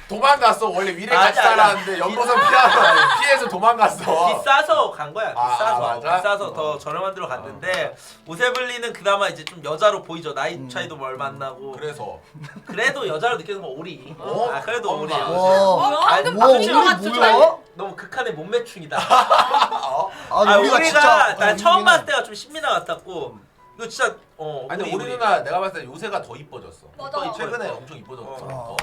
도망갔어. 원래 위례 같이 아니, 살았는데 연보선 피해서 도망갔어. 비싸서 간 거야. 비싸서 맞아? 비싸서 더 저렴한 데로 갔는데 오세블리는 그나마 이제 좀 여자로 보이죠. 나이 차이도 뭐 얼마 안 나고. 그래서 그래도 여자로 느끼는 건 오리. 그래도 뭔가. 오리야. 와. 아니, 와 오리 솔직히 뭐야? 너무 극한의 몸매충이다. 우리가 진짜. 난 처음 봤을 때가 좀 신민아 같았고 이거 진짜 아니 근데 우리 누나 내가 봤을 때 요새가 더 이뻐졌어. 맞아. 최근에 엄청 이뻐졌어.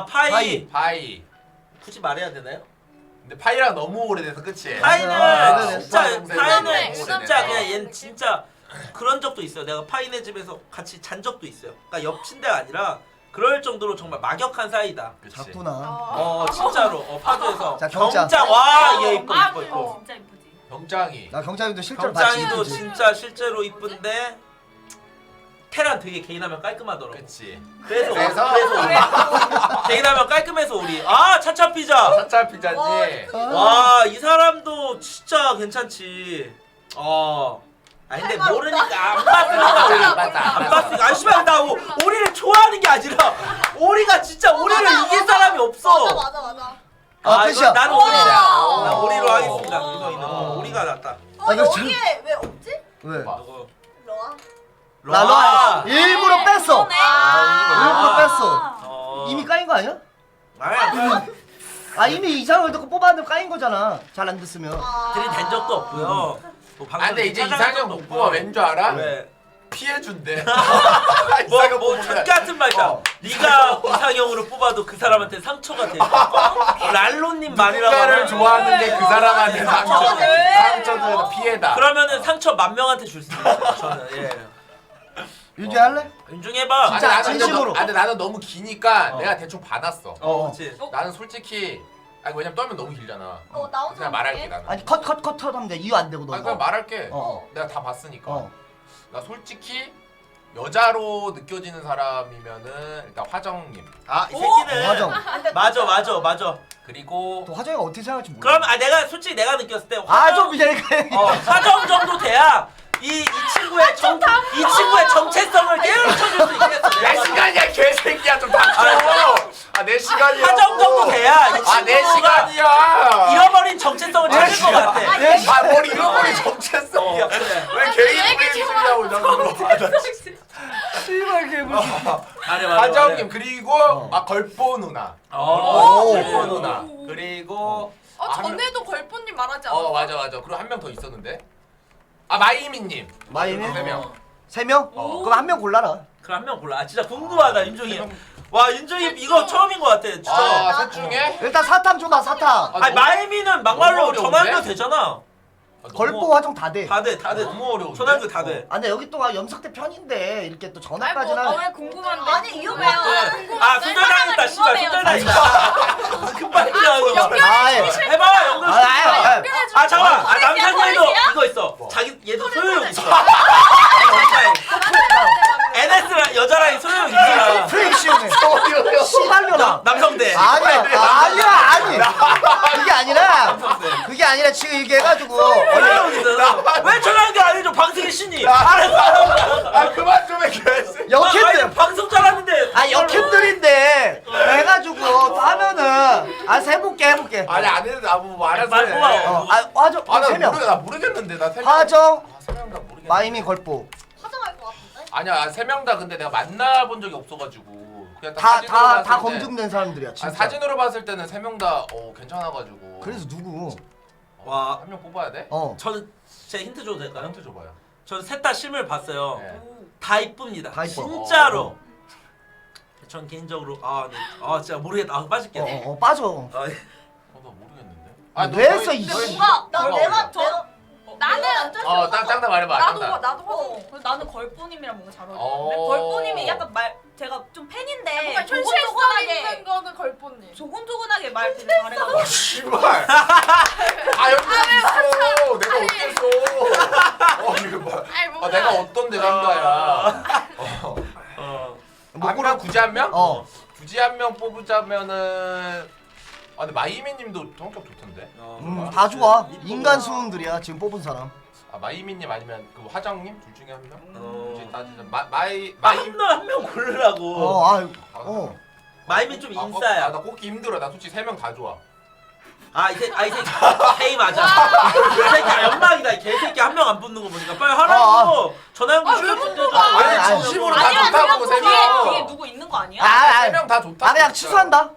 파이 파이. 굳이 말해야 되나요? 근데 파이랑 너무 오래돼서 그치? 파이는 진짜 동생 파이는 너무 진짜 오래돼서. 그냥 얘는 진짜 그런 적도 있어요. 내가 파이네 집에서 같이 잔 적도 있어요. 그러니까 옆 침대가 아니라 그럴 정도로 정말 막역한 사이다. 그치. 작구나. 진짜로 파주에서 자, 경장. 와얘 이뻐. 진짜 이쁘지. 병장이. 나 경장님도 실제로 봤지. 경장이도 그치? 진짜 실제로 이쁜데 테란 되게 개인하면 깔끔하더라고. 그치. 그래서 그래서? 우리. 개인하면 깔끔해서 우리. 차차 피자. 차차 피자지. 와 이 사람도 진짜 괜찮지. 아니 근데 할 모르니까 안 봤으니까 안 봤으니까 안 씨발 나 오리를 좋아하는 게 아니라 오리가 진짜 오리를 이길 사람이 없어. 맞아. 이거 끝이야. 나는 오리야. 나 오리로 하겠습니다. 이거는 오리가 낫다. 나 지금- 여기에 왜 없지? 왜? 누구? 러아. 나 일부러 뺐어. 일부러 뺐어. 어. 이미 까인 거 아니야? 아니 이미 이상을 듣고 뽑았는데 까인 거잖아. 잘 안 됐으면. 들이댄 적도 없고요. 뭐 방송 근데 이제 찾아간 이상형 적도 못 없고요. 뽑아 왠 줄 알아? 왜? 피해준대. 뭐 같은 말이다. 네가 이상형으로 뽑아도 그 사람한테 상처가 돼. 랄로님 말이라고 누군가를 하면 좋아하는데 그 사람한테 상처. 왜? 상처는 피해다. 그러면은 상처 10,000명한테 줄 수 있어요. 저는 유지 할래? 인중해봐. 진짜 나는 진심으로. 근데 나는 너무 기니까 내가 대충 봐놨어. 그렇지. 나는 솔직히 왜냐면 떨면 너무 길잖아. 나온 그냥 말할게 나는. 아니 컷 하면 돼. 이유 안 되고 너. 그냥 말할게. 어. 내가 다 봤으니까. 어. 나 솔직히 여자로 느껴지는 사람이면은 일단 화정님. 이 새끼는 화정. 맞아. 그리고 또 화정이가 어떻게 생각할지 몰라. 그럼 내가 솔직히 내가 느꼈을 때 좀 이제 화정 정도 돼야 이 친구의 정체성을 깨우쳐줄 수 있겠어. 내 시간이야 개새끼야 좀 닥쳐. 내 시간이야. 화정 정도 돼야 이 내 친구가 시간이야. 잃어버린 정체성을 찾을 것 같아. 뭘 잃어버린 정체성이야. 그래. 왜 개인 브레이크냐고 자꾸. 씨발 개물. 화정님 그리고 걸보 누나. 오. 걸보 누나. 그리고 전에도 걸프님 말하지 않았어? 맞아. 그리고 한 명 더 있었는데. 마이미님. 마이미? 3명. 3명? 그럼 한 명 골라라. 그럼 한 명 골라. 진짜 궁금하다 윤종이. 와 윤종이 이거 처음인 것 같아. 진짜. 셋 중에 일단 사탕 줘봐 사탕. 아니 마이미는 막말로 너무 전화 어려운데? 연결 되잖아. 걸보 화정 다 돼. 다 돼. 너무 어려운데. 초등학교 다 돼. 아 근데 여기 또 염석대 편인데 이렇게 또 아니 전화까지는 왜 궁금한데? 아니 위험해요. 아 손절당했다. 씨발 손절당했다. 급발이라고. 아이 해봐 연극. 아 잠깐. 아 남산이도 이거 있어. 자기 얘도 소유욕 있어. NS랑 여자랑 소유욕 있잖아. 프레임 시험에 씨발려나. 남성대. 아니야 그게 아니라 지금 이게 해가지고 소유욕 있어. 왜 전화한 게 아니죠? 방송의 신이. 아 그만 좀 해 개새. 역캠들 방송 잘하는데. 아 역캠들인데 해가지고 또 하면은 해볼게 아니 안 해도 나뭐 말해서 말 해. 뽑아. 화정 나 3명 나 모르겠는데 나 3명. 화정 3명 다 모르겠는데. 마이미 걸보 화장할 것 같은데. 아니야 3명 다 근데 내가 만나본 적이 없어가지고 그냥 다 사진으로 봤을 때- 검증된 사람들이야 아, 진짜. 사진으로 봤을 때는 3명 다 괜찮아가지고. 그래서 누구? 와. 한 명 뽑아야 돼? 저는 제 힌트 줘도 될까요? 힌트 줘봐요. 저는 셋 다 실물 봤어요. 네. 다 이쁩니다. 다 이뻐. 진짜로. 전 개인적으로 진짜 모르겠다. 빠질게요. 빠져. 나 모르겠는데. 왜 했어, 이 근데 씨. 내가 나는 짱다 말해봐. 나도 짱다. 나도 나는 걸프님이랑 뭔가 잘 어울리는데 어. 걸프님이 약간 제가 좀 팬인데 뭔가 현실성 있는 조곤조곤하게 거는 걸보님. 조곤조곤하게 말 되게 잘해가지고 씨발. 아 여기 있어. 내가 어땠어? 이거 봐. 아이 내가 어떤 내가 그럼 굳이 한 명? 굳이 한 명 뽑자면은 근데 마이미님도 성격 좋던데. 다 좋아. 인간 수능들이야 지금 뽑은 사람. 마이미님 아니면 그 화정님 둘 중에 한 명? 굳이 따지자 한 명 고르라고. 마이미 좀 인싸야. 나 꼽기 힘들어. 나 솔직히 3명 다 좋아. 이 새끼 K 맞아. 이 새끼 연막이다. 이 개새끼 한 명 안 붙는 거 보니까 빨리 하라고. 전화 연결 좀 떼줘. 아니 진심으로 다 좋다고 뒤에 3명. 누구 있는 거 아니야? 3명 다 좋다. 그냥 취소한다.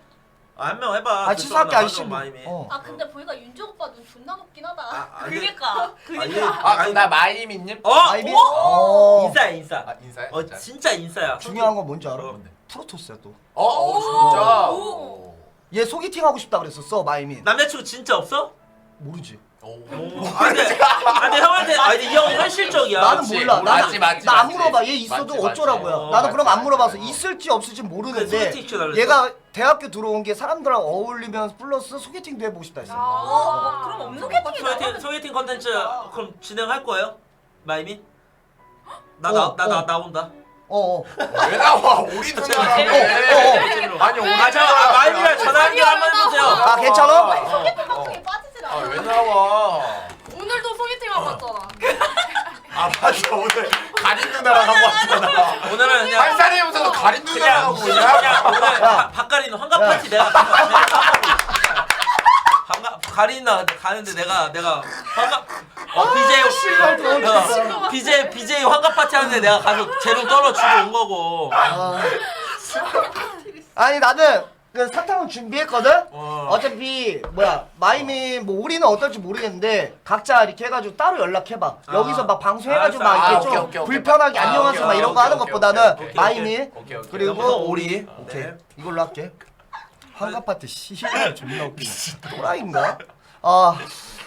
한 명 해봐. 취소할게 아저씨. 근데 보니까 윤종 오빠 눈 존나 높긴 하다. 그니까 그럼 나 마이미님? 마이미. 인싸야 인싸. 인사해? 진짜 인싸야. 중요한 건 뭔지 알아? 뭔데? 프로토스야 또. 진짜? 얘 소개팅 하고 싶다 그랬었어 마이미. 남자친구 진짜 없어? 모르지. 근데 형한테 이 형이 현실적이야. 나는 몰라. 맞지. 나 안 물어봐. 얘 있어도 맞지. 어쩌라고요. 나는 그럼 안 물어봐서 맞지. 있을지 없을지 모르는데 소개팅 시켜달랬어? 얘가 대학교 들어온 게 사람들랑 어울리면서 플러스 소개팅도 해보고 싶다 했어. 그럼 없는 거 같아. 소개팅 컨텐츠 그럼 진행할 거예요? 마이미? 나온다. 왜 나와? 우리 누나라며. 아니 우리 마이미랑 전화 연결 한번 해보세요. 괜찮아? 소개팅 방송에 빠지질 않아. 왜 나와? 오늘도 소개팅 하고 왔잖아. 맞아 오늘 가린 누나랑 하고 왔잖아. 오늘은 그냥 한살에 오면서 가린 누나랑 하고 그냥 있냐? 오늘 박가린 환갑 파티 내가 가린나 가는데 내가 환갑 BJ 환갑 파티 하는데 내가 가서 재롱 떨어주고 온 거고. 아니 나는 그 사탕은 준비했거든. 어차피 마이미 우리는 어떨지 모르겠는데 각자 이렇게 해가지고 따로 연락해봐. 여기서 막 방송해가지고 막 이렇게 좀 오케이. 불편하게 안녕하세요 막 이런 거 하는 것보다는 오케이. 마이미 오케이. 그리고 오리 네. 오케이 이걸로 할게. 환갑 파티 씨발 존나 웃기네. 또라이인가?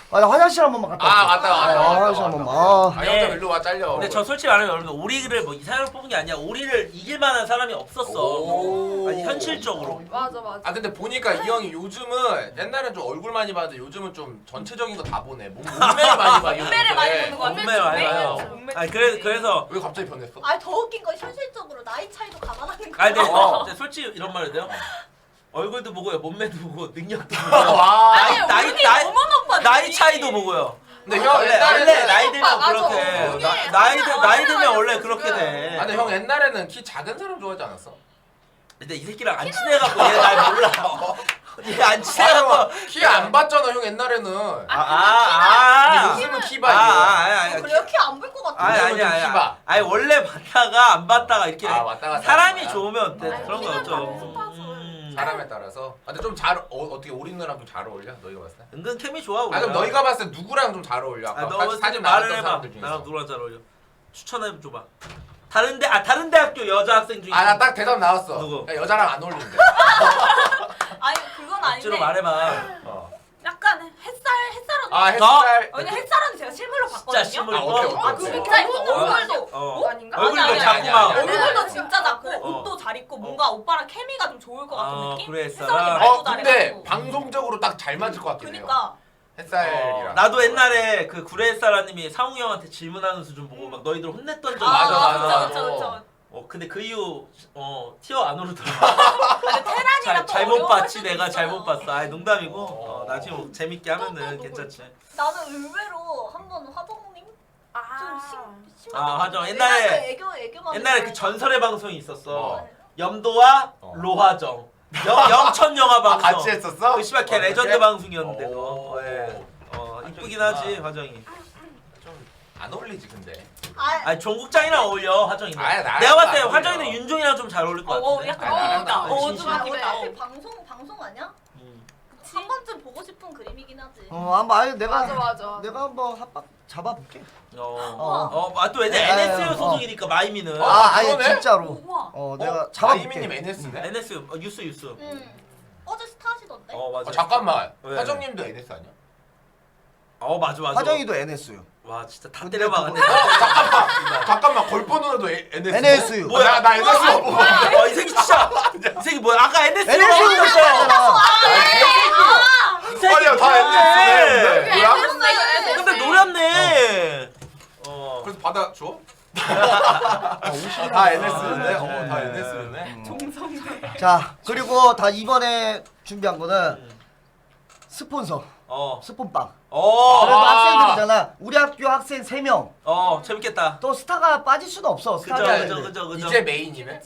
나 화장실 한 번만 갔다 올게. 화장실 한 번만. 형좀 일로 와 잘려. 근데 저 솔직히 말하면 여러분들 오리를 뭐 이상하게 뽑은 게 아니야. 오리를 이길 만한 사람이 없었어. 아니, 현실적으로. 맞아. 근데 보니까 이 형이 요즘은 옛날엔 좀 얼굴 많이 봤는데 요즘은 좀 전체적인 거 다 보네. 몸매를 많이 봐. 몸매를 많이 보는 거 같아. 몸매를 많이 봐요. 아니 그래서 왜 갑자기 변했어? 더 웃긴 건 현실적으로 나이 차이도 감안하는 거. 아니 근데 솔직히 이런 말 해도 돼요? 얼굴도 보고요, 몸매도 보고, 능력도 보고. 와. 나이 차이도 보고요. 근데 형 원래 나이 들면 맞아. 그렇게 본인이 나이 들면 원래 그렇게 돼. 근데 형 옛날에는 키 작은 사람 좋아하지 않았어? 근데 이 새끼랑 안 친해갖고 얘 날 몰라. 얘 안 친해갖고 키 안 봤잖아 형 옛날에는. 근데 요즘은 키 봐. 그래요? 키 안 볼 것 같아. 아니 원래 봤다가 안 봤다가 이렇게 왔다 갔다 사람이 하는 거야? 좋으면 그런 키는 거죠. 사람에 따라서. 근데 좀 어떻게 오리 누나랑 좀 잘 어울려? 너희가 봤을 때? 은근 케미 좋아 우리. 그럼 너희가 봤을 때 누구랑 좀 잘 어울려? 아까 너 사진 말을 나왔던 해봐. 사람들 중에서. 나랑 누구랑 잘 어울려? 추천해 줘봐. 다른 대학교 여자 학생 중에. 나 딱 대답 나왔어. 누구? 야, 여자랑 안 어울린대. 아니 그건 아닌데. 억지로 말해봐. 약간 햇살은 아 햇살. 왜냐 햇살은 제가 실물로 진짜 봤거든요. 실물 아, 오케이, 오케이. 아 진짜 이거 얼굴도 어. 아닌가? 얼굴도 아니, 작고 아니, 막. 아니, 아니. 얼굴도 진짜 작고 어. 옷도 잘 입고 뭔가 오빠랑 케미가 좀 좋을 것 같은 아, 느낌? 그래, 햇살이 햇살아. 말도 근데 잘해가지고. 방송적으로 딱 잘 맞을 것 같긴 해요. 그니까 햇살이랑. 나도 옛날에 그 구레사라님이 상웅이 형한테 질문하는 수준 보고 막 너희들 혼냈던 적 맞아, 있잖아. 맞아. 그쵸 그쵸. 근데 그 이후 티어 안 오르더라. 근데 테란이랑 또 잘못 어려워할 봤지 수도 내가 있어요. 잘못 봤어. 아이 농담이고 나중에 뭐 재밌게 하면은 또 괜찮지. 나는 의외로 한번 화동님 화정. 옛날에 애교만 옛날에 그 전설의 방송이 있었어. 어. 염도와 어. 로화정. 영천 영화 방송. 같이 했었어? 그 씨발 걔 레전드 그렇게? 방송이었는데 오. 너. 이쁘긴 하지 화정이. 좀 안 어울리지 근데. 아니 종국장이랑 어울려 화정이는. 아니, 나랑 내가 봤을 때 안 화정이는 어울려. 윤종이랑 좀 잘 어울릴 것 같은데. 약간 아니, 어울린다. 나랑 좀 원래 하긴 앞에 해. 방송 아니야? 음. 한 번쯤 보고 싶은 그림이긴 하지. 한번 아니 내가 맞아. 내가 한번 합방 잡아볼게. 또 왜냐 네, NSU 소속이니까 마이미는. 아니 그러네? 진짜로. 우와. 내가 잡아볼게. 아이미님 NS네? NSU 유스. 어제 스타시던데? 맞아. 잠깐만. 왜? 화정님도 NS 아니야? 맞아. 화정이도 NSU. 와 진짜 다 근데 때려박았네. 잠깐만 걸포 누나도 NS. NSU. 뭐야? 나 NS 뭐? 이 새끼 진짜. 이 새끼 뭐야? 아까 NSU가 NSU 어딨었어? 잖아. 이 새끼 아니야 다 NS네. 뭐야? 근데 노렸네. 그래서 받아줘? 다 NS네. 다 NS네. 자 그리고 다 이번에 준비한 거는 스폰서 스폰빵. 그래도 학생들이잖아. 우리 학교 학생 3명. 재밌겠다. 또 스타가 빠질 수는 없어. 스타가 그죠. 이제 메인이네.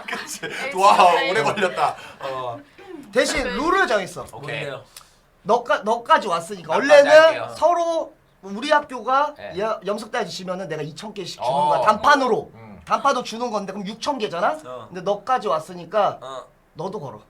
그치. 와 오래 걸렸다. 대신 룰을 정했어. 오케이. 뭔데요? 너까지 왔으니까 나까지 원래는 할게요. 서로 우리 학교가 네. 염석대에 지면은 내가 2,000개씩 주는 어. 거야. 단판으로. 음. 단판으로 주는 건데 그럼 6,000개잖아. 근데 너까지 왔으니까 너도 걸어.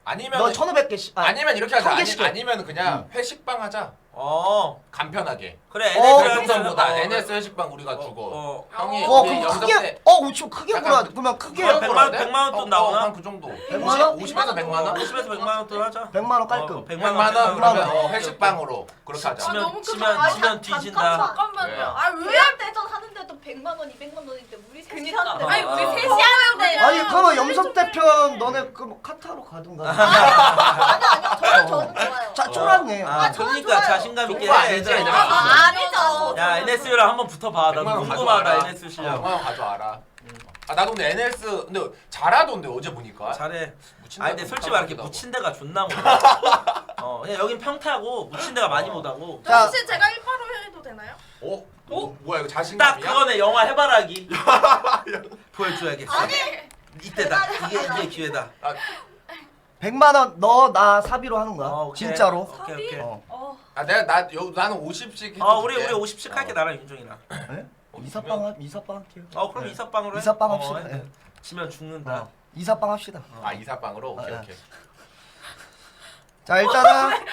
아니면 너 1,500개씩. 아니면 이렇게 하자. 1,000개씩. 아니면 그냥 회식방 하자. 그래 간편하게. NSU랑 NS 회식방 우리가 주고. 형이 그럼 우리 크게 염석대 좀 크게 약간 몰아. 그러면 크게 그럼 100만 원 나오나? 한그 정도. 100만 원? 50에서 100만 원? 50에서 100만 원 돈 하자. 100만 원 깔끔. 100만 원 그러면 회식방으로 그렇게 하자. 치면 너무 치면 뒤진다. 잠깐만요. 왜요? 우리할 때전 하는데도 100만 원, 200만 원인데 우리 셋이 그니까. 하는데 아니 우리 아. 셋이 하는데. 아니 그러면 염석대 편 너네 그럼 카타로 가든가. 아니야 저는 좋아요. 자 쫄았네. 저는 그러니까 좋아요. 자신감 있게 그거 해 아니지, 얘들아. 얘들아. 아니죠. 야 NSU랑 한번 붙어봐. 나 100만 원 궁금하다 가져와라. NSU 100만 실력. 원 가져와라. 나도 근데 NS 근데 잘하던데 어제 보니까. 잘해. 묻힌 근데 데가 솔직히 말할게 못하고. 묻힌 데가 존나 못. 그냥 여긴 평타고 묻힌 데가 많이 못하고. 자. 혹시 제가 1파로 해도 되나요? 뭐야 이거 딱 자신감이야? 그거네 영화 해바라기. 보여줘야겠어. 아니 이때다. 이게 기회다. 100만 원 너 나 사비로 하는 거야. 오케이. 진짜로. 오케이. 나는 50씩 해줄게. 우리 50씩 할게 나랑 윤종이랑. 이사빵 할게요. 그럼 이사빵으로 해. 이사빵 합시다. 해. 지면 죽는다. 이사빵 합시다. 이사빵으로 오케이. 자 일단은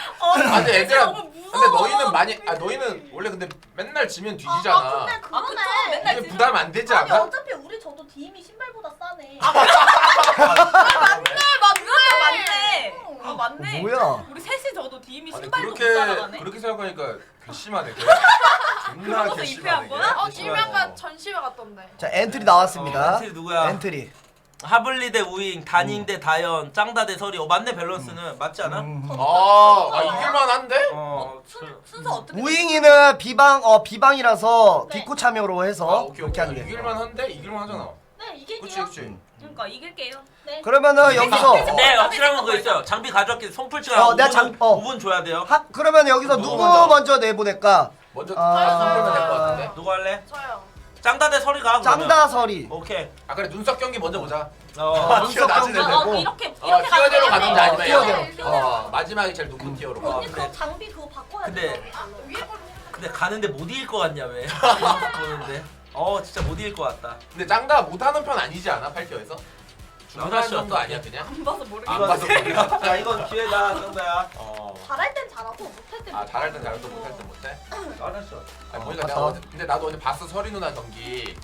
근데 애들아 너무 무서워. 근데 너희는 많이 너희는 원래 근데 맨날 지면 뒤지잖아. 근데 그쵸. 그러네. 맨날 이게 부담 안 되지 아니 않아? 어차피 우리 저도 디임이 신발보다 싸네. 맞네. 뭐야? 우리 셋이 저도 DM이 아니 신발도 못 따라가네. 그렇게 생각하니까 괘씸하네. 존나 그것도 입회한 괘씸하네. 거야? 김양가 전시회 갔던데. 자 엔트리 나왔습니다. 엔트리 누구야? 엔트리. 하블리 대 우잉, 다닝 대 다현, 짱다 대 설이. 맞네 밸런스는 맞지 않아? 이길만한데? 순서 어떻게? 우잉이는 비방이라서 네. 디코 참여로 해서 오케이 그렇게 하는 게. 이길만한데 이길만하잖아. 네 이게 그치 기요. 그치. 그러니까 이길게요. 네. 그러면은 여기서 네 확실한 건 그거 있어요. 장비 가져왔기 손풀치가 내가 5분 줘야 돼요. 그러면 여기서 누구 먼저 내보낼까? 먼저 아. 선물면 될 것 같은데. 누구 할래? 저요. 짱다 대 설이가 그러면. 짱다설이. 오케이. 그래 눈썹 경기 먼저 보자. 눈썹 낮은 경기 애들. 되고. 이렇게 티어대로 가든지 아니면 티어대로. 마지막에 제일 높은 티어로 가. 언니 그거 장비 그거 바꿔야 근데- 돼. 근데 가는데 못 이길 것 같냐 왜? 보는데. 진짜 못 이길 것 같다. 근데 짱가 못하는 편 아니지 않아? 8티어에서? 중간 나갔어. 정도 아니야 그냥? 안 봐서 모르겠어. 안 봐서 모르겠어. 자 이건 기회다 짱다야. 잘할 땐 잘하고 못할 땐 잘할 땐 잘하고 못할 땐 못해? 알았어. 보니까 봤어. 내가 근데 나도 어제 봤어 서리 누나 경기.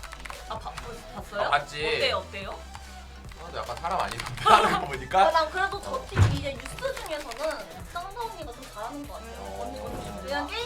봤어요? 봤지. 어때요? 약간 사람 아니던데 하는 거 보니까. 난 그래도 저 팀 이제 유스 중에서는 쌍다 언니가 좀 잘하는 것 같아요. 언니. 그냥 게임